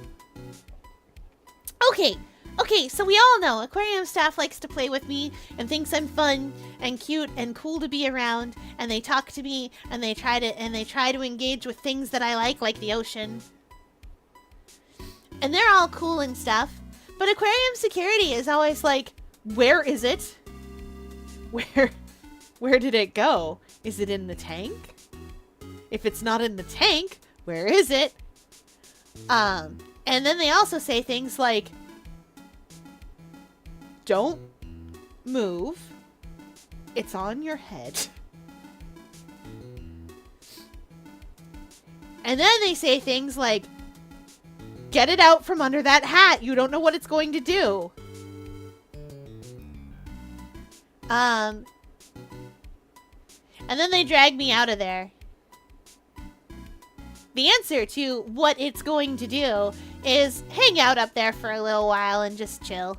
Okay, so we all know aquarium staff likes to play with me and thinks I'm fun and cute and cool to be around, and they talk to me and they try to engage with things that I like the ocean. And they're all cool and stuff, but aquarium security is always like, where is it? Where did it go? Is it in the tank? If it's not in the tank, where is it? And then they also say things like, don't move. It's on your head. And then they say things like, get it out from under that hat. You don't know what it's going to do. And then they drag me out of there. The answer to what it's going to do is hang out up there for a little while and just chill.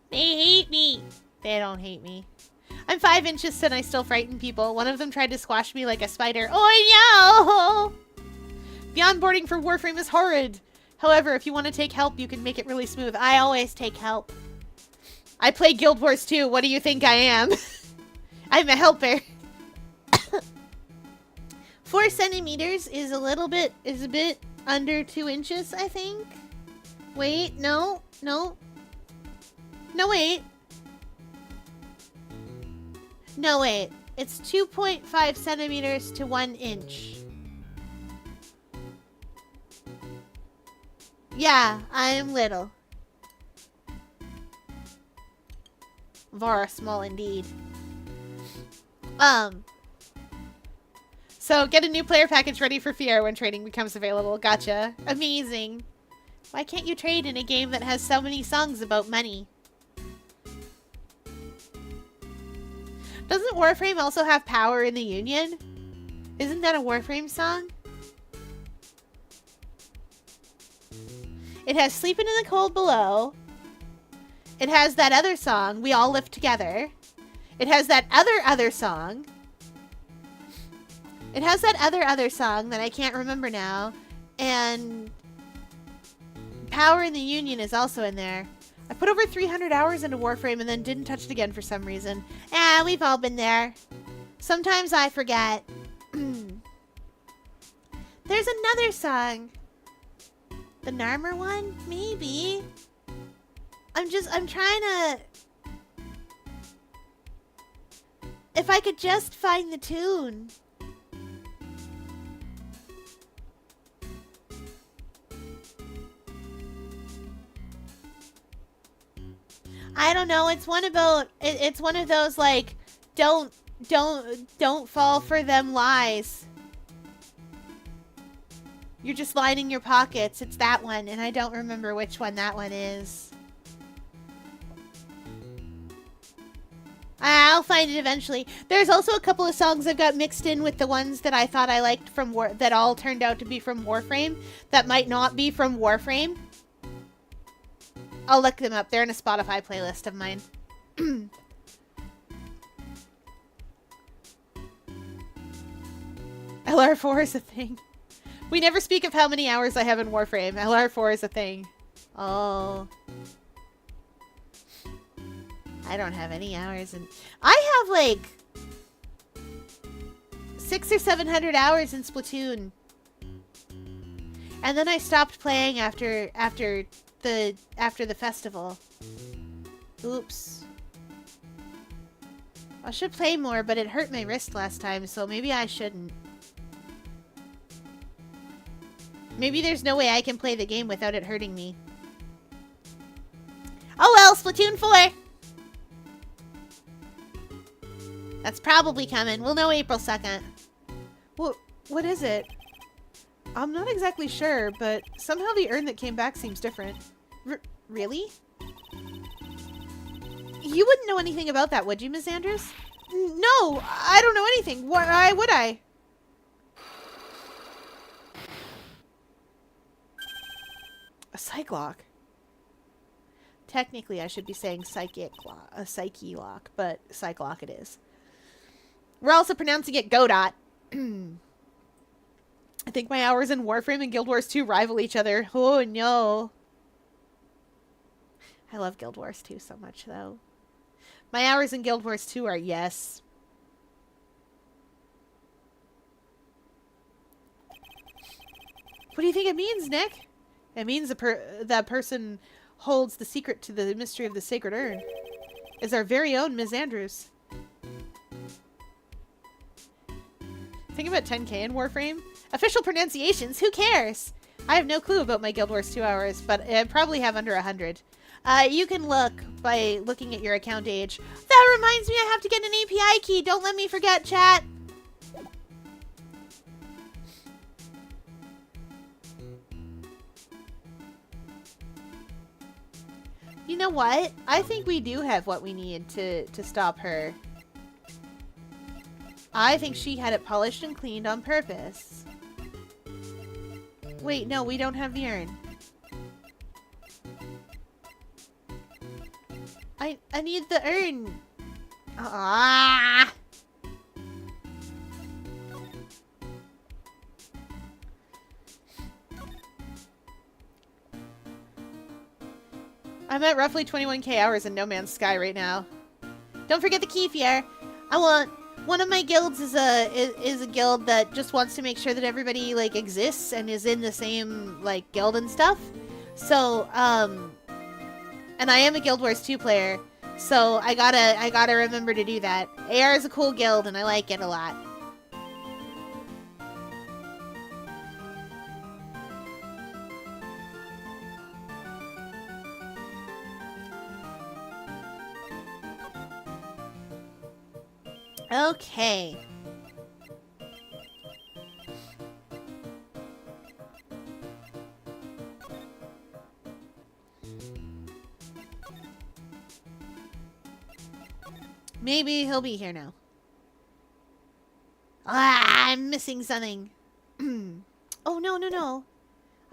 They hate me. They don't hate me. I'm 5 inches and I still frighten people. One of them tried to squash me like a spider. Oh no! The onboarding for Warframe is horrid. However, if you want to take help, you can make it really smooth. I always take help. I play Guild Wars 2. What do you think I am? I'm a helper. 4 centimeters is a bit under 2 inches, I think. Wait, no, wait. No, wait. It's 2.5 centimeters to 1 inch. Yeah, I am little. Vara small indeed. So get a new player package ready for Fiera when trading becomes available. Gotcha. Amazing. Why can't you trade in a game that has so many songs about money? Doesn't Warframe also have Power in the Union? Isn't that a Warframe song? It has Sleeping in the Cold Below. It has that other song, We All Live Together. It has that other song. It has that other song that I can't remember now. And Power in the Union is also in there. I put over 300 hours into Warframe and then didn't touch it again for some reason. Ah, we've all been there. Sometimes I forget. There's another song. The Narmer one? Maybe. I'm trying to... If I could just find the tune. I don't know. It's one about... It's one of those, like, don't fall for them lies. You're just lining your pockets. It's that one, and I don't remember which one that one is. I'll find it eventually. There's also a couple of songs I've got mixed in with the ones that I thought I liked from that all turned out to be from Warframe that might not be from Warframe. I'll look them up. They're in a Spotify playlist of mine. LR4 is a thing. We never speak of how many hours I have in Warframe. LR4 is a thing. Oh. I don't have any hours in... I have like 600 or 700 hours in Splatoon. And then I stopped playing after the festival. Oops. I should play more, but it hurt my wrist last time, so maybe I shouldn't. Maybe there's no way I can play the game without it hurting me. Oh well, Splatoon 4! That's probably coming. We'll know April 2nd. What is it? I'm not exactly sure, but somehow the urn that came back seems different. Really? You wouldn't know anything about that, would you, Miss Andrews? No, I don't know anything. Why would I? A psych lock. Technically, I should be saying psychic lock, a psyche lock, but psych lock it is. We're also pronouncing it Godot. I think my hours in Warframe and Guild Wars 2 rival each other. Oh no. I love Guild Wars 2 so much though. My hours in Guild Wars 2 are yes. What do you think it means, Nick? It means that person holds the secret to the mystery of the sacred urn. Is our very own Ms. Andrews. Think about 10k in Warframe? Official pronunciations, who cares? I have no clue about my Guild Wars 2 hours, but I probably have under 100. You can look by looking at your account age. That reminds me I have to get an API key. Don't let me forget, chat. You know what? I think we do have what we need to stop her. I think she had it polished and cleaned on purpose. Wait, no, we don't have the urn. I need the urn. Ah! I'm at roughly 21k hours in No Man's Sky right now. Don't forget the key, Fier. One of my guilds is a guild that just wants to make sure that everybody like exists and is in the same like guild and stuff. So and I am a Guild Wars 2 player, so I gotta remember to do that. AR is a cool guild and I like it a lot. Okay. Maybe he'll be here now. Ah, I'm missing something. Oh, no, no, no.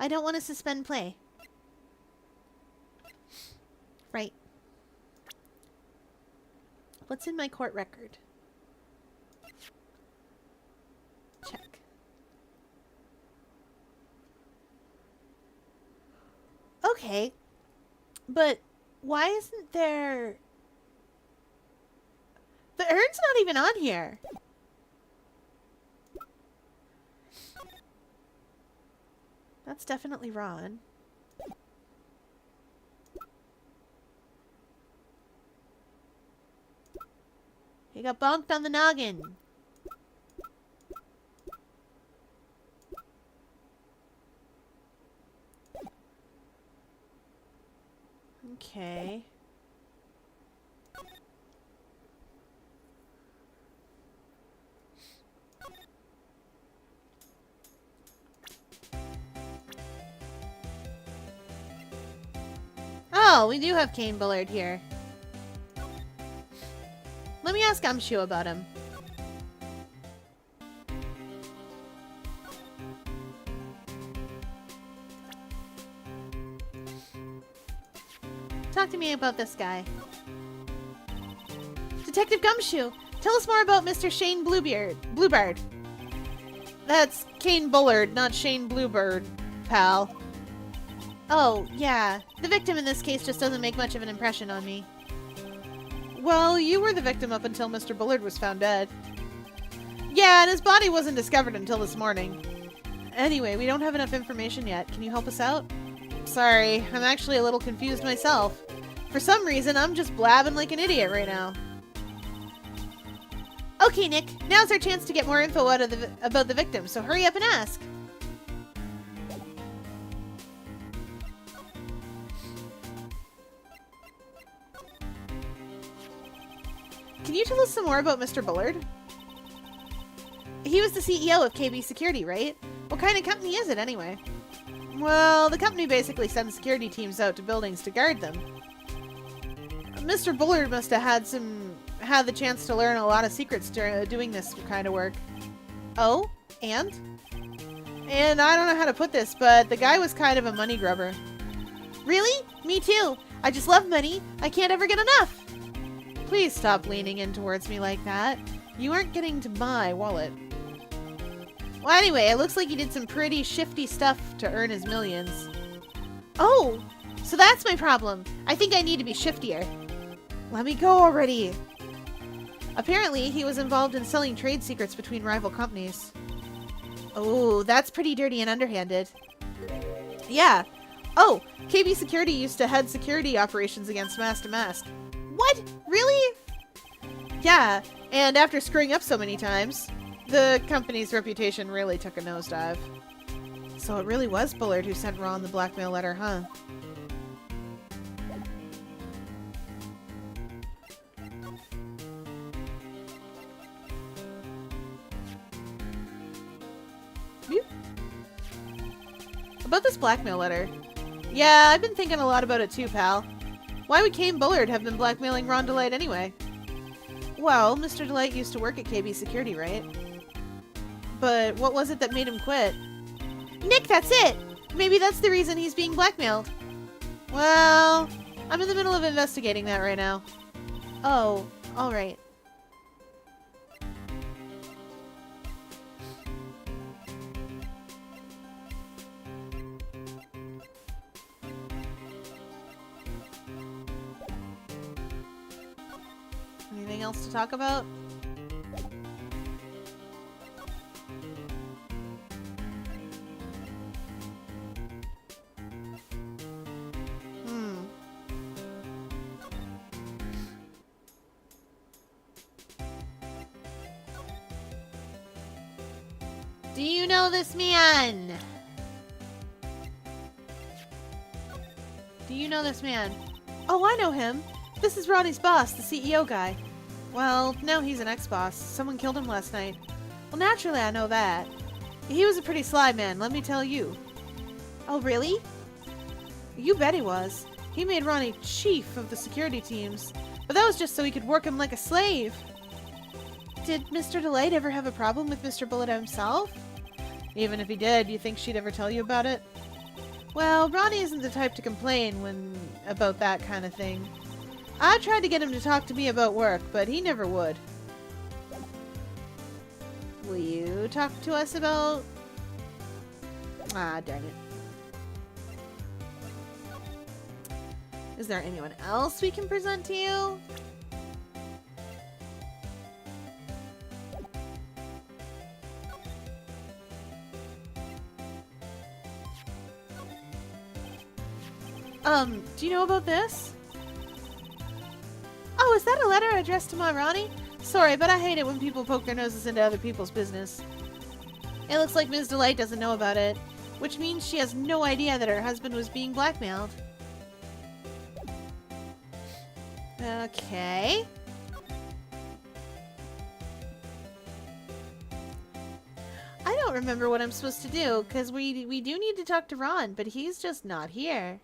I don't want to suspend play. Right. What's in my court record? Check. Okay. But why isn't there... The urn's not even on here. That's definitely Ron. He got bonked on the noggin. Okay. Oh, we do have Kane Bullard here. Let me ask Gumshoe about him. Talk to me about this guy. Detective Gumshoe, tell us more about Mr. Shane Bluebird. That's Kane Bullard, not Shane Bluebird, pal. Oh, yeah. The victim in this case just doesn't make much of an impression on me. Well, you were the victim up until Mr. Bullard was found dead. Yeah, and his body wasn't discovered until this morning. Anyway, we don't have enough information yet. Can you help us out? Sorry, I'm actually a little confused myself. For some reason, I'm just blabbing like an idiot right now. Okay, Nick. Now's our chance to get more info about the victim, so hurry up and ask. Can you tell us some more about Mr. Bullard? He was the CEO of KB Security, right? What kind of company is it, anyway? Well, the company basically sends security teams out to buildings to guard them. Mr. Bullard must have had the chance to learn a lot of secrets during doing this kind of work. Oh? And? And I don't know how to put this, but the guy was kind of a money grubber. Really? Me too. I just love money. I can't ever get enough. Please stop leaning in towards me like that. You aren't getting to my wallet. Well, anyway, it looks like he did some pretty shifty stuff to earn his millions. Oh, so that's my problem. I think I need to be shiftier. Let me go already. Apparently, he was involved in selling trade secrets between rival companies. Oh, that's pretty dirty and underhanded. Yeah. Oh, KB Security used to head security operations against Mask to Mask. What? Really? Yeah, and after screwing up so many times, the company's reputation really took a nosedive. So it really was Bullard who sent Ron the blackmail letter, huh? About this blackmail letter. Yeah, I've been thinking a lot about it too, pal. Why would Kane Bullard have been blackmailing Ron DeLite anyway? Well, Mr. DeLite used to work at KB Security, right? But what was it that made him quit? Nick, that's it! Maybe that's the reason he's being blackmailed. Well, I'm in the middle of investigating that right now. Oh, alright. Anything else to talk about? Do you know this man? Do you know this man? Oh, I know him. This is Ronnie's boss, the CEO guy. Well, no, he's an ex-boss. Someone killed him last night. Well, naturally, I know that. He was a pretty sly man, let me tell you. Oh, really? You bet he was. He made Ronnie chief of the security teams. But that was just so he could work him like a slave. Did Mr. Delight ever have a problem with Mr. Bullet himself? Even if he did, you think she'd ever tell you about it? Well, Ronnie isn't the type to complain about that kind of thing. I tried to get him to talk to me about work, but he never would. Will you talk to us about... Ah, darn it. Is there anyone else we can present to you? Do you know about this? Oh, is that a letter addressed to Ronnie? Sorry, but I hate it when people poke their noses into other people's business. It looks like Ms. Delight doesn't know about it, which means she has no idea that her husband was being blackmailed. Okay. I don't remember what I'm supposed to do, because we do need to talk to Ron, but he's just not here.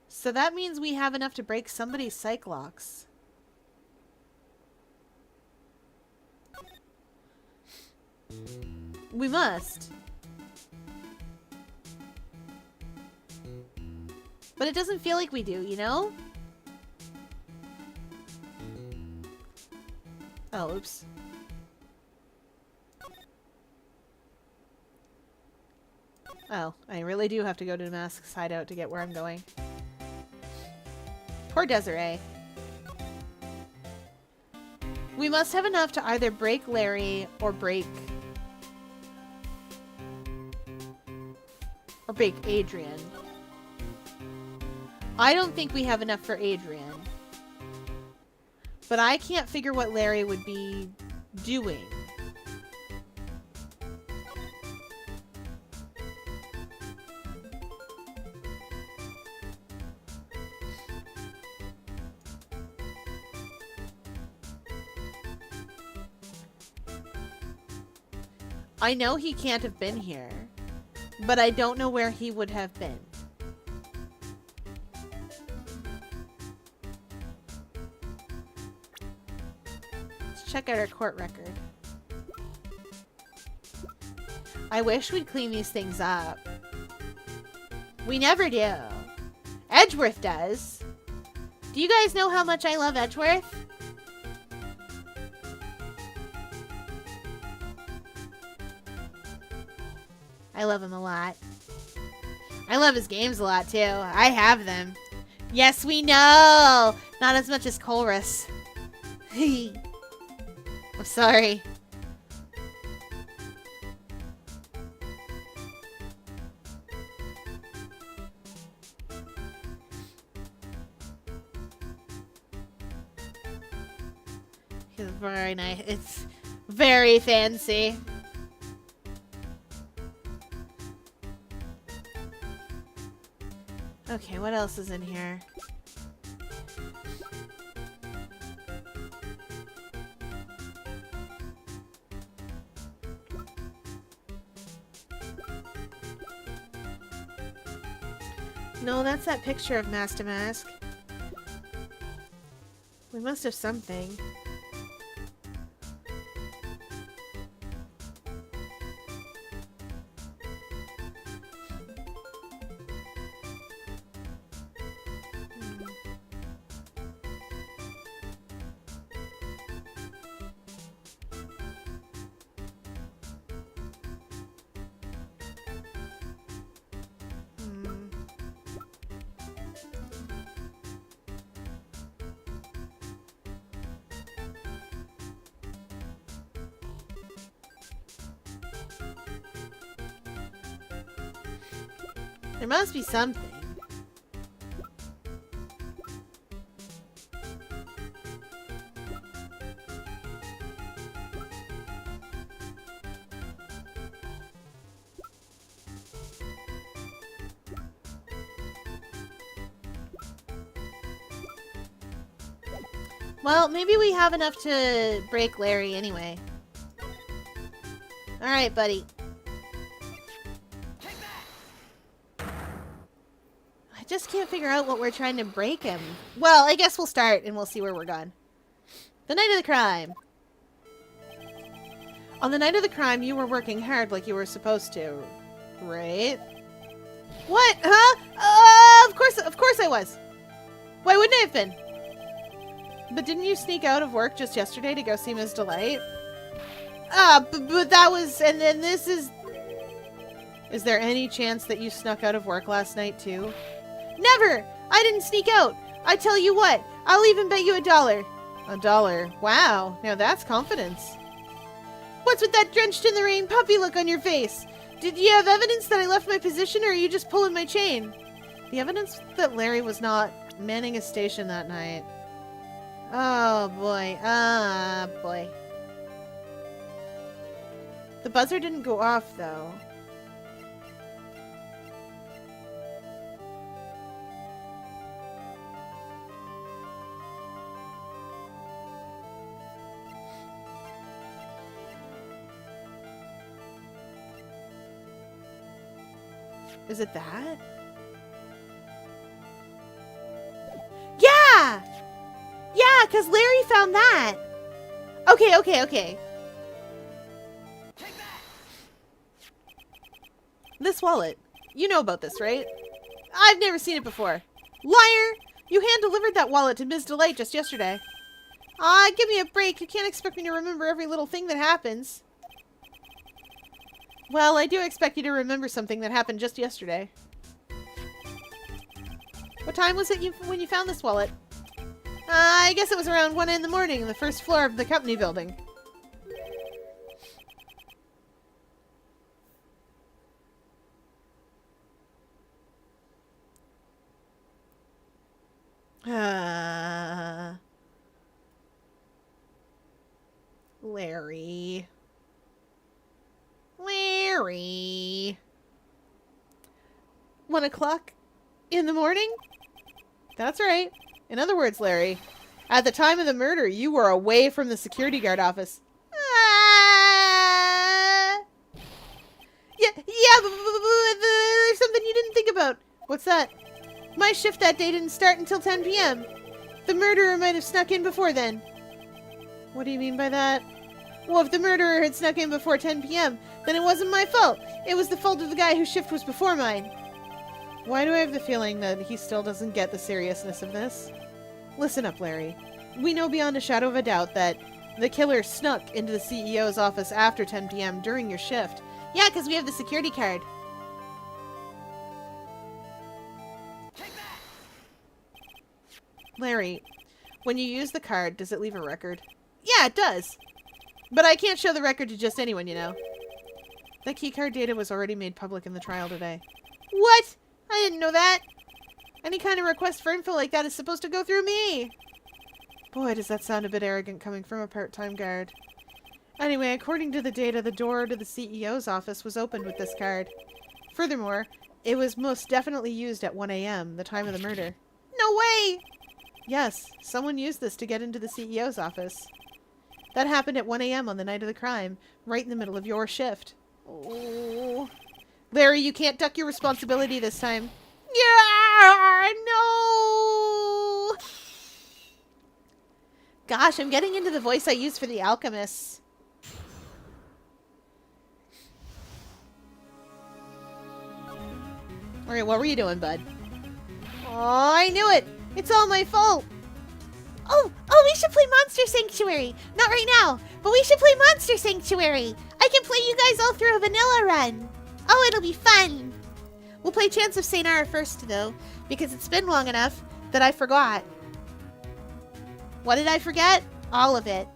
So that means we have enough to break somebody's psych locks. We must. But it doesn't feel like we do, you know? Oh, oops. Oh, I really do have to go to Damask's hideout to get where I'm going. Poor Desiree. We must have enough to either break Larry or break Adrian. I don't think we have enough for Adrian. But I can't figure what Larry would be doing. I know he can't have been here, but I don't know where he would have been. Let's check out our court record. I wish we'd clean these things up. We never do. Edgeworth does. Do you guys know how much I love Edgeworth? I love him a lot. I love his games a lot, too. I have them. Yes, we know! Not as much as Colrus. I'm sorry. It's very nice. It's very fancy. Okay, what else is in here? No, that's that picture of Master Mask. We must have something. There must be something. Well, maybe we have enough to break Larry anyway. Alright, buddy. I just can't figure out what we're trying to break him. Well, I guess we'll start and we'll see where we're going. The night of the crime. On the night of the crime, you were working hard like you were supposed to, right? What? Huh? Of course I was. Why wouldn't I have been? But didn't you sneak out of work just yesterday to go see Ms. Delight? But that was, and then this is... Is there any chance that you snuck out of work last night too? Never! I didn't sneak out. I tell you what, I'll even bet you $1. $1? Wow, now that's confidence. What's with that drenched in the rain puppy look on your face? Did you have evidence that I left my position, or are you just pulling my chain? The evidence that Larry was not manning his station that night. Oh boy, boy. The buzzer didn't go off though. Is it that? Yeah! Yeah, because Larry found that. Okay. This wallet. You know about this, right? I've never seen it before. Liar! You hand-delivered that wallet to Ms. Delight just yesterday. Give me a break. You can't expect me to remember every little thing that happens. Well, I do expect you to remember something that happened just yesterday. What time was it when you found this wallet? I guess it was around 1 in the morning on the first floor of the company building. Larry. 1 o'clock in the morning? That's right. In other words, Larry, at the time of the murder, you were away from the security guard office. Yeah, but there's something you didn't think about. What's that? My shift that day didn't start until 10 p.m. The murderer might have snuck in before then. What do you mean by that? Well, if the murderer had snuck in before 10 p.m., then it wasn't my fault. It was the fault of the guy whose shift was before mine. Why do I have the feeling that he still doesn't get the seriousness of this? Listen up, Larry. We know beyond a shadow of a doubt that the killer snuck into the CEO's office after 10 p.m. during your shift. Yeah, because we have the security card. Larry, when you use the card, does it leave a record? Yeah, it does. But I can't show the record to just anyone, you know. The keycard data was already made public in the trial today. What? I didn't know that. Any kind of request for info like that is supposed to go through me. Boy, does that sound a bit arrogant coming from a part-time guard. Anyway, according to the data, the door to the CEO's office was opened with this card. Furthermore, it was most definitely used at 1 a.m., the time of the murder. No way! Yes, someone used this to get into the CEO's office. That happened at 1 a.m. on the night of the crime, right in the middle of your shift. Oh. Larry, you can't duck your responsibility this time. Yeah, no! Gosh, I'm getting into the voice I use for the alchemists. Alright, what were you doing, bud? Oh, I knew it! It's all my fault! Oh, we should play Monster Sanctuary! Not right now, but we should play Monster Sanctuary! I can play you guys all through a vanilla run! Oh, it'll be fun! We'll play Chants of St. Ara first, though, because it's been long enough that I forgot. What did I forget? All of it.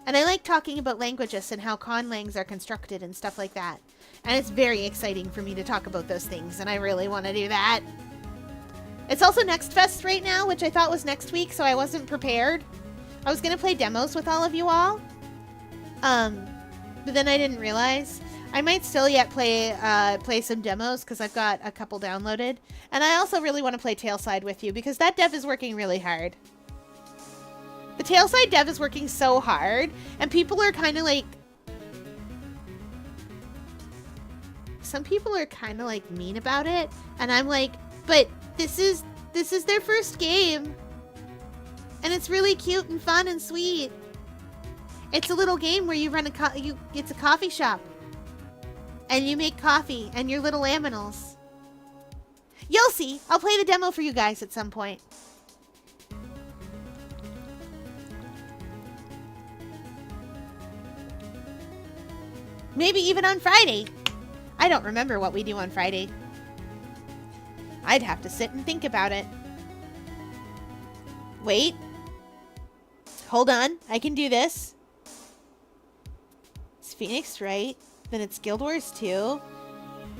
And I like talking about languages and how conlangs are constructed and stuff like that. And it's very exciting for me to talk about those things, and I really want to do that. It's also Next Fest right now, which I thought was next week, so I wasn't prepared. I was going to play demos with all of you all. But then I didn't realize. I might still yet play some demos, because I've got a couple downloaded. And I also really want to play Tailside with you, because that dev is working really hard. The Tailside dev is working so hard, and people are kind of like... Some people are kind of like mean about it, and I'm like, but this is their first game. And it's really cute and fun and sweet. It's a little game where you run it's a coffee shop. And you make coffee and your little aminals. You'll see. I'll play the demo for you guys at some point. Maybe even on Friday. I don't remember what we do on Friday. I'd have to sit and think about it. Wait. Hold on. I can do this. It's Phoenix Wright. Then it's Guild Wars 2.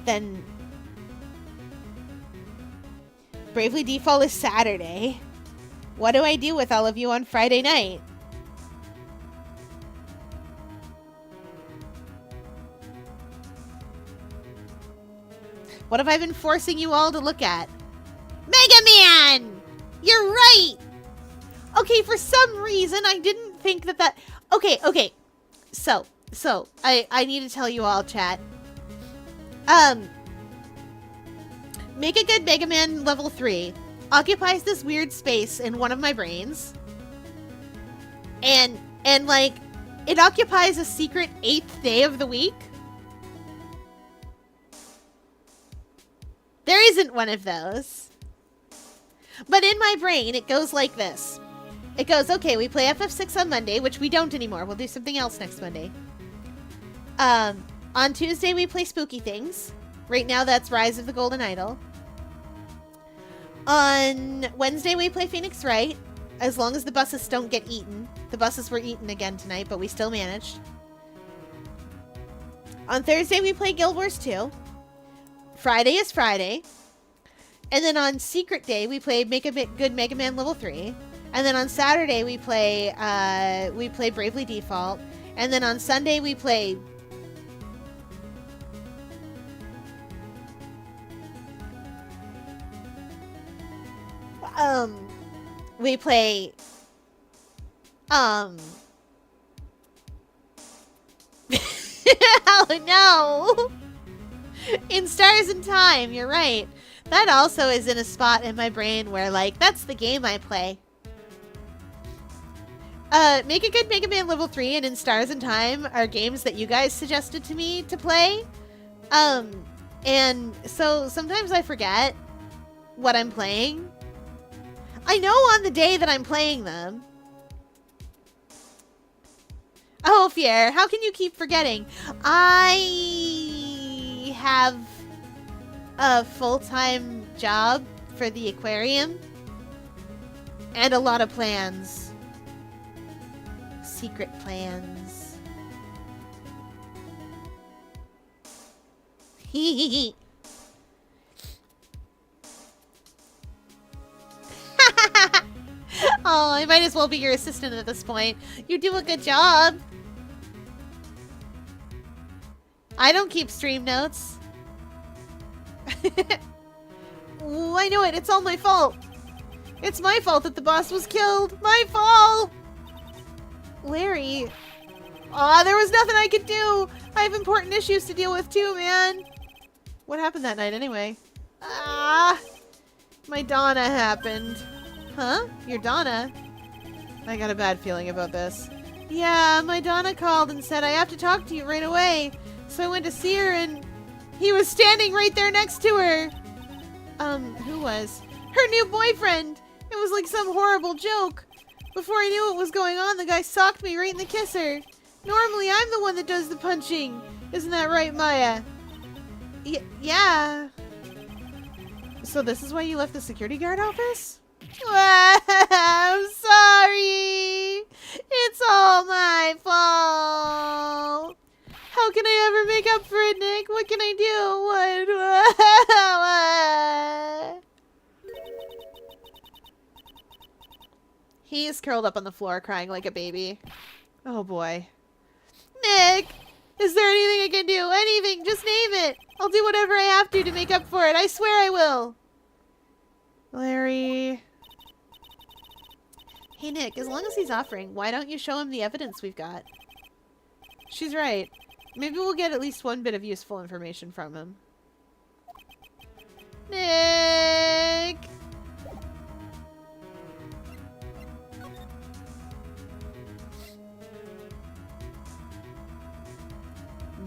Then Bravely Default is Saturday. What do I do with all of you on Friday night? What have I been forcing you all to look at? Mega Man! You're right! Okay, for some reason, I didn't think that... Okay. So, I need to tell you all, chat. Make a Good Mega Man level 3 occupies this weird space in one of my brains. And like, it occupies a secret 8th day of the week. There isn't one of those. But in my brain, it goes like this. It goes, okay, we play FF6 on Monday, which we don't anymore. We'll do something else next Monday. On Tuesday, we play Spooky Things. Right now, that's Rise of the Golden Idol. On Wednesday, we play Phoenix Wright. As long as the buses don't get eaten. The buses were eaten again tonight, but we still managed. On Thursday, we play Guild Wars 2. Friday is Friday. And then on Secret Day, we play Make a Good Mega Man level 3. And then on Saturday, we play Bravely Default. And then on Sunday, we play... We play... Oh, no! In Stars in Time, you're right. That also is in a spot in my brain where, like, that's the game I play. Make a Good Mega Man level 3 and In Stars in Time are games that you guys suggested to me to play. And so sometimes I forget what I'm playing. I know on the day that I'm playing them. Oh, Fier, how can you keep forgetting? I have a full-time job for the aquarium and a lot of plans. Secret plans. Hee. Oh, I might as well be your assistant at this point. You do a good job. I don't keep stream notes. Ooh, I know it. It's all my fault. It's my fault that the boss was killed. My fault. Larry. Aw, there was nothing I could do. I have important issues to deal with too, man. What happened that night anyway? Ah, my Donna happened. Huh? Your Donna? I got a bad feeling about this. Yeah, my Donna called and said I have to talk to you right away. So I went to see her and he was standing right there next to her. Who was? Her new boyfriend. It was like some horrible joke. Before I knew what was going on, the guy socked me right in the kisser. Normally, I'm the one that does the punching. Isn't that right, Maya? Yeah. So this is why you left the security guard office? I'm sorry. It's all my fault. How can I ever make up for it, Nick? What can I do? What? He is curled up on the floor crying like a baby. Oh boy. Nick! Is there anything I can do? Anything! Just name it! I'll do whatever I have to make up for it. I swear I will. Larry. Hey, Nick, as long as he's offering, why don't you show him the evidence we've got? She's right. Maybe we'll get at least one bit of useful information from him. Nick!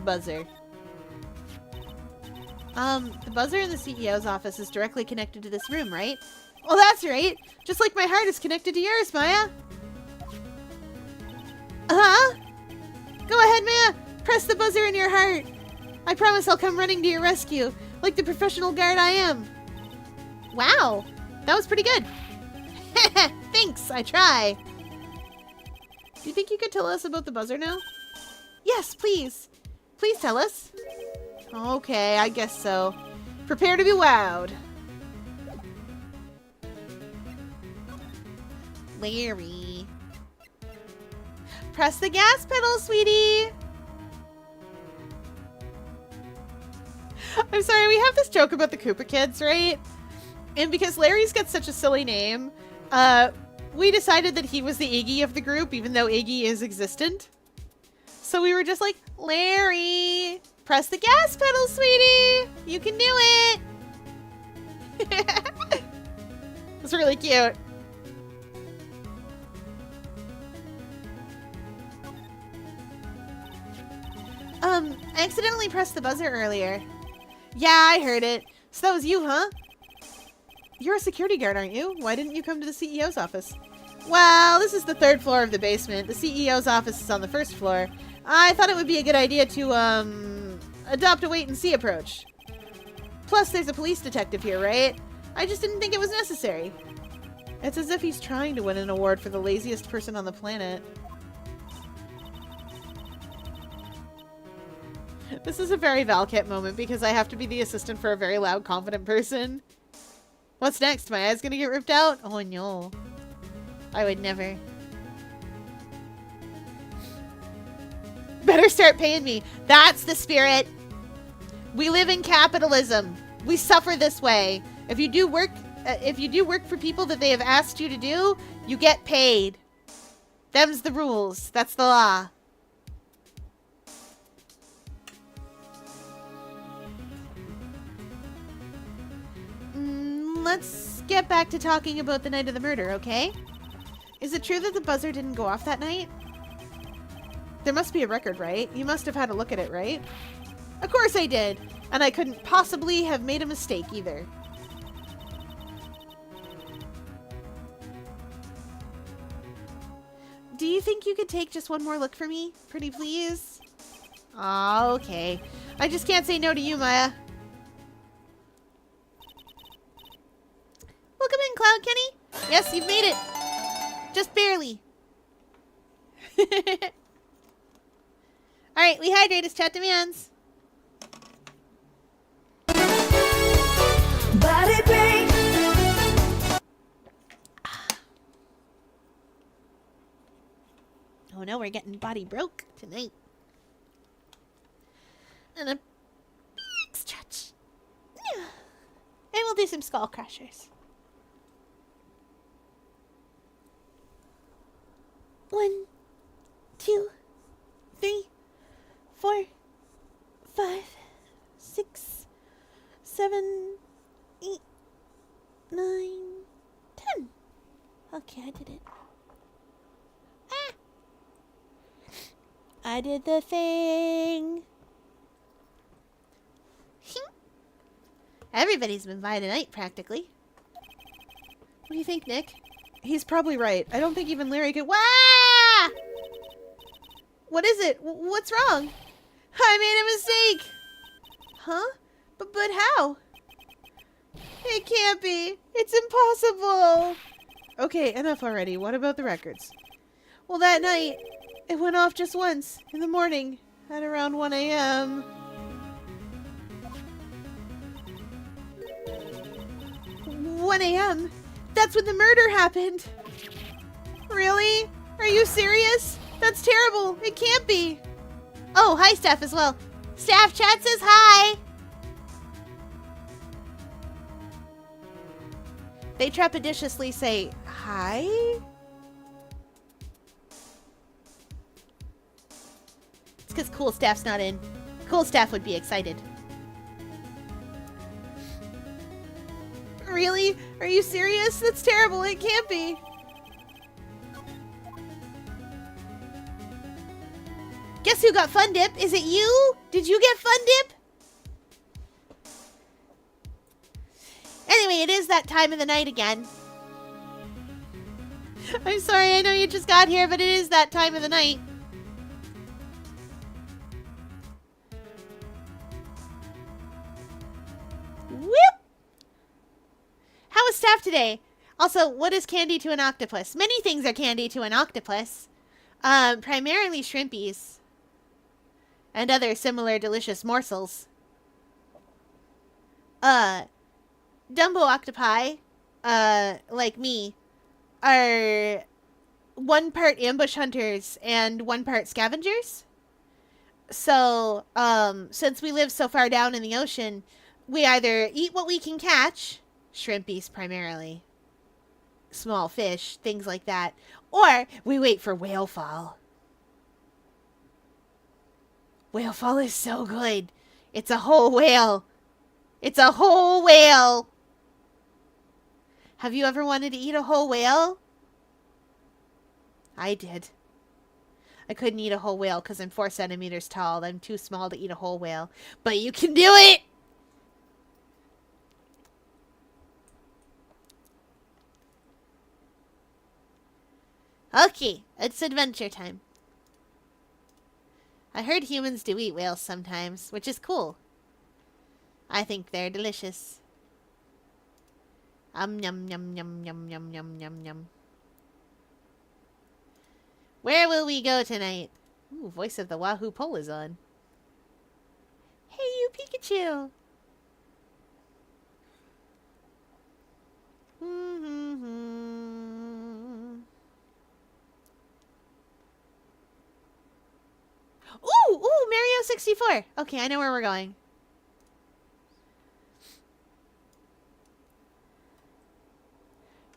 Buzzer. The buzzer in the CEO's office is directly connected to this room, right? Oh, that's right! Just like my heart is connected to yours, Maya! Uh-huh! Go ahead, Maya! Press the buzzer in your heart! I promise I'll come running to your rescue, like the professional guard I am! Wow! That was pretty good! Thanks, I try! Do you think you could tell us about the buzzer now? Yes, please! Please tell us! Okay, I guess so. Prepare to be wowed! Larry. Press the gas pedal, sweetie! I'm sorry, we have this joke about the Koopa kids, right? And because Larry's got such a silly name, we decided that he was the Iggy of the group, even though Iggy is existent. So we were just like, Larry, press the gas pedal, sweetie! You can do it! It's really cute. I accidentally pressed the buzzer earlier. Yeah, I heard it. So that was you, huh? You're a security guard, aren't you? Why didn't you come to the CEO's office? Well, this is the 3rd floor of the basement. The CEO's office is on the 1st floor. I thought it would be a good idea to, adopt a wait-and-see approach. Plus, there's a police detective here, right? I just didn't think it was necessary. It's as if he's trying to win an award for the laziest person on the planet. This is a very Valcat moment because I have to be the assistant for a very loud, confident person. What's next? My eye's gonna get ripped out? Oh no. I would never. Better start paying me. That's the spirit. We live in capitalism. We suffer this way. If you do work for people that they have asked you to do, you get paid. Them's the rules. That's the law. Let's get back to talking about the night of the murder, okay? Is it true that the buzzer didn't go off that night? There must be a record, right? You must have had a look at it, right? Of course I did. And I couldn't possibly have made a mistake either. Do you think you could take just one more look for me? Pretty please? Aw, okay. I just can't say no to you, Maya. Welcome in, Cloud Kenny. Yes, you've made it. Just barely. Alright, we hydrate as chat demands. Body break. Oh no, we're getting body broke tonight. And a big stretch. And we'll do some skull crushers. 1, 2, 3, 4, 5, 6, 7, 8, 9, 10. Okay, I did it. Ah! I did the thing. Everybody's been by tonight, practically. What do you think, Nick? He's probably right. I don't think even Larry could. Wah! What is it? What's wrong? I made a mistake. Huh? But how? It can't be. It's impossible. Okay, enough already. What about the records? Well, that night, it went off just once in the morning at around 1 a.m. 1 a.m.? That's when the murder happened. Really? Are you serious? That's terrible. It can't be. Oh, hi, Steph, as well. Staff chat says hi. They trepidatiously say, hi? because Cool Staff's not in. Cool Staff would be excited. Really? Are you serious? That's terrible. It can't be. Guess who got Fun Dip? Is it you? Did you get Fun Dip? Anyway, it is that time of the night again. I'm sorry, I know you just got here, but it is that time of the night. Whoop! How was staff today? Also, what is candy to an octopus? Many things are candy to an octopus. Primarily shrimpies. And other similar delicious morsels. Dumbo octopi, like me, are 1 part ambush hunters and 1 part scavengers. So, since we live so far down in the ocean, we either eat what we can catch, shrimpies primarily, small fish, things like that, or we wait for whale fall. Whale fall is so good. It's a whole whale. It's a whole whale. Have you ever wanted to eat a whole whale? I did. I couldn't eat a whole whale because I'm 4 centimeters tall. I'm too small to eat a whole whale. But you can do it! Okay, it's adventure time. I heard humans do eat whales sometimes, which is cool. I think they're delicious. Yum yum yum yum yum yum yum yum. Where will we go tonight? Ooh, voice of the Wahoo Pole is on. Hey, you Pikachu! Ooh, Mario 64. Okay, I know where we're going.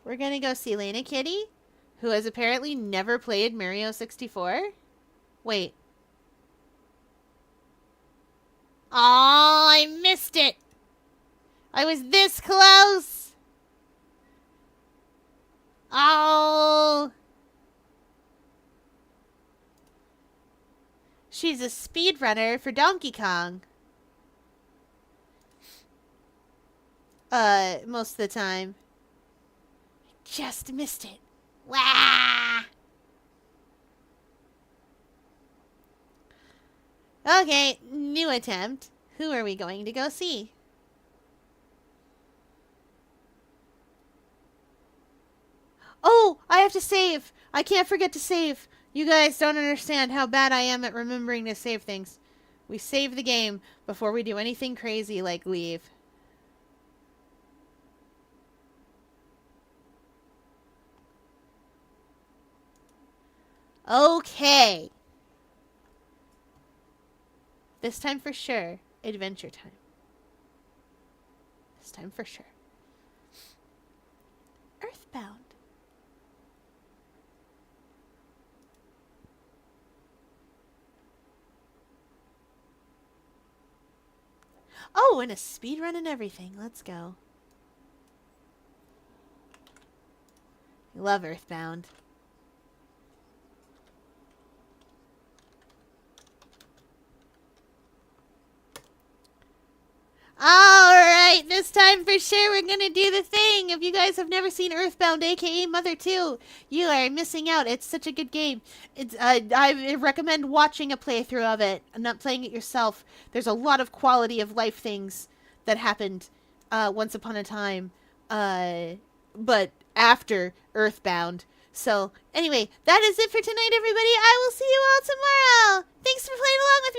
We're gonna go see Lena Kitty, who has apparently never played Mario 64. Wait. Aw, I missed it. I was this close. Oh. She's a speedrunner for Donkey Kong. Most of the time. Just missed it. Wah! Okay, new attempt. Who are we going to go see? Oh, I have to save. I can't forget to save. You guys don't understand how bad I am at remembering to save things. We save the game before we do anything crazy like leave. Okay. This time for sure, adventure time. This time for sure. Earthbound. Oh, and a speedrun and everything. Let's go. I love Earthbound. Alright, this time for sure we're gonna do the thing. If you guys have never seen Earthbound, aka Mother 2, you are missing out. It's such a good game. It's I recommend watching a playthrough of it and not playing it yourself. There's a lot of quality of life things that happened once upon a time, but after Earthbound. So, anyway, that is it for tonight, everybody. I will see you all tomorrow. Thanks for playing along with